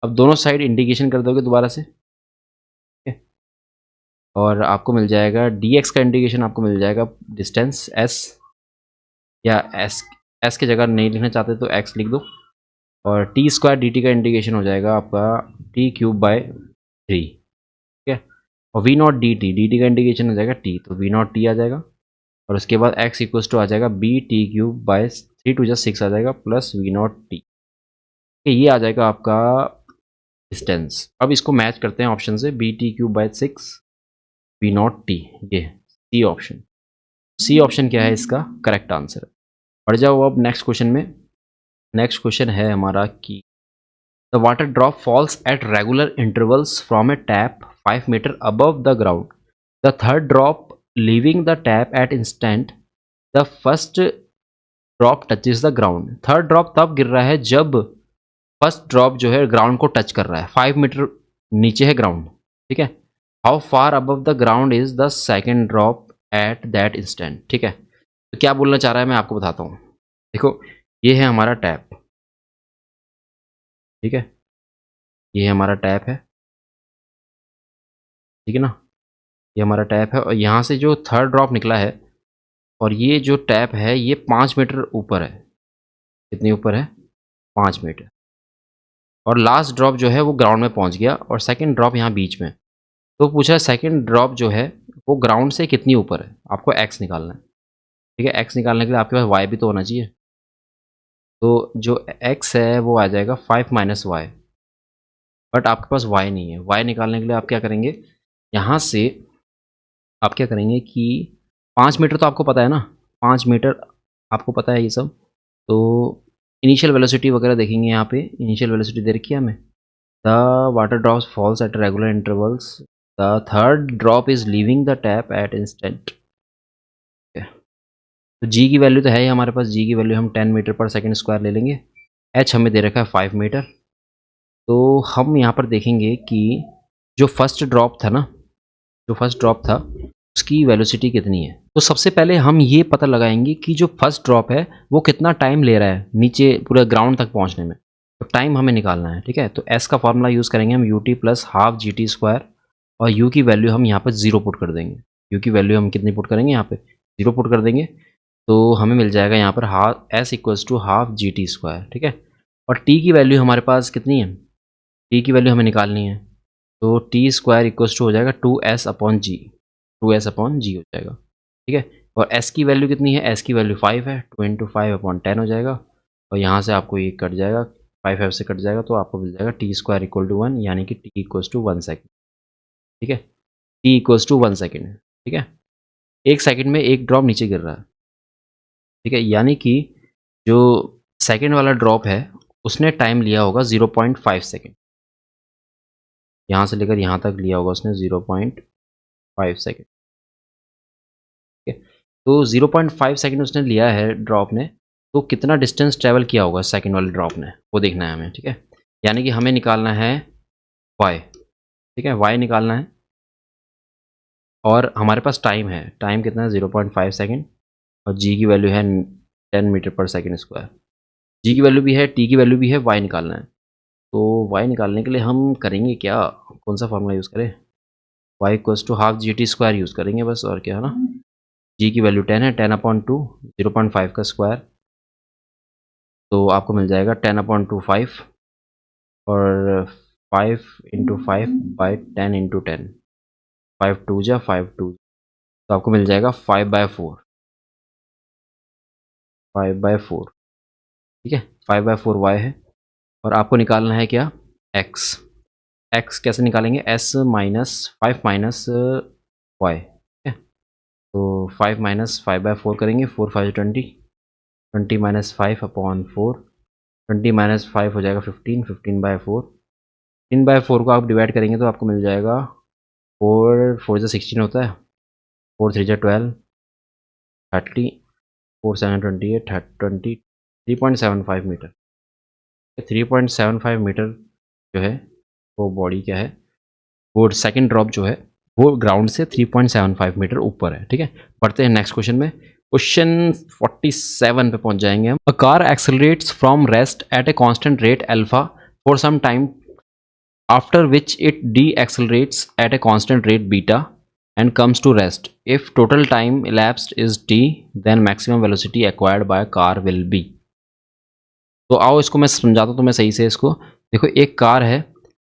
अब दोनों साइड इंटीग्रेशन कर दोगे दोबारा से, ठीक है। और आपको मिल जाएगा dx का इंटीग्रेशन, आपको मिल जाएगा डिस्टेंस s, या s की जगह नहीं लिखना चाहते तो x लिख दो, और t² dt का इंटीग्रेशन हो जाएगा आपका t³/3, ठीक है। और v नॉट dt का इंटीग्रेशन हो जाएगा t, तो v नॉट t आ जाएगा, और उसके बाद x इक्वल्स टू आ जाएगा bt³ 3 × 6 आ जाएगा प्लस v नॉट t, ये आ जाएगा आपका डिस्टेंस। अब इसको मैच करते हैं ऑप्शन से, bt³ 6 v नॉट t, ये सी ऑप्शन, सी ऑप्शन क्या है इसका करेक्ट आंसर। बढ़ जाओ अब नेक्स्ट क्वेश्चन में। नेक्स्ट क्वेश्चन है हमारा कि the water drop falls at regular intervals from a tap 5 metre above the ground. The third drop leaving the tap at instant the first drop touches the ground. Third drop तब गिर रहा है जब first drop जो है ground को touch कर रहा है. 5 मीटर नीचे है ग्राउंड, ठीक है. How far above the ground is the second drop at that instant. ठीक है, तो क्या बोलना चाह रहा है मैं आपको बताता हूँ. देखो, ये है हमारा टैप, ठीक है, ये हमारा टैप है, ठीक है ना, ये हमारा टैप है. और यहाँ से जो थर्ड ड्रॉप निकला है, और ये जो टैप है ये 5 मीटर ऊपर है. कितनी ऊपर है? 5 मीटर. और लास्ट ड्रॉप जो है वो ग्राउंड में पहुँच गया, और सेकेंड ड्रॉप यहाँ बीच में. तो पूछा सेकेंड ड्रॉप जो है वो ग्राउंड से कितनी ऊपर है, आपको एक्स निकालना है. ठीक है, एक्स निकालने के लिए आपके पास वाई भी तो होना चाहिए. तो जो एक्स है वो आ जाएगा 5 माइनस वाई. बट आपके पास वाई नहीं है. वाई निकालने के लिए आप क्या करेंगे, यहाँ से आप क्या करेंगे कि 5 मीटर तो आपको पता है ना, 5 मीटर आपको पता है ये सब. तो इनिशियल वेलोसिटी वगैरह देखेंगे. यहाँ पे इनिशियल वेलोसिटी दे रखी है हमें. The water drops falls at regular intervals. The third drop is leaving the tap at instant. तो जी की वैल्यू तो है ही हमारे पास. जी की वैल्यू हम 10 मीटर पर सेकेंड स्क्वायर ले लेंगे. एच हमें दे रखा है 5 मीटर. तो हम यहाँ पर देखेंगे कि जो फर्स्ट ड्रॉप था ना, जो फर्स्ट ड्रॉप था उसकी वेलोसिटी कितनी है. तो सबसे पहले हम ये पता लगाएंगे कि जो फर्स्ट ड्रॉप है वो कितना टाइम ले रहा है नीचे पूरे ग्राउंड तक पहुँचने में. तो टाइम हमें निकालना है, ठीक है. तो एस का फॉर्मूला यूज़ करेंगे हम, you t plus half g t square. और यू की वैल्यू हम यहाँ पर 0 पुट कर देंगे. यू की वैल्यू हम कितनी पुट करेंगे, यहाँ पे 0 पुट कर देंगे. तो हमें मिल जाएगा यहाँ पर half s equals to half g t square, ठीक है. और टी की वैल्यू हमारे पास कितनी है, टी की वैल्यू हमें निकालनी है. तो टी स्क्वायर इक्वल्स टू हो जाएगा 2s अपॉन जी. 2s अपॉन जी हो जाएगा, ठीक है. और s की वैल्यू कितनी है, s की वैल्यू 5 है. 2 इंटू 5 अपॉन 10 हो जाएगा. और यहाँ से आपको ये कट जाएगा, 5 से कट जाएगा, तो आपको मिल जाएगा टी स्क्वायर इक्वल टू 1, यानी कि टी इक्वल्स टू 1 सेकेंड, ठीक है. टी इक्वल्स टू 1 सेकेंड, ठीक है. 1 सेकेंड में एक ड्रॉप नीचे गिर रहा है, ठीक है. यानी कि जो सेकेंड वाला ड्रॉप है उसने टाइम लिया होगा 0.5 सेकेंड. यहाँ से लेकर यहाँ तक लिया होगा उसने 0.5 सेकेंड, ठीक है. तो 0.5 सेकेंड उसने लिया है ड्रॉप ने. तो कितना डिस्टेंस ट्रैवल किया होगा सेकेंड वाले ड्रॉप ने, वो देखना है हमें, ठीक है. यानी कि हमें निकालना है y, ठीक है, y निकालना है. और हमारे पास टाइम है, टाइम कितना है 0.5 सेकेंड. और g की वैल्यू है 10 metre per second square. g की वैल्यू भी है, t की वैल्यू भी है, y निकालना है. तो y निकालने के लिए हम करेंगे क्या, कौन सा फॉर्मूला यूज़ करें, y equals to half g t square use करेंगे बस, और क्या है ना. g की वैल्यू 10 है, 10 अपॉन 2, 0.5 का स्क्वायर. तो आपको मिल जाएगा 10 अपॉन 2 5, और 5 इंटू 5 बाई 10 इंटू 10, 5 टू जा 5 टू, तो आपको मिल जाएगा 5/4, 5/4, ठीक है. 5/4 y है. और आपको निकालना है क्या, x. x कैसे निकालेंगे, s माइनस 5 माइनस वाई, ठीक है. तो 5 माइनस 5/4 करेंगे, 4 5 20, 20 माइनस 5 अपॉन 4, 20 माइनस 5 हो जाएगा 15, 15/4. 15/4 को आप डिवाइड करेंगे तो आपको मिल जाएगा 4 4 से 16 होता है, 4 3 जा 12, 30, 4 7 28, 20, 3.75 मीटर. 3.75 मीटर जो है वो बॉडी क्या है, वो सेकंड ड्रॉप जो है वो ग्राउंड से 3.75 मीटर ऊपर है, ठीक है. पढ़ते हैं नेक्स्ट क्वेश्चन में. क्वेश्चन 47 पे पहुंच जाएंगे हम. A car accelerates from rest at a constant rate alpha for some time, after which it decelerates at a constant rate beta and comes to rest. If total time elapsed is t, then maximum velocity acquired by a car will be. तो आओ इसको मैं समझाता हूँ तुम्हें सही से इसको. देखो, एक कार है,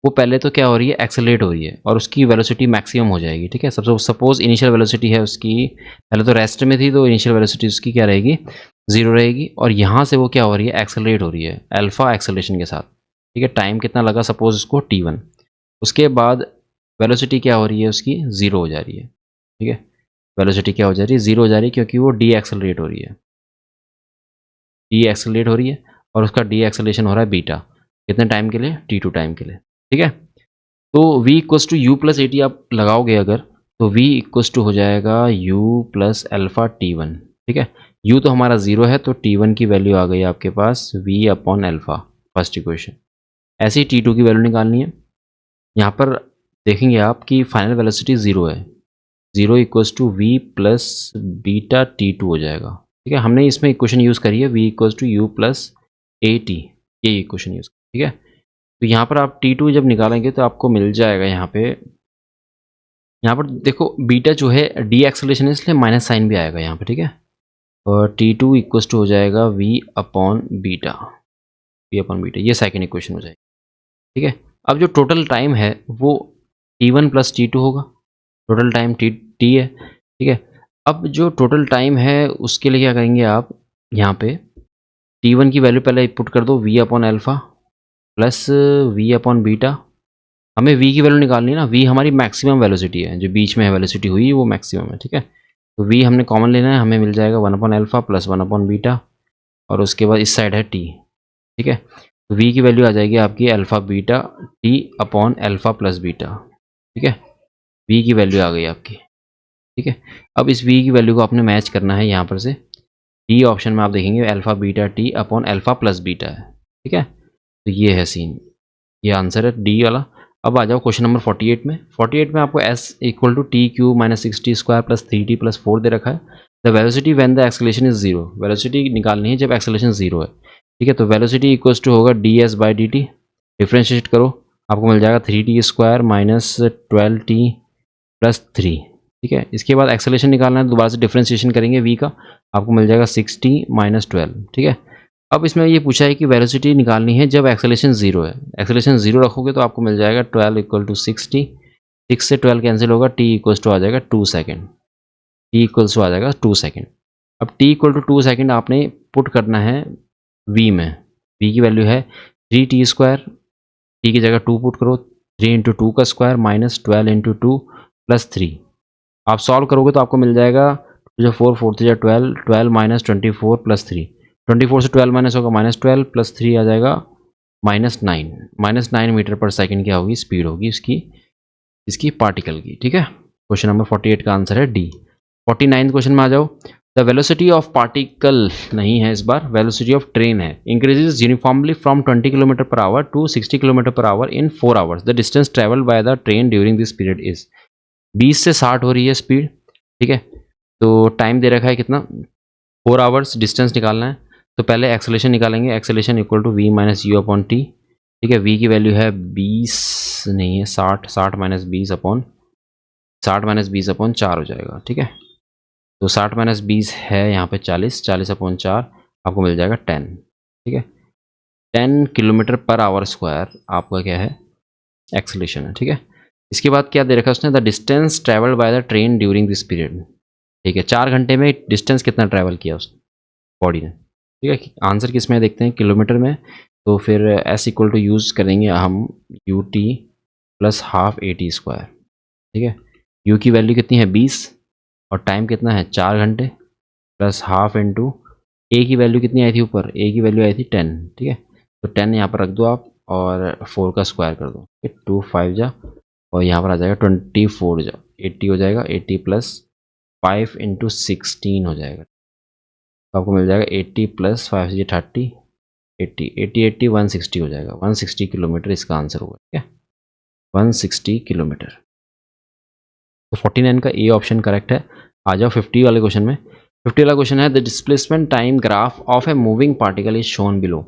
वो पहले तो क्या हो रही है, एक्सेलरेट हो रही है, और उसकी वेलोसिटी मैक्सिमम हो जाएगी, ठीक है. सबसे सपोज इनिशियल वेलोसिटी है उसकी, पहले तो रेस्ट में थी, तो इनिशियल वेलोसिटी उसकी क्या रहेगी, 0 रहेगी. और यहाँ से वो क्या हो रही है, एक्सेलरेट हो रही है अल्फा एक्सेलरेशन के साथ, ठीक है. टाइम कितना लगा, सपोज उसको t1. उसके बाद वेलोसिटी क्या हो रही है उसकी, 0 हो जा रही है, ठीक है. वेलोसिटी क्या हो जा रही है, 0 हो जा रही है, क्योंकि वो डी एक्सेलरेट हो रही है, डी एक्सेलरेट हो रही है. और उसका डी एक्सेलरेशन हो रहा है बीटा. कितने टाइम के लिए, t2 टाइम के लिए, ठीक है। तो v equals to u plus AT आप लगाओगे अगर, तो v इक्वल्स टू हो जाएगा u प्लस अल्फा t1, ठीक है। u तो हमारा 0 है, तो t1 की वैल्यू आ गई आपके पास v upon alpha, first equation. ऐसे ही t2 की वैल्यू निकालनी है। यहाँ पर देखेंगे आप कि फाइनल वेलोसिटी 0 है, 0 equals to v plus beta t2 हो जाएगा, ठीक है। हमने इसमें इक्वेशन यूज़ करी है v equals to u plus AT, ये इक्वेशन यूज़, ठीक है। तो यहाँ पर आप t2 जब निकालेंगे तो आपको मिल जाएगा यहाँ पर देखो बीटा जो है डी एक्सेलरेशन है, इसलिए माइनस साइन भी आएगा यहाँ पे, ठीक है। और t2 इक्वल्स टू हो जाएगा v अपॉन बीटा, ये सेकेंड इक्वेशन हो जाएगी, ठीक है। अब जो टोटल टाइम है वो t1 प्लस t2 होगा, टोटल टाइम t है, ठीक है। अब जो टोटल टाइम है उसके लिए क्या करेंगे आप, यहाँ पे t1 की वैल्यू पहले पुट कर दो v upon alpha plus v upon beta. हमें v की वैल्यू निकालनी है ना, v हमारी मैक्सिमम वेलोसिटी है, जो बीच में है वेलोसिटी हुई वो मैक्सिमम है, ठीक है। तो v हमने कॉमन लेना है, हमें मिल जाएगा 1 upon alpha plus 1 upon beta, और उसके बाद इस साइड है t, ठीक है। तो v की वैल्यू आ जाएगी आपकी alpha beta t upon alpha plus beta, ठीक है। v की वैल्यू आ गई आपकी, ठीक है। अब इस v की वैल्यू को आपने मैच करना है यहाँ पर से, डी ऑप्शन में आप देखेंगे alpha beta t upon alpha plus beta है, ठीक है। तो ये है सीन, ये आंसर है डी वाला। अब आ जाओ क्वेश्चन नंबर 48 में। 48 में आपको s equal to t cube minus 6t square plus 3t plus 4 दे रखा है। The velocity when the acceleration is 0, velocity निकालनी है जब एक्सेलरेशन 0 है, ठीक है। तो वेलोसिटी इक्वल्स टू होगा ds by d t, differentiate करो, आपको मिल जाएगा 3t square minus 12t plus 3, ठीक है। इसके बाद एक्सेलरेशन निकालना है, दोबारा से डिफ्रेंशिएशन करेंगे v का, आपको मिल जाएगा 6t माइनस 12, ठीक है। अब इसमें ये पूछा है कि वेलोसिटी निकालनी है जब एक्सेलरेशन 0 है, एक्सेलरेशन 0 रखोगे तो आपको मिल जाएगा 12 इक्वल टू 6t, 6 से 12 कैंसिल होगा, t इक्वल्स टू आ जाएगा 2 सेकेंड, t इक्वल्स टू आ जाएगा 2 सेकेंड। अब t इक्वल टू 2 सेकेंड आपने पुट करना है v में, v की वैल्यू है 3t स्क्वायर, t की जगह 2 पुट करो, 3 इंटू 2 का स्क्वायर माइनस 12 इंटू 2 प्लस 3, आप सॉल्व करोगे तो आपको मिल जाएगा जो 4 4 3 12, 12 माइनस 24 प्लस 3, 24 से 12 माइनस होगा माइनस 12 प्लस 3 आ जाएगा -9 मीटर पर सेकंड क्या होगी, स्पीड होगी इसकी पार्टिकल की, ठीक है। क्वेश्चन नंबर 48 का आंसर है डी। 49 क्वेश्चन में आ जाओ। द वेलोसिटी ऑफ पार्टिकल नहीं है इस बार, वेलोसिटी ऑफ ट्रेन है, increases uniformly from 20 kilometre per hour to 60 kilometre per hour in 4 hours. The distance travelled by the train during this period is, 20 से 60 हो रही है स्पीड, ठीक है। तो टाइम दे रखा है कितना, 4 आवर्स, डिस्टेंस निकालना है। तो पहले एक्सेलरेशन निकालेंगे, acceleration equal to v minus u upon t, ठीक है। वी की वैल्यू है 20 नहीं है 60, 60 माइनस 20 अपॉन 4 हो जाएगा, ठीक है। तो 60 माइनस 20 है यहाँ पे 40, 40 अपॉन 4 आपको मिल जाएगा 10, ठीक है। 10 किलोमीटर पर आवर स्क्वायर आपका क्या है, एक्सेलरेशन है, ठीक है। इसके बाद क्या दे रखा है उसने, the distance travelled by the train during this period, ठीक है। 4 घंटे में डिस्टेंस कितना ट्रैवल किया उसने, बॉडी ने, ठीक है। आंसर किस में देखते हैं, किलोमीटर में, तो फिर s इक्वल टू यूज़ करेंगे हम you t plus half AT square, ठीक है। u की वैल्यू कितनी है 20 और टाइम कितना है 4 घंटे, प्लस हाफ इंटू a की वैल्यू कितनी आई थी ऊपर, a की वैल्यू आई थी 10, ठीक है। तो 10 यहाँ पर रख दो आप और 4 का स्क्वायर कर दो, 2 5 जा, और यहाँ पर आ जाएगा 24 जा, 80 हो जाएगा, 80 प्लस 5 इंटू 16 हो जाएगा, तो आपको मिल जाएगा 80 प्लस 5 से 30, 80 160 हो जाएगा, 160 किलोमीटर इसका आंसर होगा, ठीक है, 160 किलोमीटर। तो 49 का ए ऑप्शन करेक्ट है। आ जाओ 50 वाले क्वेश्चन में। 50 वाला क्वेश्चन है, the displacement time graph of a moving particle is shown below,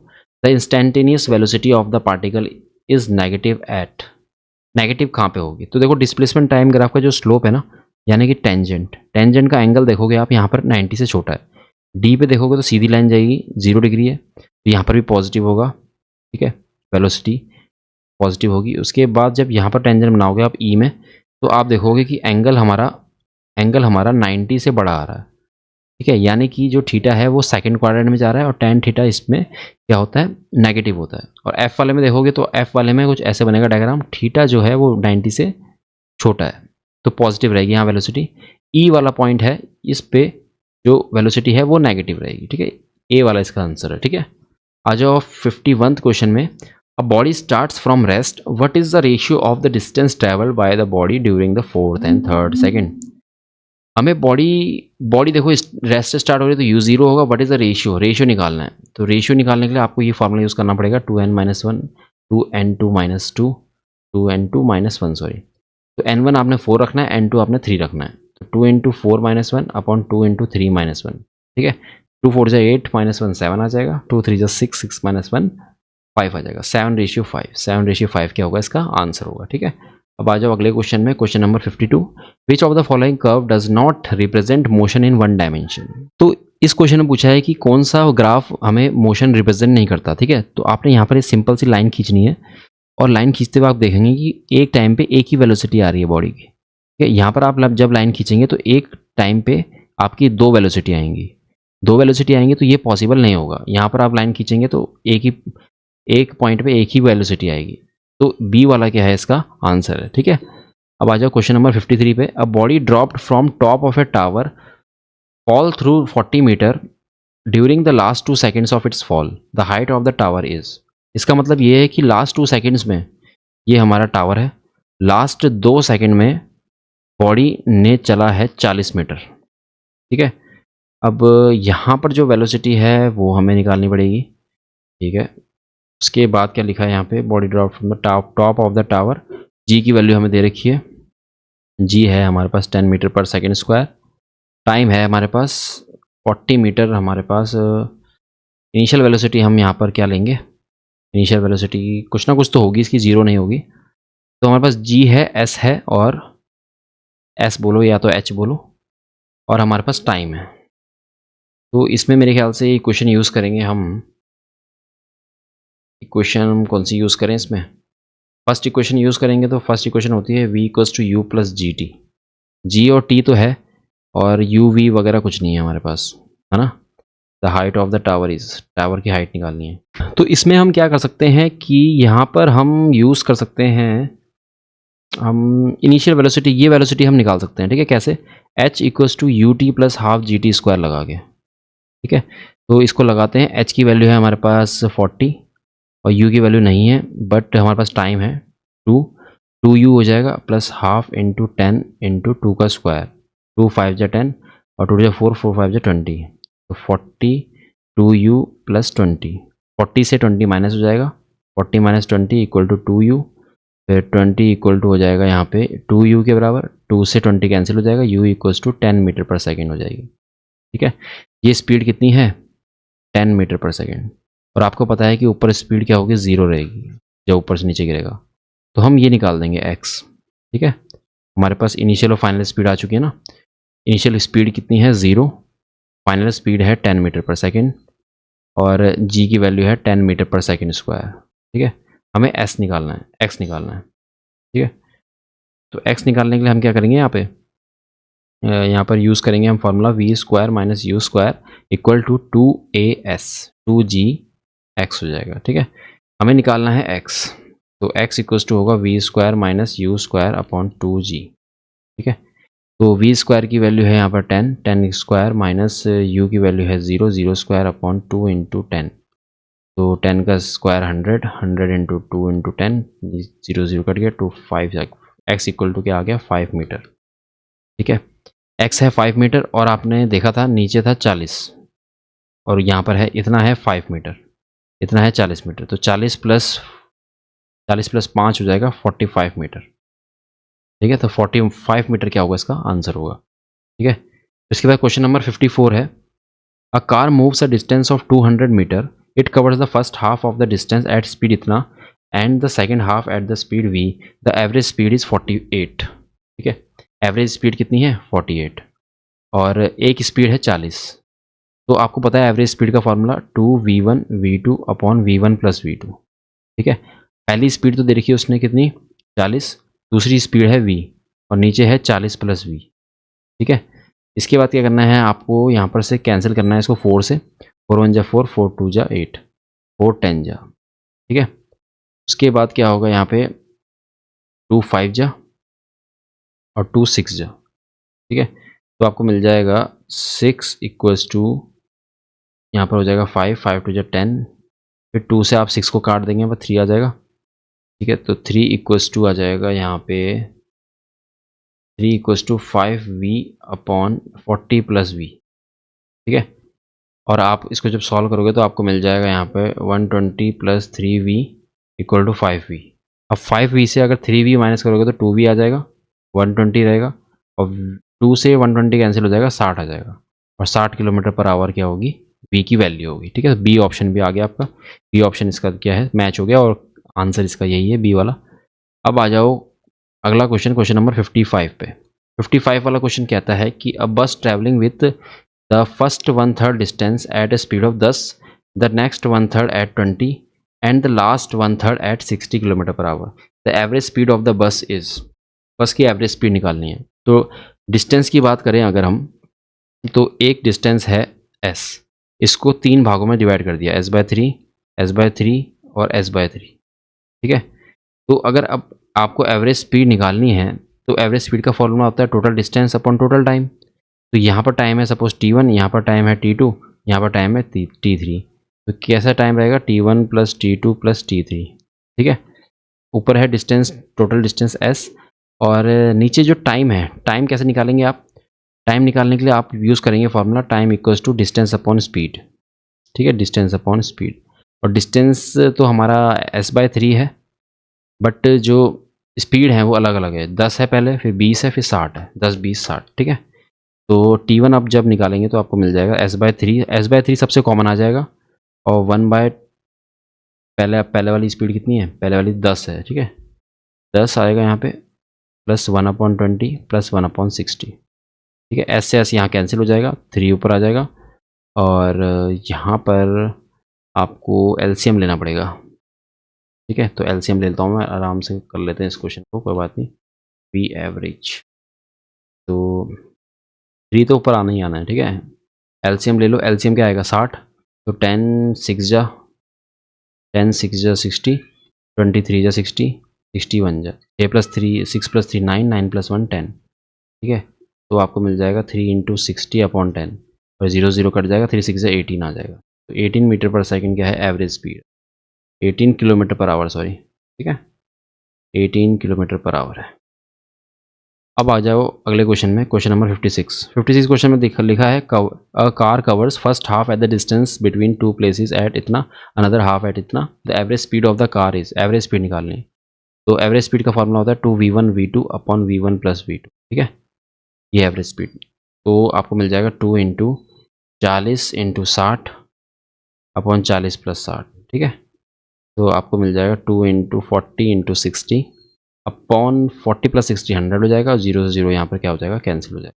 the instantaneous velocity of the particle is negative at, negative कहाँ पे होगी, तो देखो डिस्प्लेसमेंट टाइम ग्राफ का जो स्लोप है ना, यानी कि टेंजेंट का एंगल देखोगे आप यहाँ पर 90 से छोटा है, डी पे देखोगे तो सीधी लाइन जाएगी 0 डिग्री है, तो यहाँ पर भी पॉजिटिव होगा, ठीक है, वेलोसिटी पॉजिटिव होगी। उसके बाद जब यहाँ पर टेंजेंट बनाओगे आप ई में, तो आप देखोगे कि एंगल हमारा 90 से बड़ा आ रहा है, ठीक है, यानी कि जो थीटा है वो सेकंड क्वाड्रेंट में जा रहा है और टेन थीटा इसमें क्या होता है, नेगेटिव होता है। और एफ वाले में देखोगे तो एफ वाले में कुछ ऐसे बनेगा डायग्राम, थीटा जो है वो 90 से छोटा है तो पॉजिटिव रहेगी यहाँ वेलोसिटी। ई वाला पॉइंट है, इस पे जो वेलोसिटी है वो नेगेटिव रहेगी, ठीक है। ए वाला इसका आंसर है, ठीक है। आ जाओ 51 क्वेश्चन में। A body starts from rest, what is the ratio of the distance travelled by the body during the fourth and third second. हमें बॉडी बॉडी देखो रेस्ट से स्टार्ट हो रही है तो यू जीरो होगा, what is the ratio, ratio निकालना है। तो रेशियो निकालने के लिए आपको ये फॉर्मूला यूज़ करना पड़ेगा, 2n-1 2n2-2 2n2-1 सॉरी। तो n1 आपने 4 रखना है, n2 आपने 3 रखना है। तो 2 × 4-1 अपॉन 2 × 3-1, ठीक है। 2 4 जा 8 -1 7 आ जाएगा, 2 3 जा 6 6 -1 5 आ जाएगा। 7:5 7:5 क्या होगा, इसका आंसर होगा, ठीक है। अब आ जाओ अगले क्वेश्चन में, question number 52। Which of the following curve does not represent motion in one dimension. तो इस क्वेश्चन में पूछा है कि कौन सा ग्राफ हमें मोशन रिप्रेजेंट नहीं करता, ठीक है। तो आपने यहाँ पर एक सिंपल सी लाइन खींचनी है, और लाइन खींचते हुए आप देखेंगे कि एक टाइम पे एक ही वेलोसिटी आ रही है बॉडी की, ठीक है। यहाँ पर आप जब लाइन खींचेंगे तो एक टाइम पे आपकी दो वेलोसिटी आएंगी, दो वेलोसिटी आएंगी, तो ये पॉसिबल नहीं होगा। यहाँ पर आप लाइन खींचेंगे तो एक पॉइंट पे एक ही वेलोसिटी आएगी। तो बी वाला क्या है, इसका आंसर है, ठीक है। अब आ जाओ क्वेश्चन नंबर 53 पे। A body dropped from top of a tower fall through 40 metre during the last 2 seconds of its fall, the height of the tower is. इसका मतलब ये है कि लास्ट 2 सेकेंड्स में, ये हमारा टावर है, लास्ट 2 सेकेंड में बॉडी ने चला है 40 मीटर, ठीक है। अब यहाँ पर जो वेलोसिटी है वो हमें निकालनी पड़ेगी, ठीक है। उसके बाद क्या लिखा है यहाँ पे, body drop from the top of the tower, जी की वैल्यू हमें दे रखी है, जी है हमारे पास 10 metre per second square, time है हमारे पास 40 मीटर, हमारे पास इनिशियल वेलोसिटी हम यहाँ पर क्या लेंगे, इनिशियल वेलोसिटी कुछ ना कुछ तो होगी इसकी, जीरो नहीं होगी। तो हमारे पास जी है, एस है, और एस बोलो या तो एच बोलो, और हमारे पास टाइम है। तो इसमें मेरे ख्याल से इक्वेशन यूज़ करेंगे हम, इक्वेशन कौन सी यूज़ करें इसमें, फर्स्ट इक्वेशन यूज़ करेंगे। तो फर्स्ट इक्वेशन होती है v equals to u plus g t, g और टी तो है, और यू वी वगैरह कुछ नहीं है हमारे पास, है ना। The height of the tower is, tower की हाइट निकालनी है। तो इसमें हम क्या कर सकते हैं कि यहाँ पर हम यूज़ कर सकते हैं, हम इनिशियल वेलोसिटी, ये वेलोसिटी हम निकाल सकते हैं, ठीक है। कैसे, h equals to u t plus half g t square लगा के, ठीक है। तो इसको लगाते हैं, h की वैल्यू है हमारे पास 40 और u की वैल्यू नहीं है, बट हमारे पास टाइम है 2u हो जाएगा, प्लस हाफ इंटू 10 इंटू 2 का स्क्वायर, 2 5 जा 10 और 2 जा 4 4 5 जा 20, तो 40 2u प्लस 20, 40 से 20 माइनस हो जाएगा, 40 माइनस 20 इक्वल टू 2u, फिर 20 इक्वल टू हो जाएगा यहाँ पे 2u के बराबर, 2 से 20 कैंसिल हो जाएगा, u equals to 10 metre per second हो जाएगी, ठीक है। ये स्पीड कितनी है, 10 मीटर पर सेकेंड, और आपको पता है कि ऊपर स्पीड क्या होगी, ज़ीरो रहेगी जब ऊपर से नीचे गिरेगा। तो हम ये निकाल देंगे x, ठीक है। हमारे पास इनिशियल और फाइनल स्पीड आ चुकी है ना, इनिशियल स्पीड कितनी है 0, फाइनल स्पीड है 10 मीटर पर सेकेंड, और g की वैल्यू है 10 मीटर पर सेकेंड स्क्वायर, ठीक है। हमें s निकालना है, x निकालना है, ठीक है। तो x निकालने के लिए हम क्या करेंगे, यहाँ पर यूज़ करेंगे हम formula v square minus u square equal to 2as 2gx हो जाएगा, ठीक है। हमें निकालना है x, तो x इक्वल्स टू होगा v square minus u square upon 2g, ठीक है। तो वी स्क्वायर की वैल्यू है यहाँ पर 10, 10 स्क्वायर माइनस यू की वैल्यू है 0, 0 स्क्वायर अपॉन 2 इंटू 10, तो 10 का स्क्वायर 100, 100 इंटू 2 इंटू 10, 0 0 कट गया, 2 5, x इक्वल टू क्या आ गया 5 मीटर, ठीक है। x है 5 मीटर, और आपने देखा था नीचे था 40, और यहाँ पर है इतना है 5 मीटर, इतना है 40 मीटर, तो 40 प्लस 5 हो जाएगा 45 मीटर, ठीक है। तो 45 मीटर क्या होगा, इसका आंसर होगा, ठीक है। इसके बाद क्वेश्चन नंबर 54 है। A car moves a distance of 200 metre, it covers the first half of the distance at speed इतना and the second half at the speed v, the average speed is 48, ठीक है। Average speed कितनी है 48, और एक speed है 40। तो आपको पता है एवरेज स्पीड का formula 2v1 v2 upon v1 plus v2, ठीक है। पहली स्पीड तो दे रखी है उसने कितनी 40, दूसरी स्पीड है v, और नीचे है 40 प्लस v, ठीक है। इसके बाद क्या करना है, आपको यहाँ पर से कैंसिल करना है इसको 4 से, 4 1 जा 4, 4 2 जा 8, 4 10 जा, ठीक है। उसके बाद क्या होगा यहाँ पे 2 5 जा और 2 6 जा, ठीक है। तो आपको मिल जाएगा 6 इक्वल्स टू, यहाँ पर हो जाएगा 5, 5 2 जा 10, फिर 2 से आप 6 को काट देंगे, बस 3 आ जाएगा। ठीक है, तो 3 इक्वल्स टू आ जाएगा यहाँ पे 3 इक्वल्स टू 5v/40 + v। ठीक है, और आप इसको जब सॉल्व करोगे तो आपको मिल जाएगा यहाँ पे 120 + 3v = 5v। अब 5v से अगर 3v माइनस करोगे तो 2v आ जाएगा, 120 रहेगा, और 2 से 120 कैंसिल हो जाएगा, 60 आ जाएगा। और 60 km/h क्या होगी, v की वैल्यू होगी। ठीक है, बी ऑप्शन भी आ गया आपका, बी ऑप्शन इसका क्या है, मैच हो गया, और आंसर इसका यही है, बी वाला। अब आ जाओ अगला क्वेश्चन, क्वेश्चन नंबर 55 पे। 55 वाला क्वेश्चन कहता है कि a bus travelling with the first 1/3 distance at a speed of 10, the next 1/3 at 20 and the last 1/3 at 60 km/h। The average speed of the bus is, bus की average speed निकालनी है। तो distance की बात करें अगर हम, तो एक डिस्टेंस है s, इसको 3 भागों में डिवाइड कर दिया, s/3, s/3 और s/3। ठीक है, तो अगर अब आपको एवरेज स्पीड निकालनी है तो एवरेज स्पीड का फॉर्मूला होता है total distance upon total time. तो यहाँ पर टाइम है सपोज t1, यहाँ पर टाइम है t2, यहाँ पर टाइम है t3। तो कैसा टाइम रहेगा, t1 + t2 + t3। ठीक है, ऊपर है डिस्टेंस, टोटल डिस्टेंस s, और नीचे जो टाइम है, टाइम कैसे निकालेंगे आप, टाइम निकालने के लिए आप यूज़ करेंगे formula time equals to distance upon speed. ठीक है, डिस्टेंस अपॉन स्पीड, और डिस्टेंस तो हमारा s/3 है, बट जो स्पीड है वो अलग अलग है, 10 है पहले, फिर 20 है, फिर 60 है, 10 20 60। ठीक है, तो t1 आप जब निकालेंगे तो आपको मिल जाएगा s/3, s/3 सबसे कॉमन आ जाएगा, और 1 पहले वाली स्पीड कितनी है, पहले वाली 10 है। ठीक है, 10 आएगा यहाँ पे, प्लस 1/20 + 1/60। ठीक है, s से s यहाँ कैंसिल हो जाएगा, 3 ऊपर आ जाएगा, और यहाँ पर आपको एलसीएम लेना पड़ेगा। ठीक है, तो एलसीएम ले लेता हूँ मैं, आराम से कर लेते हैं इस क्वेश्चन को, कोई बात नहीं। वी एवरेज, तो 3 तो ऊपर आना ही आना है। ठीक है, एलसीएम ले लो, एलसीएम क्या आएगा 60, तो 10 6 जा 60, 23 जा 60, 61 जा 6 + 3 6 + 3 9, 9 + 1 10। ठीक है, तो आपको मिल जाएगा 3 × 60/10, और 0 0 कट जाएगा, 3 6 18 आ जाएगा। तो 18 मीटर/सेकंड क्या है एवरेज स्पीड, 18 km/h सॉरी। ठीक है, 18 km/h है। अब आ जाओ अगले क्वेश्चन में, क्वेश्चन नंबर 56 क्वेश्चन में लिखा है a car covers first half at the distance between 2 places at इतना, अनदर हाफ एट इतना, the average speed of the car is, average speed निकालनी है। तो एवरेज स्पीड का फॉर्मूला होता है 2v1v2/v1 + v2। ठीक है, ये एवरेज स्पीड, तो आपको मिल जाएगा 2 × 40 × 60/40 + 60। ठीक है, तो आपको मिल जाएगा 2 × 40 × 60 अपॉन 40 + 60 100 हो जाएगा, और 0 से 0 यहाँ पर क्या हो जाएगा, कैंसिल हो जाएगा।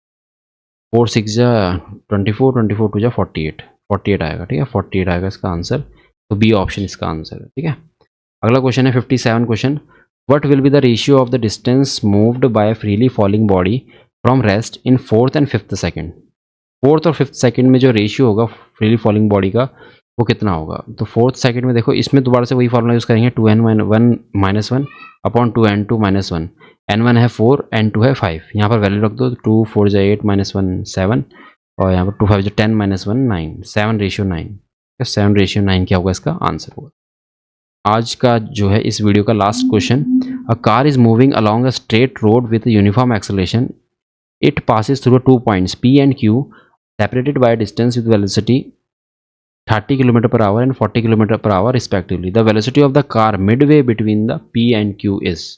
4 6 जा 24, 24 2 जा 48, 48 आएगा। ठीक है, 48 आएगा इसका आंसर, तो बी ऑप्शन इसका आंसर है। ठीक है, अगला क्वेश्चन है 57 question, what will be the ratio of the distance moved by freely falling body from rest in 4th and 5th second. 4th और 5th सेकंड में जो रेशियो होगा फ्रीली फॉलिंग बॉडी का वो कितना होगा। तो 4th सेकंड में देखो, इसमें दोबारा से वही फॉर्मूला यूज़ करेंगे, 2n1 - 1/2n2 - 1, n1 है 4, n2 है 5, यहाँ पर वैल्यू रख दो, 2 4 जा 8 - 1 7, और यहाँ पर 2 5 जा 10 - 1 9, 7:9। 7:9 क्या होगा, इसका आंसर होगा। आज का जो है इस वीडियो का last question, a car is moving along a straight road with uniform acceleration, it passes through 2 points P and Q separated by a distance with velocity 30 km/h and 40 km/h respectively. The velocity of the car midway between the P and Q is।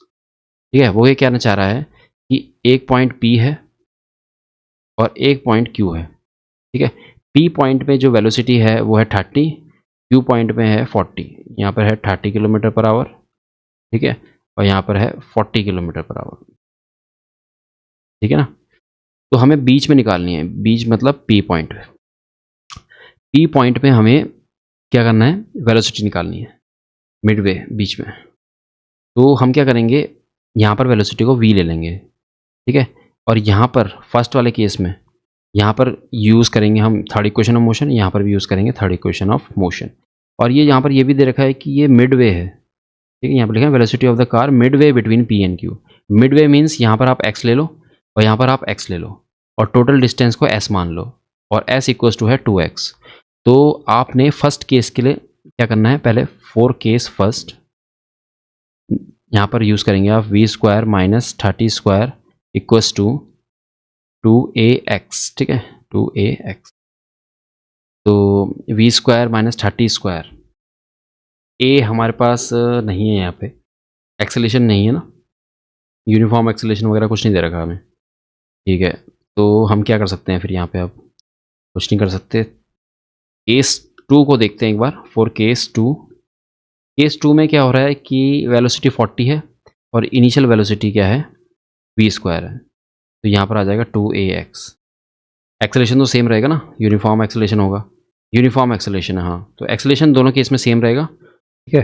ठीक है, वो ये कहना चाह रहा है कि एक पॉइंट P है और एक पॉइंट Q है। ठीक है, P पॉइंट पे जो वेलोसिटी है वो है 30, Q पॉइंट पे है 40। यहाँ पर है 30 km/h, ठीक है, और यहाँ पर है 40 km/h। ठीक है ना, तो हमें बीच में निकालनी है, बीच मतलब P पॉइंट पे। P पॉइंट पे हमें क्या करना है, वेलोसिटी निकालनी है, मिडवे बीच में। तो हम क्या करेंगे, यहाँ पर वेलोसिटी को v ले लेंगे। ठीक है, और यहाँ पर फर्स्ट वाले केस में यहाँ पर यूज़ करेंगे हम थर्ड इक्वेशन ऑफ मोशन, यहाँ पर भी यूज़ करेंगे थर्ड इक्वेशन ऑफ मोशन। और ये यहाँ पर ये भी दे रखा है कि ये मिडवे है। ठीक है, यहाँ पर लिखा है velocity of the car Midway between P and Q। Midway means यहाँ पर आप x ले लो और यहाँ पर आप x ले लो, और टोटल डिस्टेंस को s मान लो, और s इक्वल्स टू है 2x। तो आपने फर्स्ट केस के लिए क्या करना है, पहले फॉर केस फर्स्ट यहाँ पर यूज़ करेंगे आप v square minus 30 square equals to 2ax, ठीक है, 2ax। तो वी स्क्वायर माइनस 30 स्क्वायर, ए हमारे पास नहीं है यहाँ पे, एक्सेलेशन नहीं है ना, यूनिफॉर्म एक्सेलेशन वगैरह कुछ नहीं दे रखा हमें, ठीक है। तो हम क्या कर सकते हैं फिर यहाँ पे, अब कुछ नहीं कर सकते। केस 2 को देखते हैं एक बार, फॉर केस 2। केस 2 में क्या हो रहा है कि वेलोसिटी 40 है और इनिशियल वेलोसिटी क्या है, वी स्क्वायर है। तो यहाँ पर आ जाएगा 2ax। एक्सेलेशन तो सेम रहेगा ना, यूनिफॉर्म एक्सेलेशन होगा, यूनिफॉर्म एक्सेलेशन है हाँ, तो एक्सेलेशन दोनों केस में सेम रहेगा, ठीक है।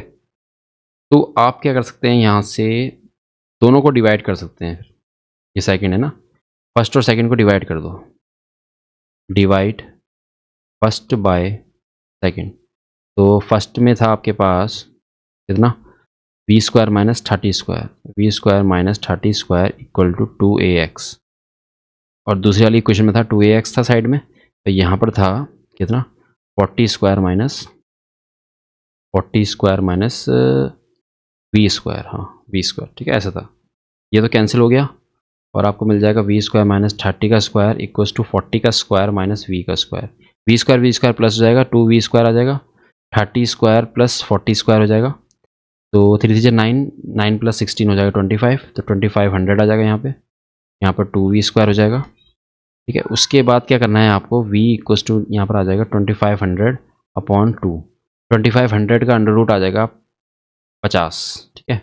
तो आप क्या कर सकते हैं, यहाँ से दोनों को डिवाइड कर सकते हैं। ये सेकंड है ना, फर्स्ट और सेकंड को डिवाइड कर दो, डिवाइड फर्स्ट बाय सेकंड। तो फर्स्ट में था आपके पास कितना, v square minus 30 square, v square minus 30 square equal to 2ax, और दूसरी वाली इक्वेशन में था 2ax था साइड में, तो यहाँ पर था कितना, 40 स्क्वायर माइनस वी स्क्वायर, हाँ वी स्क्वायर, ठीक है, ऐसा था। ये तो कैंसिल हो गया और आपको मिल जाएगा वी स्क्वायर माइनस 30 का स्क्वायर इक्वल्स टू 40 का स्क्वायर माइनस वी का स्क्वायर। वी स्क्वायर प्लस हो जाएगा, 2v स्क्वायर आ जाएगा, 30 स्क्वायर प्लस 40 स्क्वायर हो जाएगा, तो 3 3 9, 9 प्लस 16 हो जाएगा 25, तो 2500 आ जाएगा यहाँ पे। यहाँ पर 2v स्क्वायर हो जाएगा, ठीक है। उसके बाद क्या करना है आपको, v इक्वल्स टू यहाँ पर आ जाएगा 2500 अपॉन 2, 2500 का अंडर रूट आ जाएगा 50, ठीक है,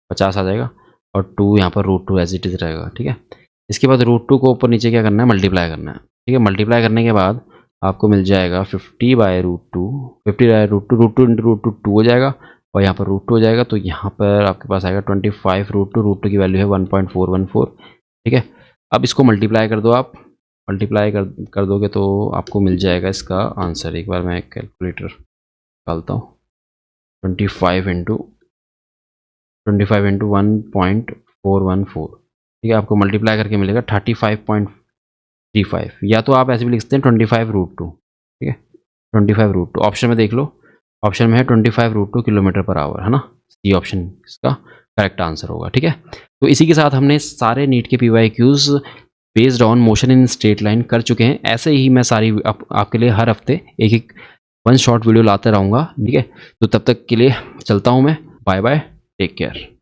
50 आ जाएगा, और 2 यहाँ पर √2 एज इट इज़ रहेगा, ठीक है। इसके बाद √2 को ऊपर नीचे क्या करना है, मल्टीप्लाई करना है, ठीक है। मल्टीप्लाई करने के बाद आपको मिल जाएगा 50/√2, 50/√2, √2 इंटू √2 2 हो जाएगा, और यहाँ पर √2 हो जाएगा, तो यहाँ पर आपके पास आएगा 25√2, √2 की वैल्यू है 1.414, ठीक है। अब इसको मल्टीप्लाई कर दो आप, मल्टीप्लाई कर दोगे तो आपको मिल जाएगा इसका आंसर। एक बार मैं कैलकुलेटर निकालता हूँ, 25 इंटू 1.414, ठीक है। आपको मल्टीप्लाई करके मिलेगा 35.35, या तो आप ऐसे भी लिख सकते हैं 25√2, ठीक है, 25√2। ऑप्शन में देख लो, ऑप्शन में है 25√2 किलोमीटर पर आवर, है ना, ये ऑप्शन इसका करेक्ट आंसर होगा, ठीक है। तो इसी के साथ हमने सारे नीट के PYQs based on motion in straight line कर चुके हैं। ऐसे ही मैं सारी आपके लिए हर हफ्ते एक एक वन शॉट वीडियो लाते रहूँगा, ठीक है। तो तब तक के लिए चलता हूँ मैं, बाय बाय, टेक केयर।